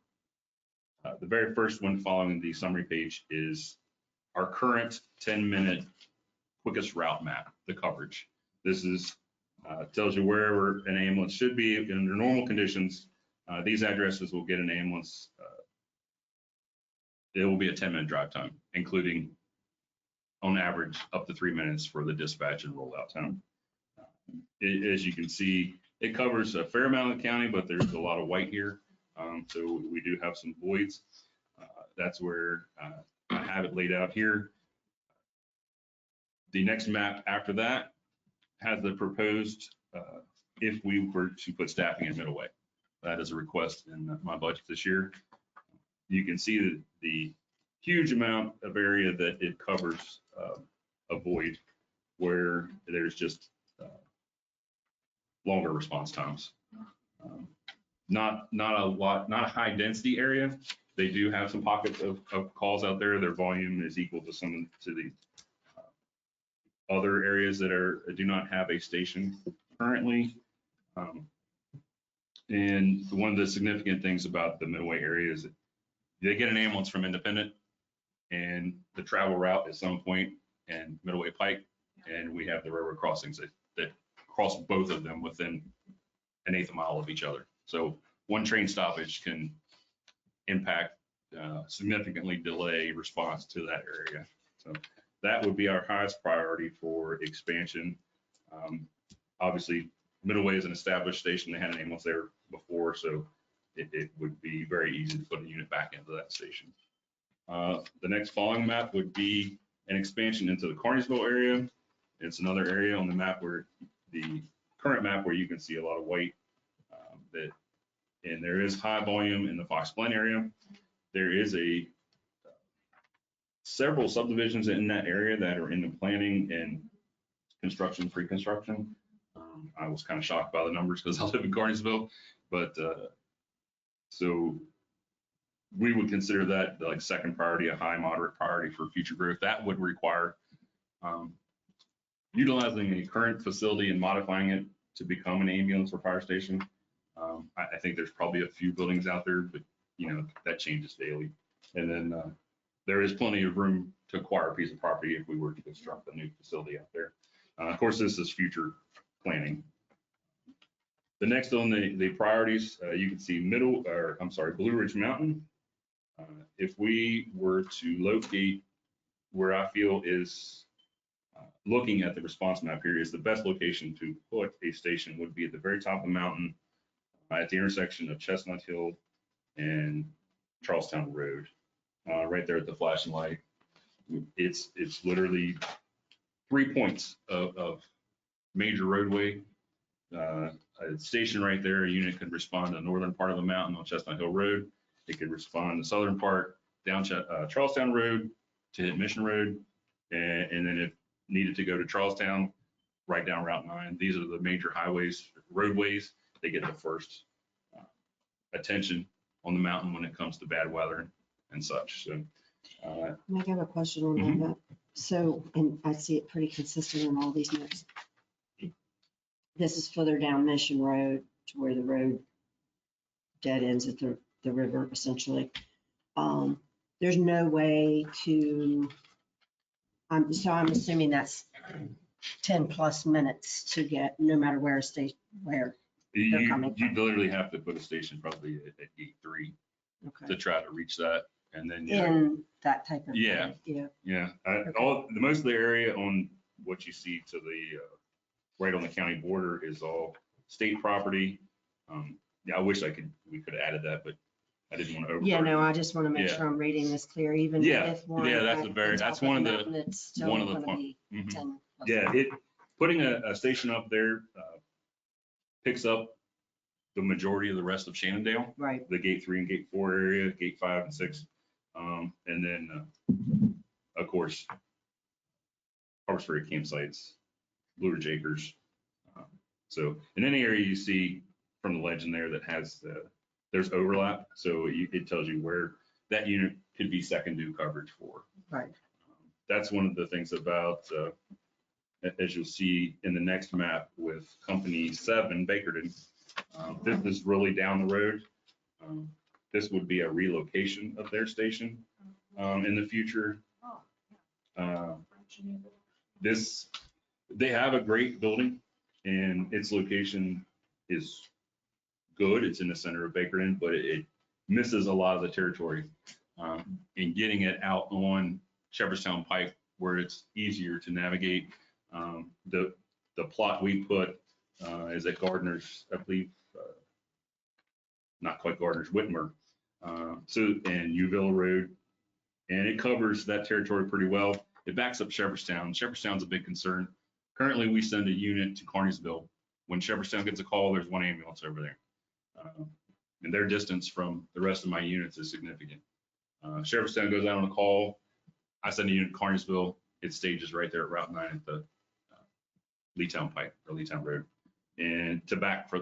the very first one following the summary page is our current 10-minute quickest route map, the coverage. This is tells you wherever an ambulance should be under normal conditions. These addresses will get an ambulance. It will be a 10-minute drive time, including on average up to 3 minutes for the dispatch and rollout time. As you can see, it covers a fair amount of the county, but there's a lot of white here. So we do have some voids. That's where I have it laid out here. The next map after that has the proposed, if we were to put staffing in Middle Way. That is a request in my budget this year. You can see that the huge amount of area that it covers a void where there's just longer response times. Not a high density area. They do have some pockets of calls out there. Their volume is equal to the other areas that do not have a station currently. And one of the significant things about the Midway area is that they get an ambulance from Independent, and the travel route at some point and Middleway Pike, and we have the railroad crossings that cross both of them within an eighth of a mile of each other. So one train stoppage can impact, significantly delay response to that area. So that would be our highest priority for expansion. Obviously, Middleway is an established station. They had an ambulance there before, so it would be very easy to put a unit back into that station. The next following map would be an expansion into the Carneysville area. It's another area on the map where the current map where you can see a lot of white, and there is high volume in the Fox Glen area. There is several subdivisions in that area that are in the planning and construction, pre-construction. I was kind of shocked by the numbers because I live in Carneysville, but so we would consider that like second priority, a high moderate priority for future growth. That would require utilizing a current facility and modifying it to become an ambulance or fire station. I think there's probably a few buildings out there, but you know, that changes daily. And then there is plenty of room to acquire a piece of property if we were to construct a new facility out there. Of course, this is future planning. The next on the priorities, you can see Blue Ridge Mountain. If we were to locate where I feel is looking at the response map here is the best location to put a station would be at the very top of the mountain at the intersection of Chestnut Hill and Charlestown Road, right there at the flashing light. It's literally 3 points of major roadway. A station right there, a unit could respond to the northern part of the mountain on Chestnut Hill Road. It could respond the southern part down Charlestown Road to hit Mission Road, and then if needed to go to Charlestown, right down Route 9. These are the major roadways. They get the first attention on the mountain when it comes to bad weather and such. So, I have a question on that. So, and I see it pretty consistent in all these maps. This is further down Mission Road to where the road dead ends at the river, essentially. There's no way to, So I'm assuming that's 10 plus minutes to get, no matter where where. They're You coming from. literally have to put a station probably at gate 3 Okay. to try to reach that. And then, In that type of. Yeah. Yeah. yeah, Okay. most of the area on what you see to the, right on the county border is all state property. Yeah, I wish we could have added that, but I didn't want to overburden. Yeah, no, I just want to make Yeah. sure I'm reading this clear, even Yeah, if one. yeah, that's at a very, the that's top one of the the, mountain, it's still one of the, gonna be mhm. 10 plus Yeah, minutes. putting a station up there picks up the majority of the rest of Shannondale. Right. The gate 3 and gate 4 area, gate 5 and 6. And then, of course, Harvest Ferry campsites, Blue Ridge Acres. So in any area you see from the legend there that has there's overlap. So it tells you where that unit could be second due coverage for. Right. That's one of the things about, as you'll see in the next map with Company 7, Bakerton, this is really down the road. This would be a relocation of their station in the future. They have a great building and its location is good. It's in the center of Bakerton, but it misses a lot of the territory. In getting it out on Shepherdstown Pike where it's easier to navigate. The plot we put is at Gardner's, I believe, not quite Gardner's, Whitmer. And Uville Road, and it covers that territory pretty well. It backs up Shepherdstown. Shepherdstown's a big concern. Currently, we send a unit to Carneysville. When Shepherdstown gets a call, there's one ambulance over there. And their distance from the rest of my units is significant. Shepherdstown goes out on a call. I send a unit to Carneysville. It stages right there at Route 9 at the Leetown Pike or Leetown Road. And to back for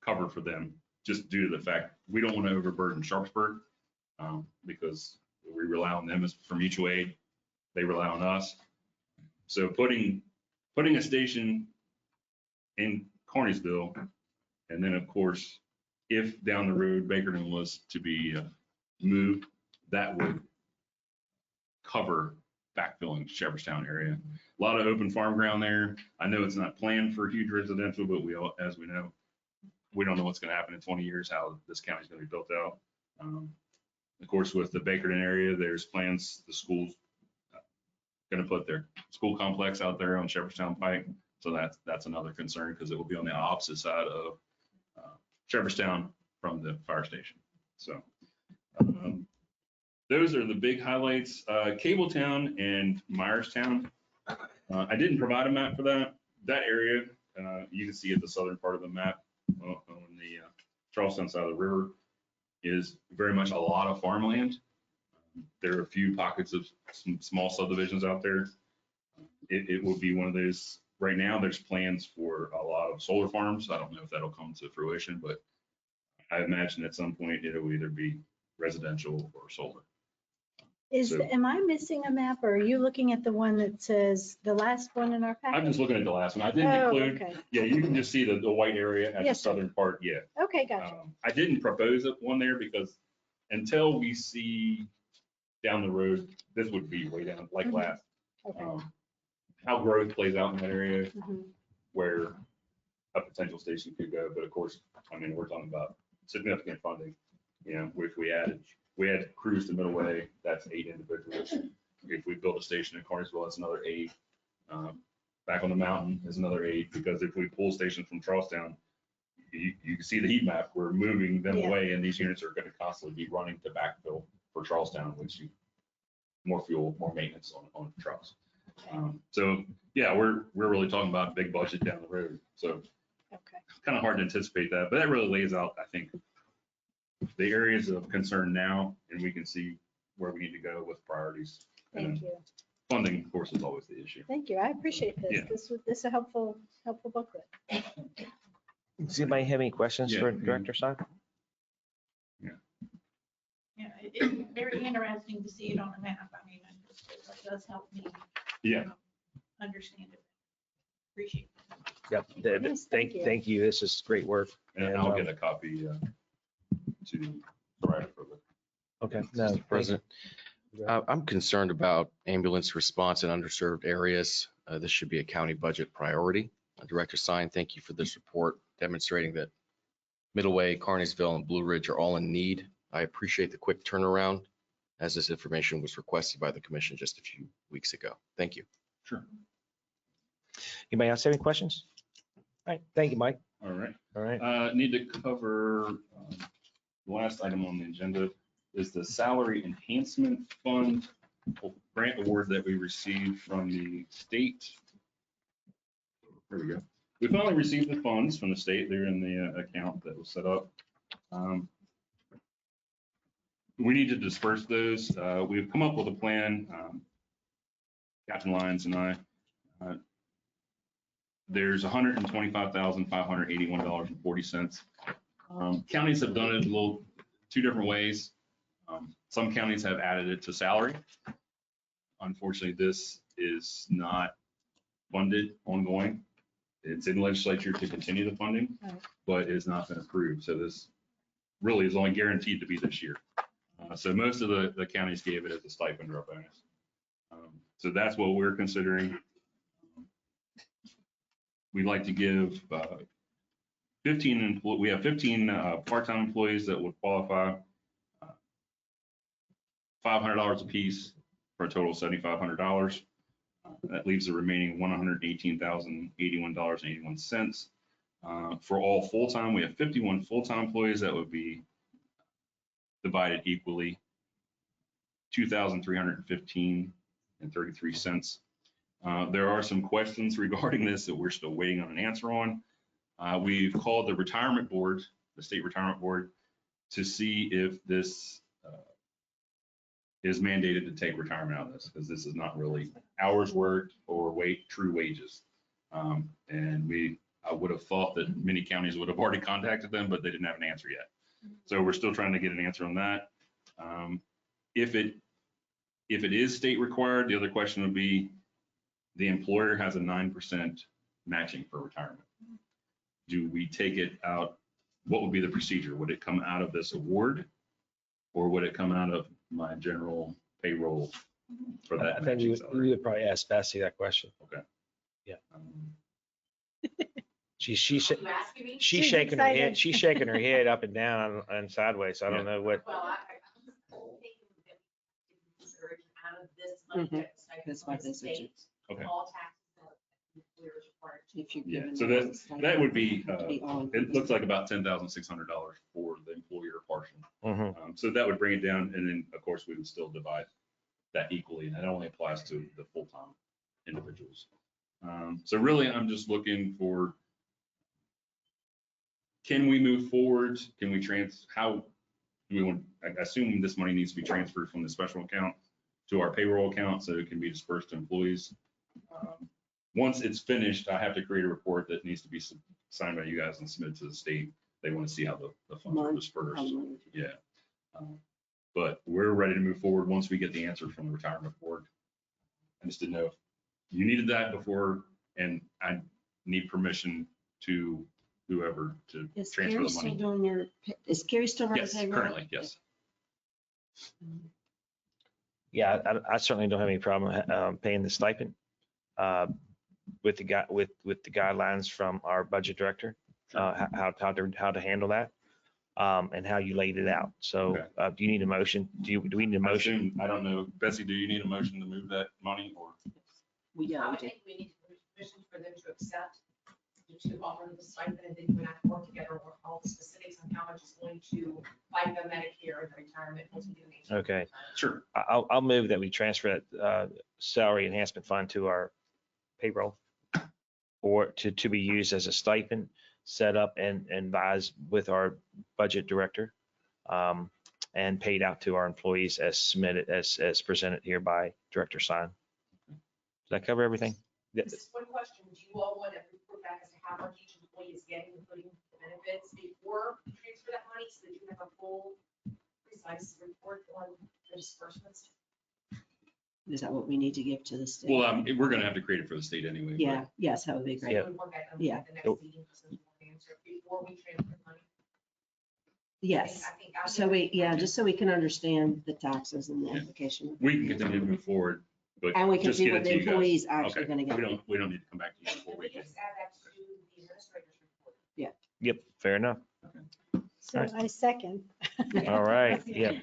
cover for them, just due to the fact we don't want to overburden Sharpsburg because we rely on them for mutual aid. They rely on us. So putting a station in Carneysville, and then of course, if down the road Bakerton was to be moved, that would cover backfilling Shepherdstown area. A lot of open farm ground there. I know it's not planned for huge residential, but as we know, we don't know what's going to happen in 20 years, how this county is going to be built out. Of course, with the Bakerton area, there's plans, the school's going to put their school complex out there on Shepherdstown Pike. So that's another concern because it will be on the opposite side of Shepherdstown from the fire station. So those are the big highlights. Cabletown and Myerstown. I didn't provide a map for that. That area, you can see at the southern part of the map on the Charleston side of the river, is very much a lot of farmland. There are a few pockets of some small subdivisions out there. It will be one of those. Right now, there's plans for a lot of solar farms. I don't know if that'll come to fruition, but I imagine at some point it'll either be residential or solar. Am I missing a map, or are you looking at the one that says the last one in our package? I'm just looking at the last one. I didn't include, okay. Yeah, you can just see the white area at the Yes, sir. southern part. Yeah. Okay, gotcha. I didn't propose one there because until we see down the road, this would be way down like Mhm. last. Okay. How growth plays out in that area Mhm. where a potential station could go. But of course, I mean, we're talking about significant funding. You know, if we had Cruise to Middle Way, that's 8 individuals. If we build a station in Carneysville, that's another 8. Back on the mountain is another 8, because if we pull stations from Charlestown, you can see the heat map, we're moving them away, and these units are going to constantly be running to backfill for Charlestown, which more fuel, more maintenance on trucks. So yeah, we're really talking about big budget down the road. So kind of hard to anticipate that, but that really lays out, I think, the areas of concern now, and we can see where we need to go with priorities. Thank you. Funding, of course, is always the issue. Thank you. I appreciate this. Yeah. This is a helpful booklet. Does anybody have any questions for Director Stein? Yeah, it's very interesting to see it on a map. I mean, it does help me. Yeah. Understand it. Appreciate it. Yep. Yes, thank you. Thank you. This is great work. And I'll get a copy to the writer for the. Okay. No, President. I'm concerned about ambulance response in underserved areas. This should be a county budget priority. Director Sine, thank you for this report demonstrating that Middleway, Carneysville, and Blue Ridge are all in need. I appreciate the quick turnaround as this information was requested by the commission just a few weeks ago. Thank you. Sure. Anybody else have any questions? All right, thank you, Mike. All right. All right. Need to cover, the last item on the agenda is the salary enhancement fund grant award that we received from the state. There we go. We finally received the funds from the state. They're in the account that was set up. We need to disperse those. We've come up with a plan, Captain Lyons and I. There's $125,581.40. Counties have done it two different ways. Some counties have added it to salary. Unfortunately, this is not funded ongoing. It's in legislature to continue the funding, but it's not been approved. So this really is only guaranteed to be this year. So most of the counties gave it as a stipend or a bonus. So that's what we're considering. We'd like to give 15, we have 15 part-time employees that would qualify, $500 a piece for a total of $7,500. That leaves the remaining $118,081.81. For all full-time, we have 51 full-time employees that would be divided equally, $2,315.33. There are some questions regarding this that we're still waiting on an answer on. We've called the retirement board, the state retirement board, to see if this is mandated to take retirement out of this, because this is not really hours worked or true wages. And I would have thought that many counties would have already contacted them, but they didn't have an answer yet. So we're still trying to get an answer on that. If it is state required, the other question would be, the employer has a 9% matching for retirement. Do we take it out? What would be the procedure? Would it come out of this award, or would it come out of my general payroll for that? I think we would probably ask Bessie that question. Okay. Yeah. She's shaking her excited. head. She's shaking her head up and down and sideways. So I don't know what. Well, out of this money, This money, this is- Okay. all taxes that the employer is required to If you Yeah, give so them that would be, all it looks like about $10,600 for the employer portion. Mhm. So that would bring it down, and then, of course, we would still divide that equally, and that only applies to the full-time individuals. So really, I'm just looking for, can we move forward? Can we how do we want, I assume this money needs to be transferred from the special account to our payroll account so it can be dispersed to employees. Once it's finished, I have to create a report that needs to be signed by you guys and submitted to the state. They want to see how the funds are dispersed. Yeah. But we're ready to move forward once we get the answer from the retirement board. I just didn't know if you needed that before, and I need permission to whoever to Is transfer Gary the still money. doing is Gary still running Yes, payroll? currently, yes. Yeah, I certainly don't have any problem paying the stipend with the guidelines from our budget director, how to handle that, and how you laid it out. So do you need a motion? Do we need a motion? I don't know. Bessie, do you need a motion to move that money, or? I think we need permission for them to accept, to offer the stipend, and then you and I can work together on all the specifics on how much is going to fight the Medicare and retirement. Once we do the Okay. Sure. I'll move that we transfer that salary enhancement fund to our payroll, or to be used as a stipend set up and advised with our budget director, and paid out to our employees as submitted, as presented here by Director Sign. Does that cover everything? This is one question. Do you all want to report back as to how much each employee is getting, including the benefits, before you transfer that money, so that you have a full, precise report on the disbursements? Is that what we need to give to the state? Well, we're going to have to create it for the state anyway. Yeah, yes, that would be great. So we want that done Yeah. at the next meeting, so we can answer before we transfer the money. Yes, I think I'll so do we, it. yeah, just so we can understand the taxes and the application. We can continue to move forward, but And we can just see get what it the to you guys. employee's actually Okay. gonna get. We don't need to come back to you before we can. Just add that to the administrator's report. Yep, fair enough. So I second. All right, yeah.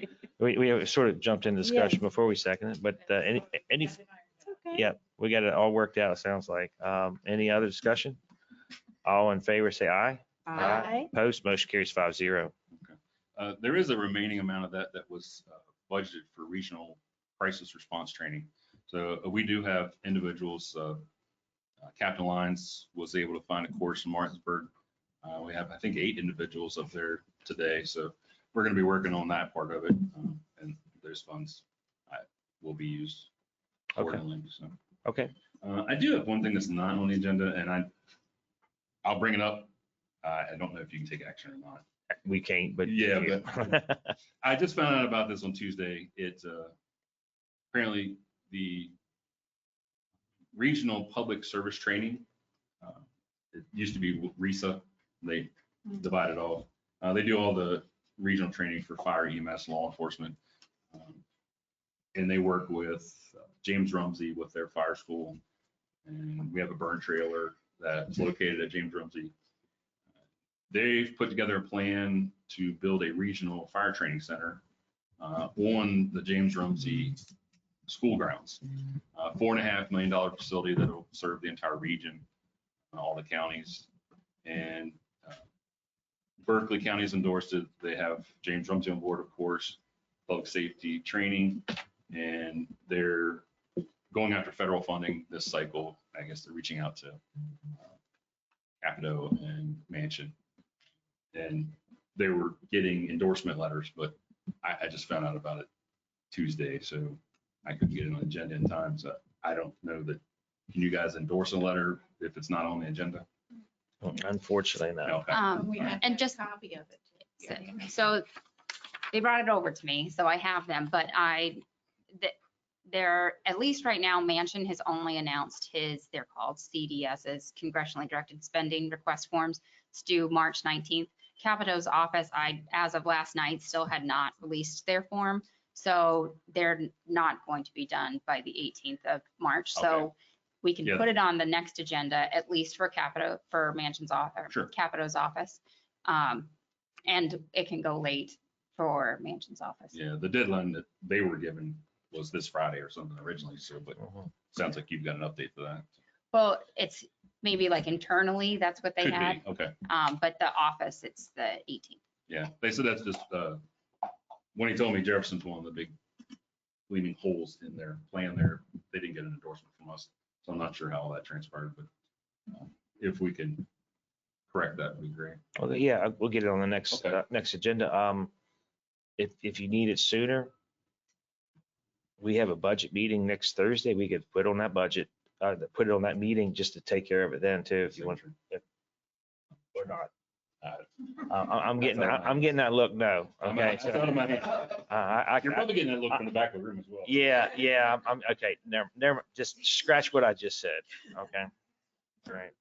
We sort of jumped into discussion before we seconded it, but any, It's okay. yeah, we got it all worked out, it sounds like. Any other discussion? All in favor, say aye. Aye. Opposed, motion carries 5-0. There is a remaining amount of that was budgeted for regional crisis response training. So we do have individuals, Captain Lyons was able to find a course in Martinsburg. We have, I think, 8 individuals up there today. So we're going to be working on that part of it. And those funds will be used accordingly. So. Okay. I do have one thing that's not on the agenda, and I'll bring it up. I don't know if you can take action or not. We can't, but. Yeah, but I just found out about this on Tuesday. It's apparently the regional public service training. It used to be RISA. They divided off. They do all the regional training for fire, EMS, law enforcement. And they work with James Rumsey with their fire school. And we have a burn trailer that's located at James Rumsey. They've put together a plan to build a regional fire training center on the James Rumsey school grounds. $4.5 million facility that will serve the entire region, all the counties. And Berkeley County's endorsed it. They have James Rumsey on board, of course, public safety training, and they're going after federal funding this cycle. I guess they're reaching out to Capito and Mansion. And they were getting endorsement letters, but I just found out about it Tuesday, so I couldn't get it on the agenda in time. So I don't know that, can you guys endorse a letter if it's not on the agenda? Unfortunately, no. Okay. We have And a just- copy of it. So they brought it over to me, so I have them, but they're, at least right now, Mansion has only announced they're called CDSs, Congressionally Directed Spending Request Forms. It's due March 19th. Capito's office, as of last night, still had not released their form. So they're not going to be done by the 18th of March. So Okay. we can Yeah. put it on the next agenda, at least for Mansion's office, Sure. Capito's office. And it can go late for Mansion's office. Yeah, the deadline that they were given was this Friday or something originally, so, but sounds like you've got an update for that. Well, it's maybe like internally, that's what they Could had. be, okay. But the office, it's the 18th. Yeah, they said that's just, when he told me Jefferson's one of the big leading holes in their plan there, they didn't get an endorsement from us. So I'm not sure how all that transpired, but if we can correct that, would be great. Well, yeah, we'll get it on the next, Okay. next agenda. If you need it sooner, we have a budget meeting next Thursday. We could put on that budget, put it on that meeting just to take care of it then too, if you want. Or not. I'm getting that look, no, okay. I thought in my head. You're probably getting that look from the back of the room as well. Yeah, I'm, okay, never, just scratch what I just said, okay? All right,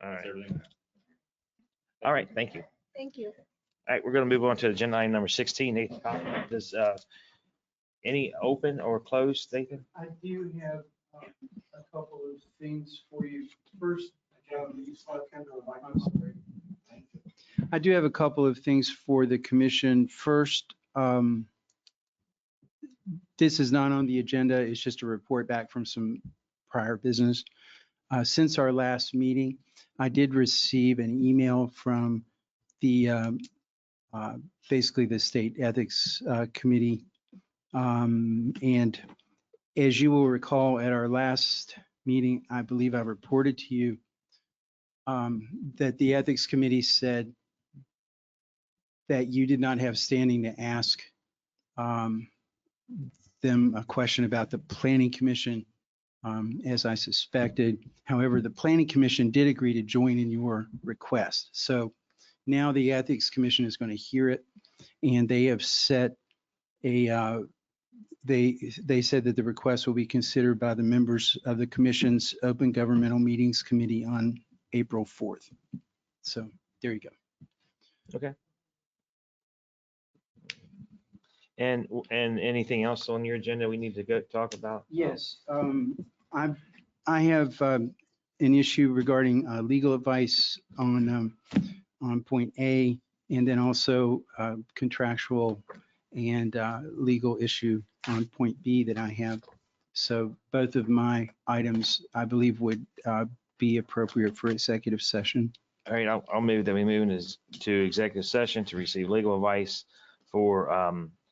all right. Everything. All right, thank you. Thank you. All right, we're going to move on to agenda item number 16. Nathan, does any open or closed, Nathan? I do have a couple of things for you. First, I do have a couple of things for the commission. First, this is not on the agenda. It's just a report back from some prior business. Since our last meeting, I did receive an email from the basically the State Ethics Committee. And as you will recall, at our last meeting, I believe I reported to you that the Ethics Committee said that you did not have standing to ask them a question about the Planning Commission, as I suspected. However, the Planning Commission did agree to join in your request. So now the Ethics Commission is going to hear it, and they have set a they said that the request will be considered by the members of the commission's Open Governmental Meetings Committee on April 4th. So there you go. Okay. And anything else on your agenda we need to go talk about? Yes, I have an issue regarding legal advice on point A, and then also contractual and legal issue on point B that I have. So both of my items, I believe, would be appropriate for executive session. All right, I'll move that we move to executive session to receive legal advice for,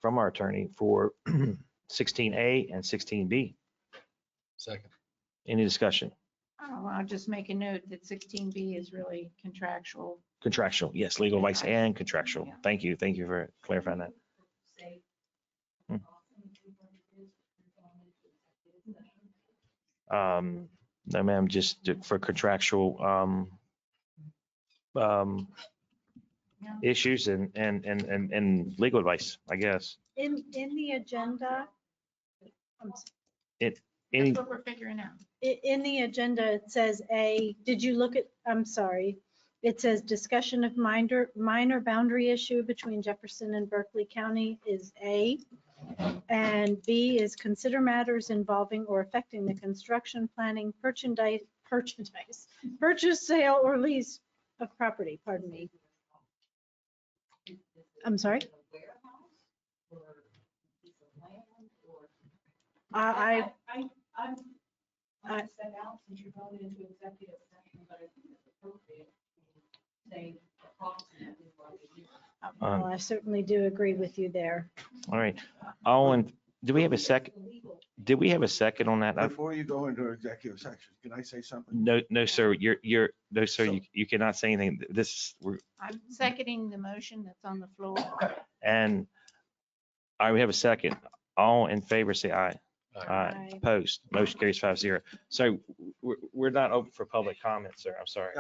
from our attorney for 16A and 16B. Second. Any discussion? Oh, I'll just make a note that 16B is really contractual. Contractual, yes, legal advice and contractual. Thank you. Thank you for clarifying that. No, ma'am, just for contractual, issues and legal advice, I guess. In the agenda, It, That's any, what we're figuring out. in the agenda, it says did you look at, I'm sorry. It says discussion of minor boundary issue between Jefferson and Berkeley County is A. And B is consider matters involving or affecting the construction, planning, purchase, sale, or lease of property, pardon me. I'm sorry? I Set out since you're going into executive session, but I think it's appropriate to say approximately what we do. well, I certainly do agree with you there. all right. Do we have a second? Did we have a second on that? Before you go into executive section, can I say something? No, sir, no, sir, you cannot say anything. I'm seconding the motion that's on the floor. And all right, we have a second. All in favor, say aye. Aye. Opposed, motion carries 5-0. So we're not open for public comment, sir. I'm sorry.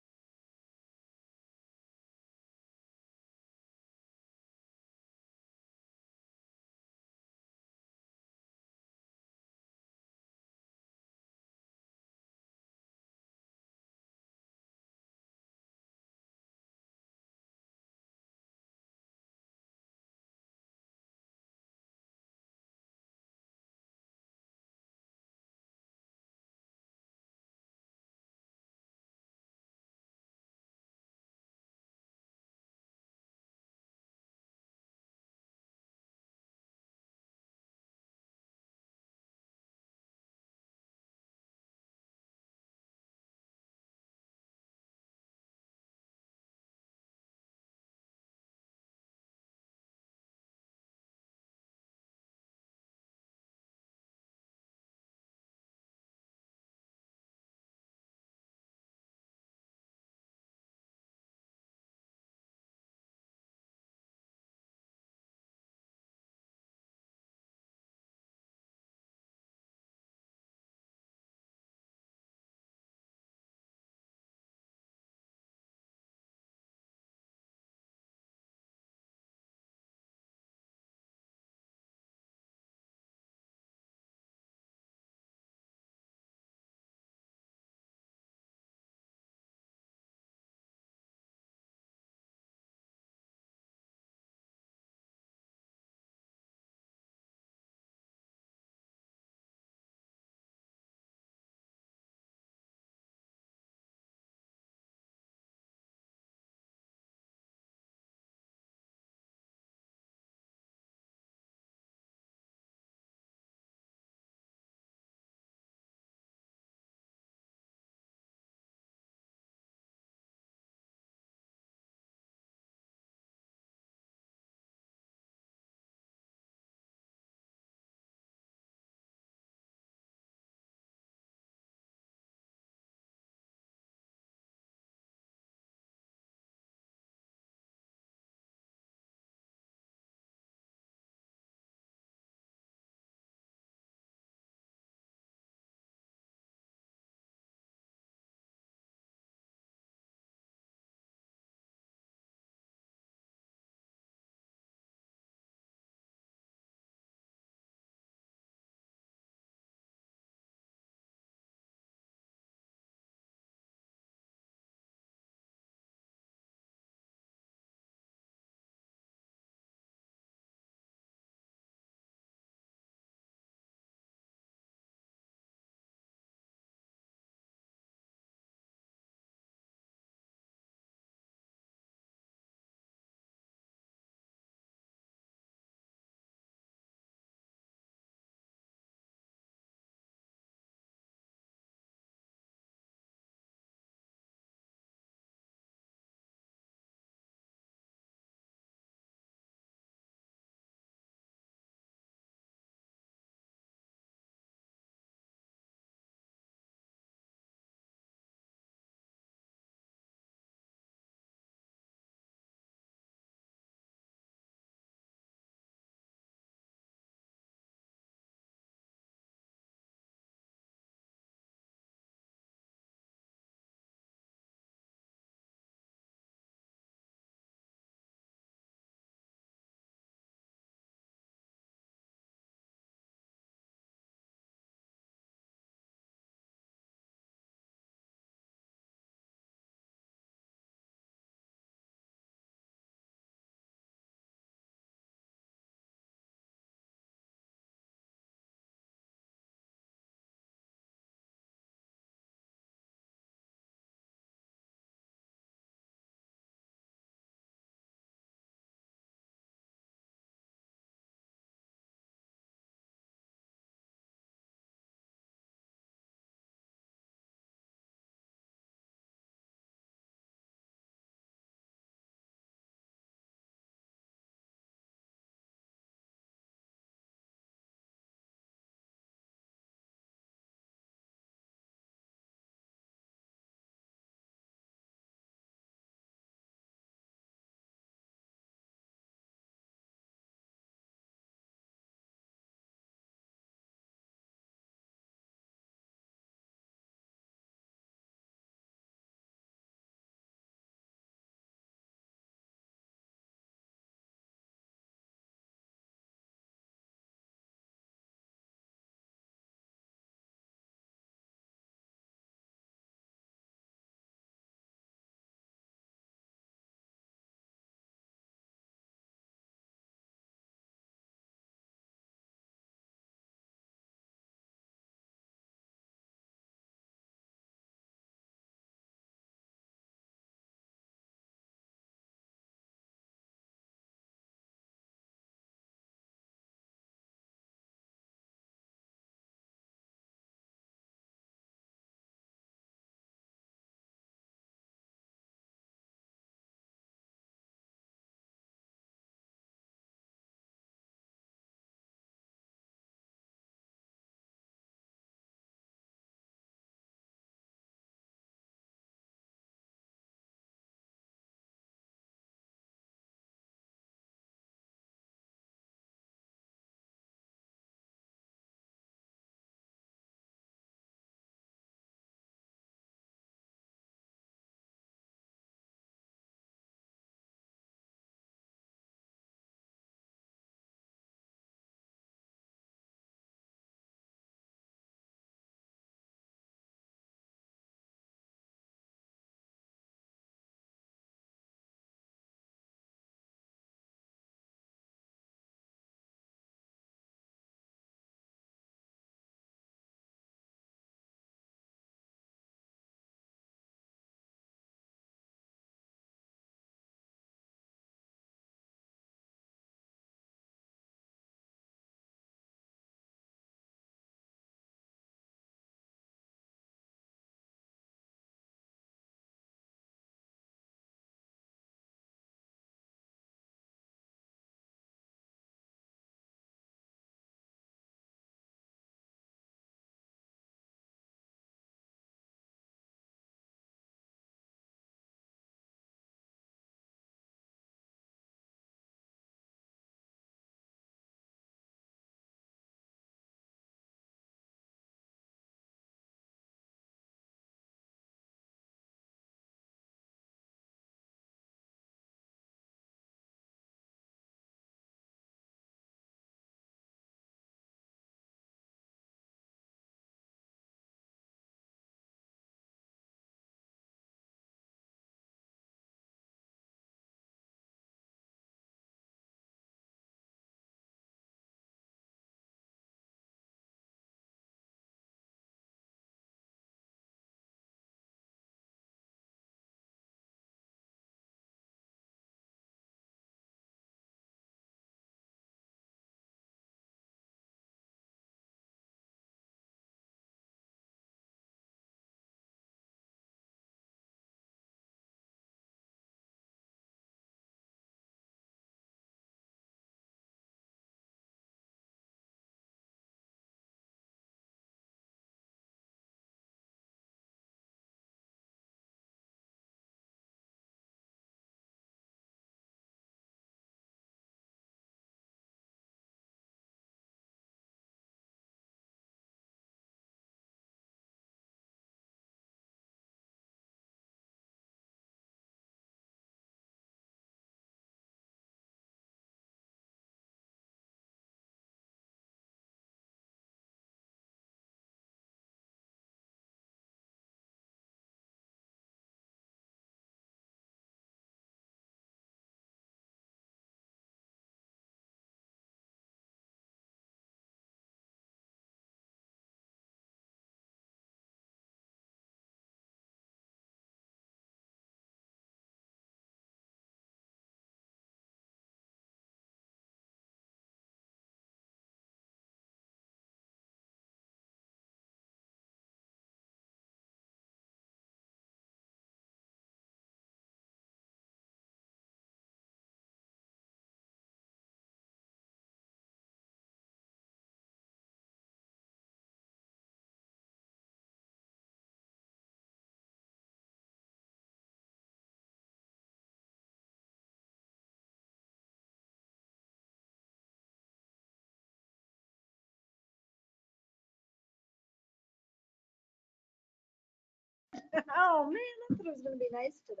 Oh, man, I thought it was gonna be nice today.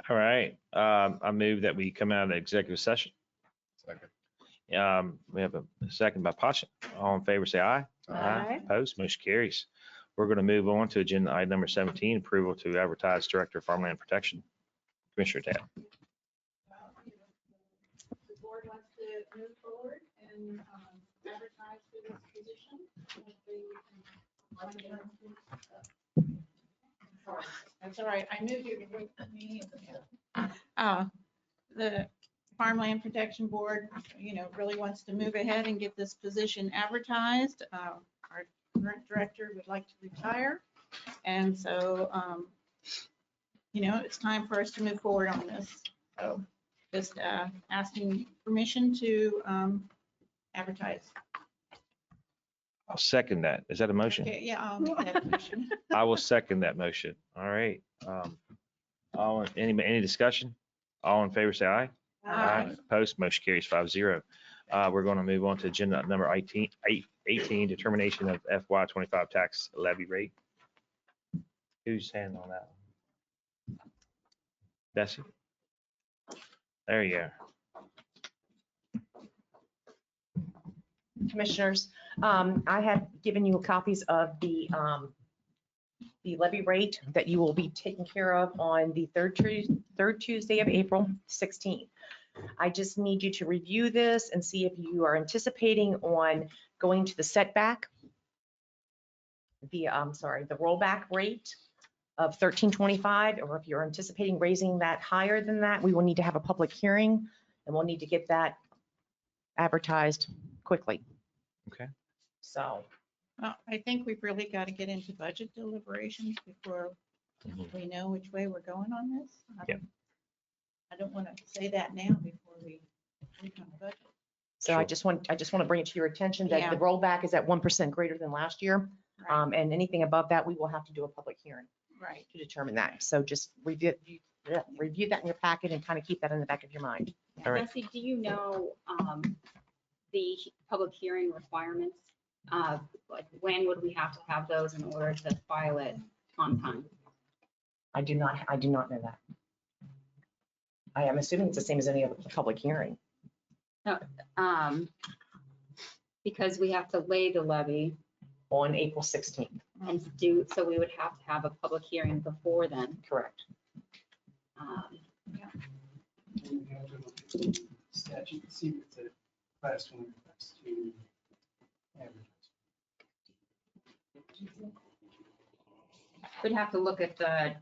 All right, I move that we come out of the executive session. Second. We have a second by Pasha. All in favor, say aye. Aye. Opposed, motion carries. We're going to move on to agenda item number 17, approval to advertise Director of Farmland Protection. Commissioner Tab. The board wants to move forward and advertise for this position. That's all right. I moved you before the meeting. The Farmland Protection Board, really wants to move ahead and get this position advertised. Our current director would like to retire. And so, it's time for us to move forward on this. So just asking permission to advertise. I'll second that. Is that a motion? Okay, yeah, I'll make that motion. I will second that motion. All right. Any discussion? All in favor, say aye. Aye. Opposed, motion carries 5-0. We're going to move on to agenda number 18, determination of FY 25 tax levy rate. Who's handling on that one? Bessie? There you go. Commissioners, I have given you copies of the levy rate that you will be taken care of on the third Tuesday of April 16th. I just need you to review this and see if you are anticipating on going to the setback, the rollback rate of 1325, or if you're anticipating raising that higher than that. We will need to have a public hearing and we'll need to get that advertised quickly. Okay. So. Well, I think we've really got to get into budget deliberations before we know which way we're going on this. Yep. I don't want to say that now before we work on the budget. So I just want to bring it to your attention that the Yeah. rollback is at 1% greater than last year. Right. And anything above that, we will have to do a public hearing Right. to determine that. So just review that in your packet and kind of keep that in the back of your mind. All right. Bessie, do you know the public hearing requirements? Like when would we have to have those in order to file it on time? I do not know that. I am assuming it's the same as any other public hearing. No, because we have to lay the levy on April 16th. And so we would have to have a public hearing before then. Correct. Statute, see if it's a class 1 or class 2 advertising. We'd have to look at the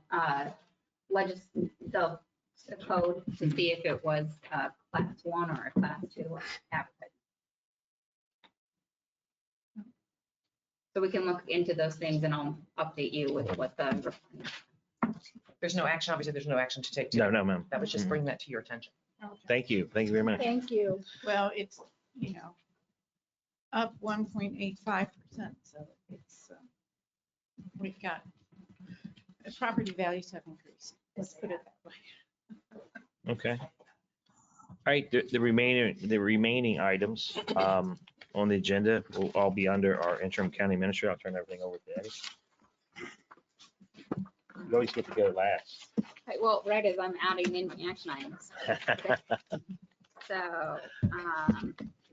the code to see if it was a class 1 or a class 2 advertising. So we can look into those things and I'll update you with what the. There's no action, obviously, there's no action to take. No, ma'am. That was just bring that to your attention. Thank you. Thank you very much. Thank you. Well, it's, up 1.85%. So it's, we've got, the property values have increased. Let's put it that way. Okay. All right, the remaining items on the agenda will all be under our interim county administrator. I'll turn everything over to Eddie. You always get to go last. Okay, well, right as I'm adding in action items. So,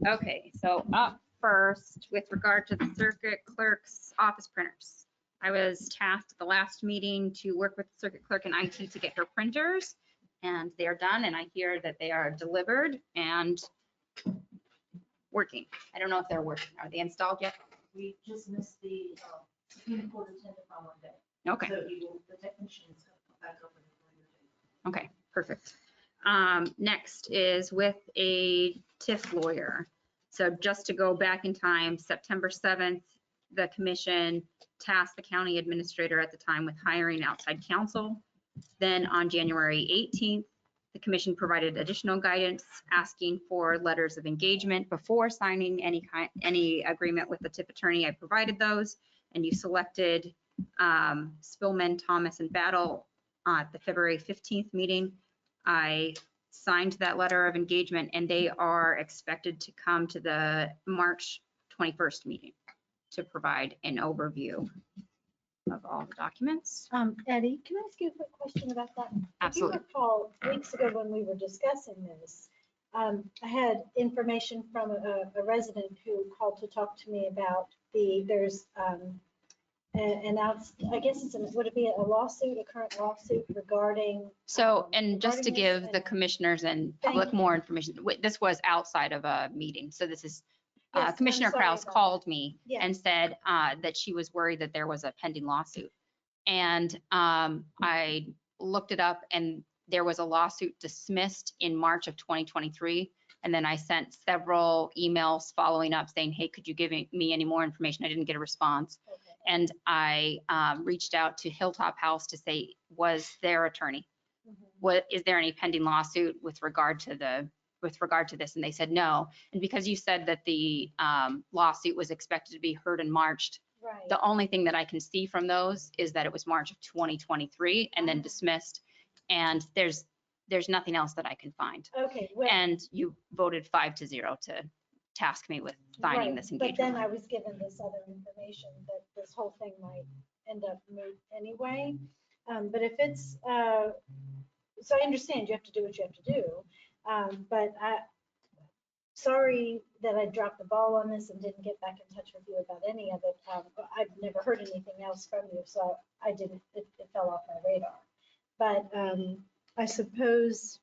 okay, so up first, with regard to the circuit clerk's office printers. I was tasked at the last meeting to work with the circuit clerk and IT to get her printers, and they are done, and I hear that they are delivered and working. I don't know if they're working. Are they installed yet? We just missed the Supreme Court attended on one day. Okay. So the technician is going to come back over. Okay, perfect. Next is with a TIF lawyer. So just to go back in time, September 7th, the commission tasked the county administrator at the time with hiring outside counsel. Then on January 18th, the commission provided additional guidance asking for letters of engagement before signing any agreement with the TIF attorney. I provided those, and you selected Spillman, Thomas, and Battle at the February 15th meeting. I signed that letter of engagement, and they are expected to come to the March 21st meeting to provide an overview of all the documents. Eddie, can I ask you a quick question about that? Absolutely. If you recall, weeks ago when we were discussing this, I had information from a resident who called to talk to me about there's I guess would it be a lawsuit, a current lawsuit regarding? So, and just to regarding give this? the commissioners and Thank public you. more information, this was outside of a meeting. So this is, Yes, I'm Commissioner sorry Kraus about called me Yeah. and said that she was worried that there was a pending lawsuit. And I looked it up and there was a lawsuit dismissed in March of 2023. And then I sent several emails following up saying, hey, could you give me any more information? I didn't get a response. Okay. And I reached out to Hilltop House to say, was their attorney? What, is there any pending lawsuit with regard to this? And they said no. And because you said that the lawsuit was expected to be heard in March, Right. the only thing that I can see from those is that it was March of 2023 and then dismissed. And there's nothing else that I can find. Okay. Well, And you voted 5-0 to task me with finding right, this but engagement. then I was given this other information that this whole thing might end up moot anyway. But if it's, so I understand you have to do what you have to do. But sorry that I dropped the ball on this and didn't get back in touch with you about any of it. I've never heard anything else from you, so it fell off my radar. But I suppose,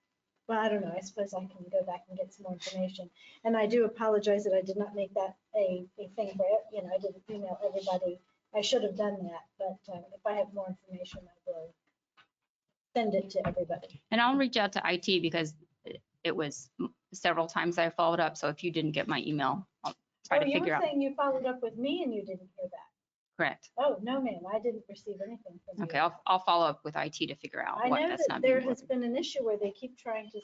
well, I don't know, I suppose I can go back and get some more information. And I do apologize that I did not make that a thing for it. I didn't email everybody. I should have done that, but if I have more information, I will send it to everybody. And I'll reach out to IT because it was several times I followed up. So if you didn't get my email, I'll try to You figure were out. saying you followed up with me and you didn't hear back. Correct. Oh, no, ma'am, I didn't receive anything from you. Okay, I'll follow up with IT to figure out I what know that's that not there being has been an issue where they keep trying to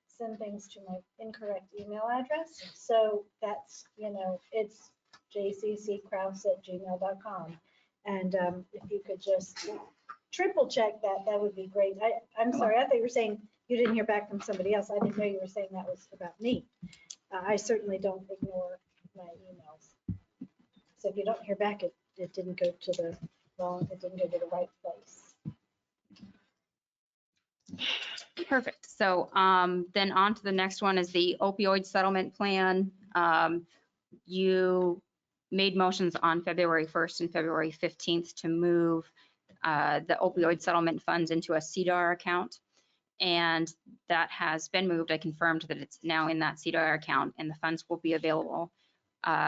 send things to my incorrect email address. So that's, it's jcckraus@gmail.com. And if you could just triple check that, that would be great. I'm sorry, I thought you were saying you didn't hear back from somebody else. I didn't know you were saying that was about me. I certainly don't ignore my emails. So if you don't hear back, it didn't go to the right place. Perfect. So then on to the next one is the opioid settlement plan. You made motions on February 1st and February 15th to move the opioid settlement funds into a CDAR account. And that has been moved. I confirmed that it's now in that CDAR account and the funds will be available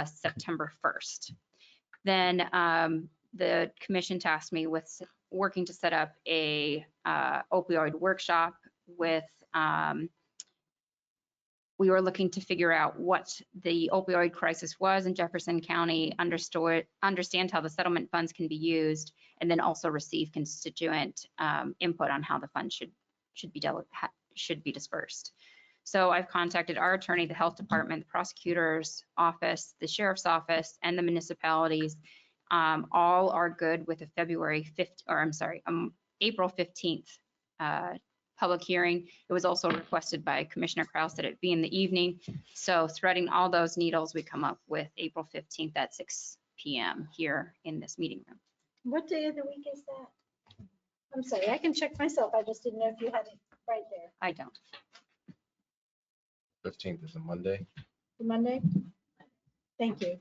September 1st. Then the commission tasked me with working to set up a opioid workshop with, we were looking to figure out what the opioid crisis was in Jefferson County, understand how the settlement funds can be used, and then also receive constituent input on how the funds should be dispersed. So I've contacted our attorney, the health department, the prosecutor's office, the sheriff's office, and the municipalities. All are good with a April 15th public hearing. It was also requested by Commissioner Kraus that it be in the evening. So threading all those needles, we come up with April 15th at 6 p.m. here in this meeting room. What day of the week is that? I'm sorry, I can check myself. I just didn't know if you had it right there. I don't. 15th is a Monday. Monday? Thank you.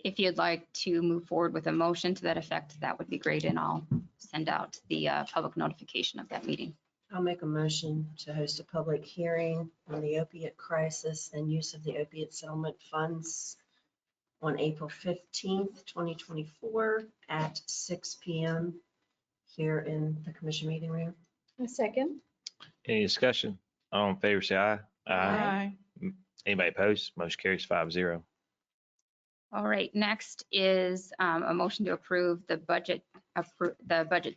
If you'd like to move forward with a motion to that effect, that would be great, and I'll send out the public notification of that meeting. I'll make a motion to host a public hearing on the opiate crisis and use of the opiate settlement funds on April 15th, 2024 at 6 p.m. here in the commission meeting room. A second. Any discussion? All in favor, say aye. Aye. Anybody opposed? Motion carries 5-0. All right, next is a motion to approve the budget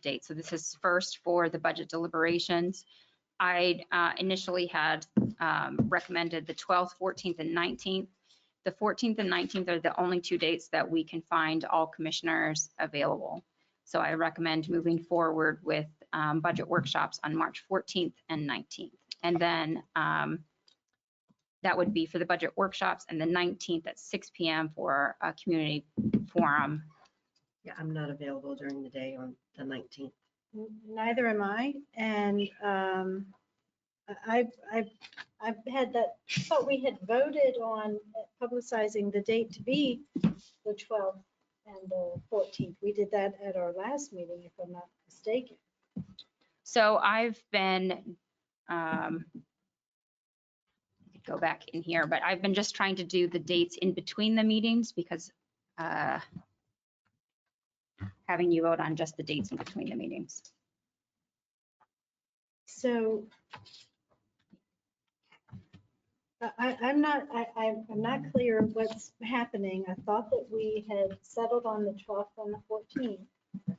date. So this is first for the budget deliberations. I initially had recommended the 12th, 14th, and 19th. The 14th and 19th are the only two dates that we can find all commissioners available. So I recommend moving forward with budget workshops on March 14th and 19th. And then that would be for the budget workshops, and the 19th at 6 PM for a community forum. Yeah, I'm not available during the day on the 19th. Neither am I. And I've had that, thought we had voted on publicizing the date to be the 12th and the 14th. We did that at our last meeting, if I'm not mistaken. So I've been, go back in here, but I've been just trying to do the dates in between the meetings because having you vote on just the dates in between the meetings. So I'm not clear what's happening. I thought that we had settled on the 12th and the 14th.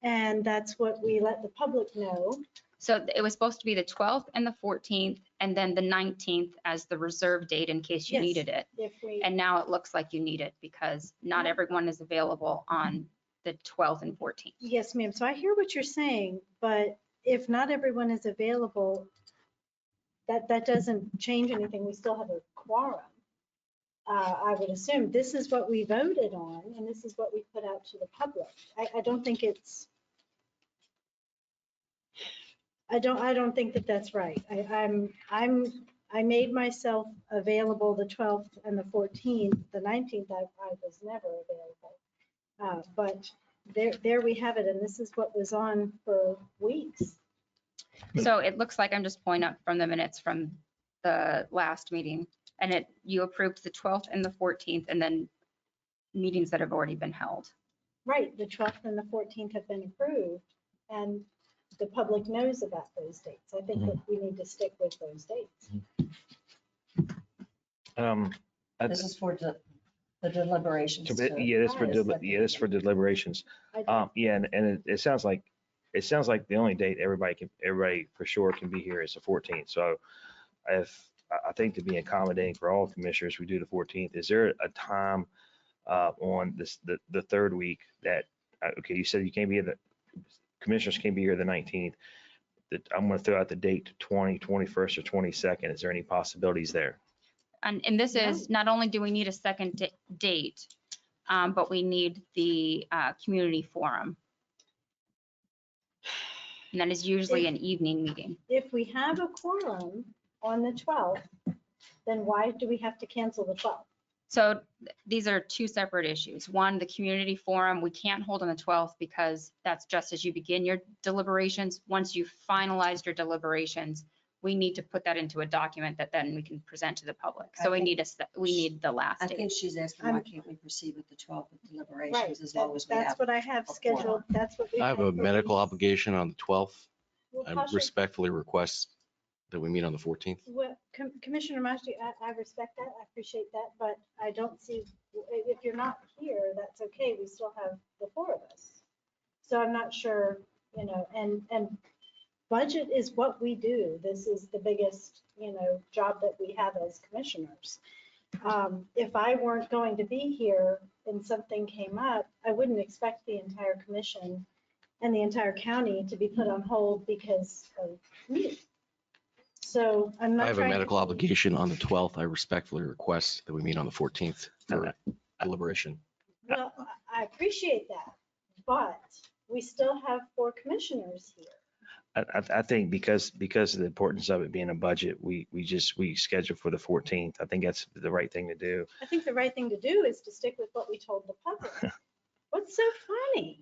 And that's what we let the public know. So it was supposed to be the 12th and the 14th, and then the 19th as the reserve date in case you Yes, needed it. if we, And now it looks like you need it because not everyone is available on the 12th and 14th. yes, ma'am. So I hear what you're saying, but if not everyone is available, that doesn't change anything. We still have a quorum. I would assume this is what we voted on and this is what we put out to the public. I don't think it's, I don't think that that's right. I made myself available the 12th and the 14th. The 19th, I was never available. But there we have it. And this is what was on for weeks. So it looks like I'm just pulling up from the minutes from the last meeting, and you approved the 12th and the 14th, and then meetings that have already been held. Right, the 12th and the 14th have been approved, and the public knows about those dates. I think that we need to stick with those dates. This is for the deliberations. Yeah, it's for deliberations. Yeah, and it sounds like the only date everybody for sure can be here is the 14th. So I think to be accommodating for all commissioners, we do the 14th. Is there a time on the third week that, okay, you said you can't be here, the commissioners can't be here the 19th. I'm going to throw out the date 20, 21st, or 22nd. Is there any possibilities there? And this is, not only do we need a second date, but we need the community forum. And that is usually an evening meeting. If we have a quorum on the 12th, then why do we have to cancel the 12th? So these are two separate issues. One, the community forum, we can't hold on the 12th because that's just as you begin your deliberations. Once you've finalized your deliberations, we need to put that into a document that then we can present to the public. So we need the last I date. think she's asking, why can't we proceed with the 12th with Right, deliberations as long as we have. that's what I have scheduled. That's what we. I have a medical obligation on the 12th. Well, I Tasha, respectfully request that we meet on the 14th. well, Commissioner Mashti, I respect that. I appreciate that, but I don't see, if you're not here, that's okay. We still have the four of us. So I'm not sure, and budget is what we do. This is the biggest, job that we have as commissioners. If I weren't going to be here and something came up, I wouldn't expect the entire commission and the entire county to be put on hold because of me. So I'm not. I have a trying to medical be- obligation on the 12th. I respectfully request that we meet on the 14th for deliberation. Well, I appreciate that, but we still have four commissioners here. I think because of the importance of it being a budget, we schedule for the 14th. I think that's the right thing to do. I think the right thing to do is to stick with what we told the public. What's so funny?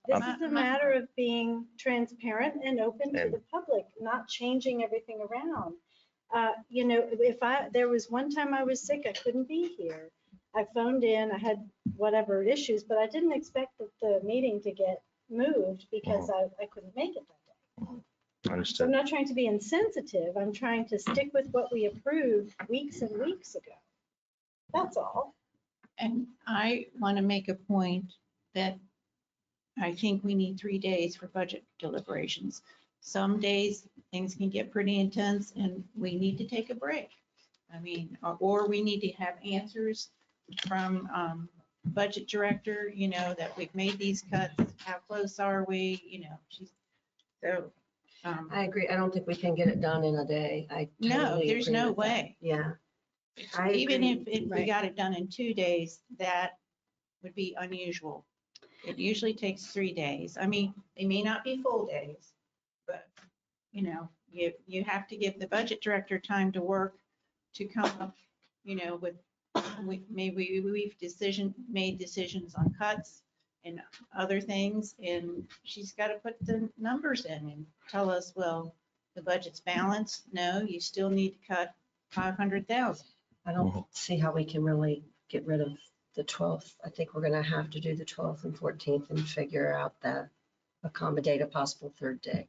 This is a matter of being transparent and open to the public, not changing everything around. There was one time I was sick, I couldn't be here. I phoned in, I had whatever issues, but I didn't expect the meeting to get moved because I couldn't make it that day. So Understood. I'm not trying to be insensitive. I'm trying to stick with what we approved weeks and weeks ago. That's all. And I want to make a point that I think we need 3 days for budget deliberations. Some days, things can get pretty intense and we need to take a break. I mean, or we need to have answers from budget director, that we've made these cuts, how close are we, So, I agree. I don't think we can get it done in a day. I no, totally there's agree no with that. way. Yeah. I Even agree. if we Right. got it done in 2 days, that would be unusual. It usually takes 3 days. I mean, they may not be full days, but, you know, you have to give the budget director time to work to come up, you know, with, maybe we've made decisions on cuts and other things, and she's got to put the numbers in and tell us, well, the budget's balanced. No, you still need to cut 500,000. I don't see how we can really get rid of the 12th. I think we're gonna have to do the 12th and 14th and figure out that accommodate a possible third day.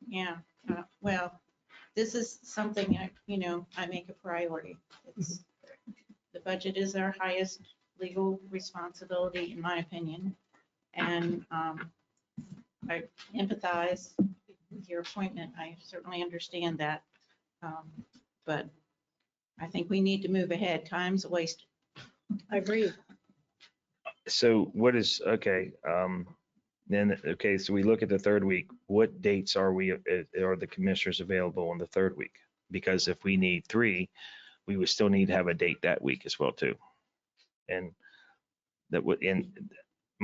Yeah, well, this is something I make a priority. It's, the budget is our highest legal responsibility, in my opinion. And I empathize with your appointment. I certainly understand that. But I think we need to move ahead. Time's wasted. I agree. So what is, okay, then, okay, so we look at the third week. What dates are the commissioners available on the third week? Because if we need 3, we would still need to have a date that week as well too. And that would, am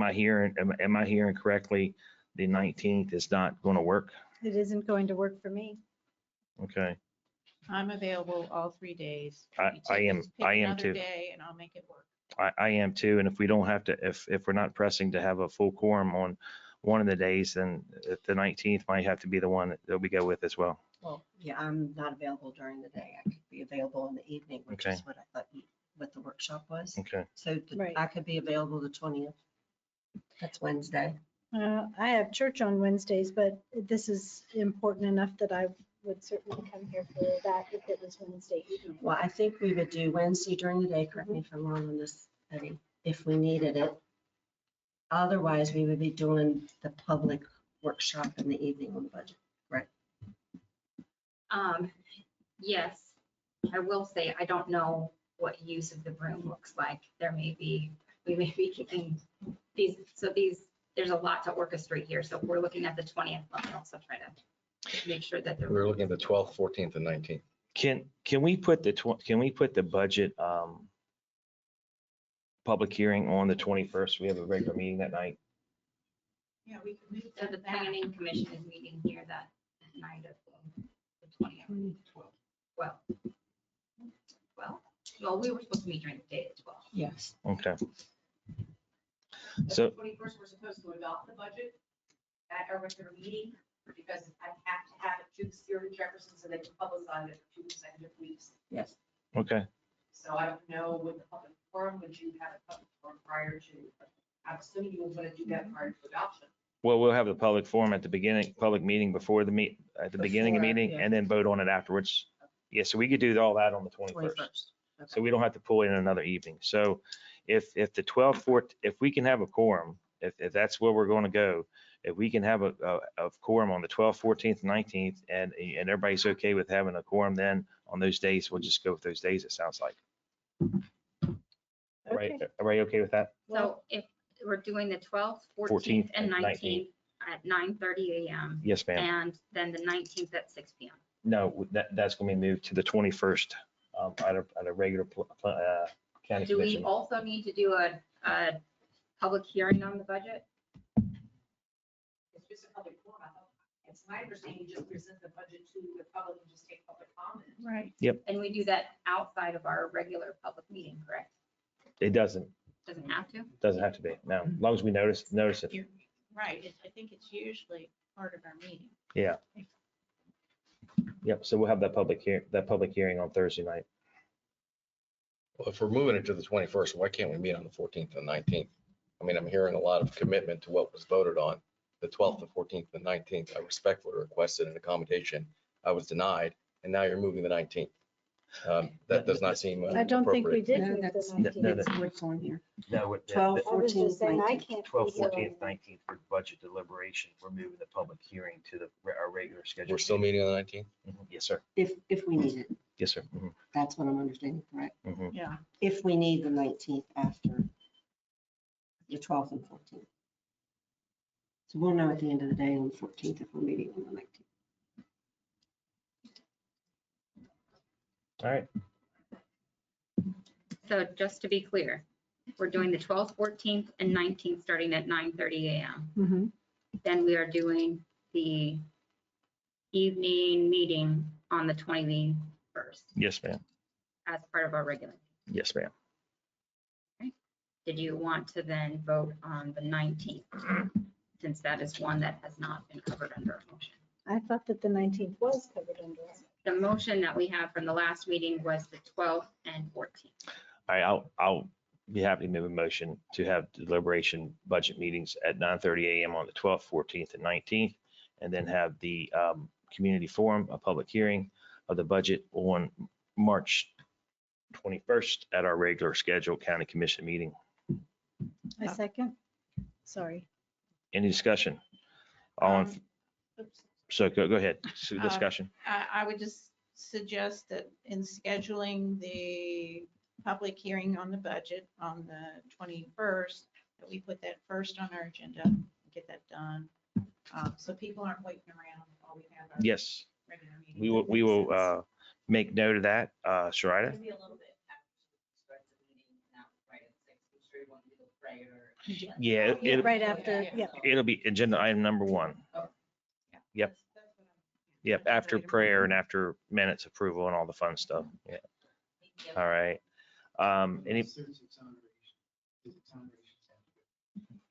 I hearing correctly? The 19th is not going to work? It isn't going to work for me. Okay, I'm available all 3 days. I am Pick another too. day and I'll make it work. I am too. And if we don't have to, if we're not pressing to have a full quorum on one of the days, then the 19th might have to be the one that we go with as well. Well, yeah, I'm not available during the day. I could be available in the evening, which Okay. is what I thought what the workshop was. Okay. So I could be available the 20th. That's Wednesday. I have church on Wednesdays, but this is important enough that I would certainly come here for that if it was Wednesday evening. Well, I think we would do Wednesday during the day, correct me if I'm wrong on this, Eddie, if we needed it. Otherwise, we would be doing the public workshop in the evening on the budget, right? Yes, I will say, I don't know what use of the room looks like. We may be keeping there's a lot to orchestrate here. So if we're looking at the 20th, let me also try to make sure that We're looking at the 12th, 14th, and 19th. Can we put the budget public hearing on the 21st? We have a regular meeting that night. Yeah, we can move So the planning commission is meeting here that night of the 20th. Well, we were supposed to meet during the day at 12. Yes. Okay. The So 21st, we're supposed to adopt the budget at our regular meeting, because I have to have it to the Spirit of Jefferson so they can publicize it for 2 consecutive weeks. Yes. okay. So I don't know with the public forum, would you have a public forum prior to, I'm assuming you were going to do that prior to adoption. Well, we'll have the public forum at the beginning, public meeting before at the beginning of the Before, meeting, yeah. and then vote on it afterwards. Yeah, so we could do all that on the 21st. So we don't have to pull in another evening. So if the 12th, if we can have a quorum, if that's where we're going to go, if we can have a quorum on the 12th, 14th, 19th, and everybody's okay with having a quorum then on those days, we'll just go with those days, it sounds like. Right, everybody okay with that? So if we're doing the 12th, 14th, 14th, and and 19th at 9:30 a.m. Yes, ma'am. And then the 19th at 6 p.m. No, that's going to be moved to the 21st at a regular county Do we commission. also need to do a public hearing on the budget? It's just a public forum. I thought, it's my understanding, you just present the budget to the public and just take public comment. Right. Yep, And we do that outside of our regular public meeting, correct? it doesn't Doesn't have to? be, no, as long as we notice it. You're right. I think it's usually part of our meeting. Yeah. Yep, so we'll have that public hearing on Thursday night. Well, if we're moving it to the 21st, why can't we meet on the 14th and 19th? I mean, I'm hearing a lot of commitment to what was voted on, the 12th, the 14th, and 19th. I respectfully requested an accommodation. I was denied, and now you're moving the 19th. That does not seem I don't think we appropriate. did No, move that's, the 19th. that's what's on here. No, 12, I was 14, just saying, I 19. can't be 12th, here. 14th, 19th for budget deliberation. We're moving the public hearing to our regular schedule. We're still meeting on the 19th? Mhm. Yes, sir. If we need it, Yes, sir. Mhm. that's what I'm understanding, correct? Mhm. Yeah. If we need the 19th after the 12th and 14th. So we'll know at the end of the day on the 14th if we're meeting on the 19th. All right. So just to be clear, we're doing the 12th, 14th, and 19th, starting at 9:30 a.m. Mhm. Then we are doing the evening meeting on the 21st Yes, ma'am. as part of our regular. Yes, ma'am. Did you want to then vote on the 19th? Since that is one that has not been covered under a motion. I thought that the 19th was covered under. The motion that we have from the last meeting was the 12th and 14th. All right, I'll be happy to move a motion to have deliberation budget meetings at 9:30 a.m. on the 12th, 14th, and 19th, and then have the community forum, a public hearing of the budget on March 21st at our regular scheduled county commission meeting. I second. Sorry. Any discussion? So go ahead, discussion. I would just suggest that in scheduling the public hearing on the budget on the 21st, that we put that first on our agenda, get that done. So people aren't waiting around while we have our Yes, regular meeting. we will make note of that. Sharida? Maybe a little bit after starts the meeting, not right at 6. I'm sure you want to do the prayer. Yeah, it'll, Right after, yeah. it'll be agenda item number 1. Yep. Yep, after prayer and after minutes approval and all the fun stuff. Yeah. All right. Any?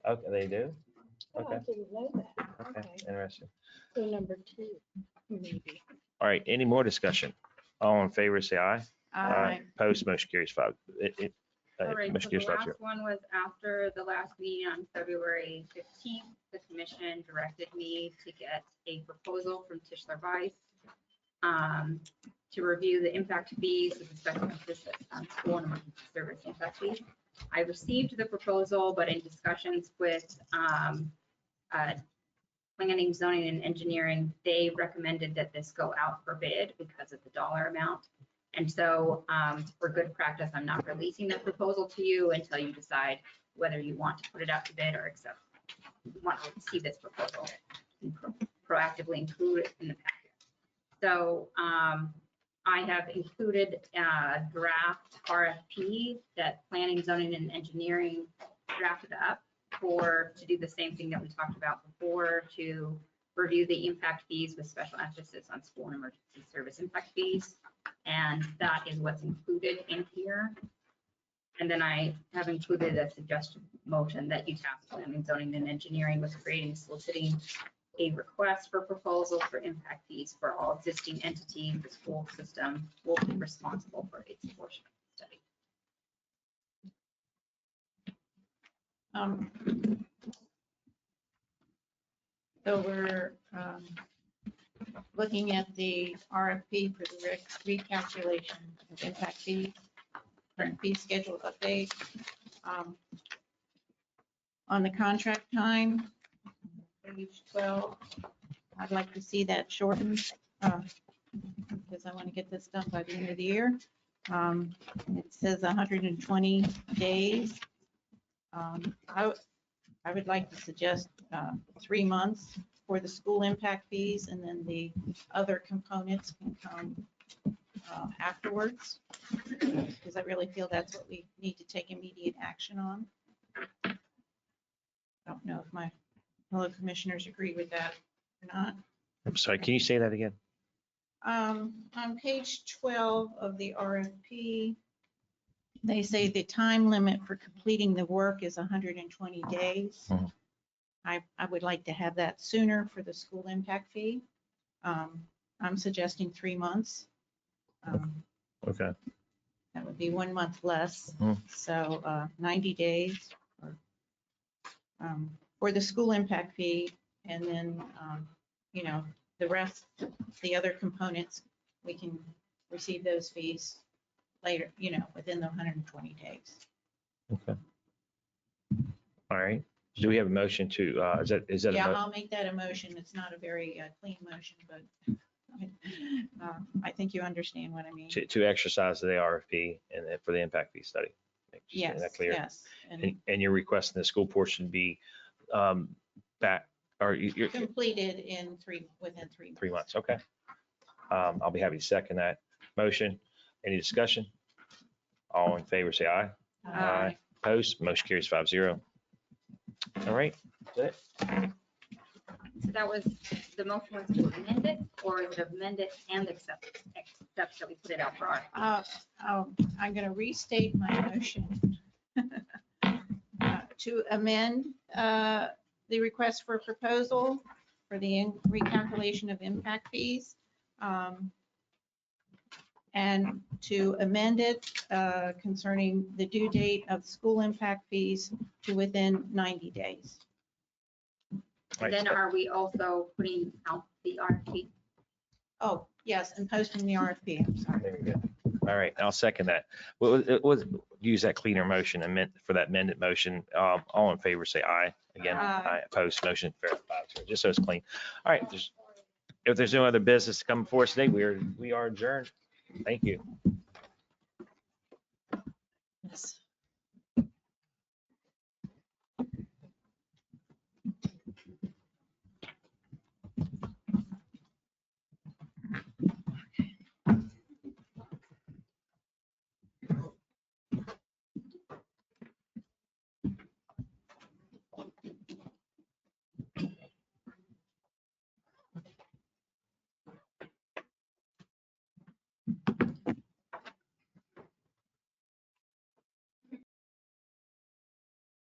Okay, they do? Oh, I Okay, didn't know that. okay, interesting. So number 2, maybe. All right, any more discussion? All in favor, say aye. Aye. Post motion carries 5. All right, Motion so the carries 5-0. last one was after the last meeting on February 15th. The commission directed me to get a proposal from Tischler Weiss to review the impact fees with a special emphasis on school and emergency service impact fees. I received the proposal, but in discussions with planning, zoning, and engineering, they recommended that this go out for bid because of the dollar amount. And so for good practice, I'm not releasing that proposal to you until you decide whether you want to put it out to bid or accept, want to see this proposal and proactively include it in the packet. So I have included a draft RFP that planning, zoning, and engineering drafted up to do the same thing that we talked about before, to review the impact fees with special emphasis on school and emergency service impact fees. And that is what's included in here. And then I have included a suggested motion that you task planning, zoning, and engineering with creating, soliciting a request for proposal for impact fees for all existing entities. The school system will be responsible for its portion of the study. So we're looking at the RFP for the recalculation of impact fees, current fee schedule update. On the contract time, page 12, I'd like to see that shortened because I want to get this done by the end of the year. It says 120 days. I would like to suggest 3 months for the school impact fees, and then the other components can come afterwards, because I really feel that's what we need to take immediate action on. I don't know if my fellow commissioners agree with that or not. I'm sorry, can you say that again? On page 12 of the RFP, they say the time limit for completing the work is 120 days. Mhm. I would like to have that sooner for the school impact fee. I'm suggesting 3 months. Okay. That would be 1 month less, Hmm. so 90 days for the school impact fee. And then, the rest, the other components, we can receive those fees later, within the 120 days. Okay. All right. Do we have a motion to, is that a Yeah, mo- I'll make that a motion. It's not a very clean motion, but I think you understand what I mean. to exercise the RFP and then for the impact fee study? Is Yes, that clear? yes. And you're requesting the school portion be back or you're completed within 3 months. 3 months, okay. I'll be happy to second that motion. Any discussion? All in favor, say aye. Aye. Opposed, motion carries 5-0. All right, that's it. So that was, the motion was to amend it, or is it amend it and accept that we put it out for our? I'm going to restate my motion to amend the request for proposal for the recalculation of impact fees, and to amend it concerning the due date of school impact fees to within 90 days. And then are we also putting out the RFP? Oh, yes, and posting the RFP. I'm sorry. There we go. All right, I'll second that. Well, it was, use that cleaner motion and meant for that amended motion. All in favor, say aye. Again, Aye. Opposed, motion carries 5-0, just so it's clean. All right, if there's no other business to come before us today, we are adjourned. Thank you. Yes.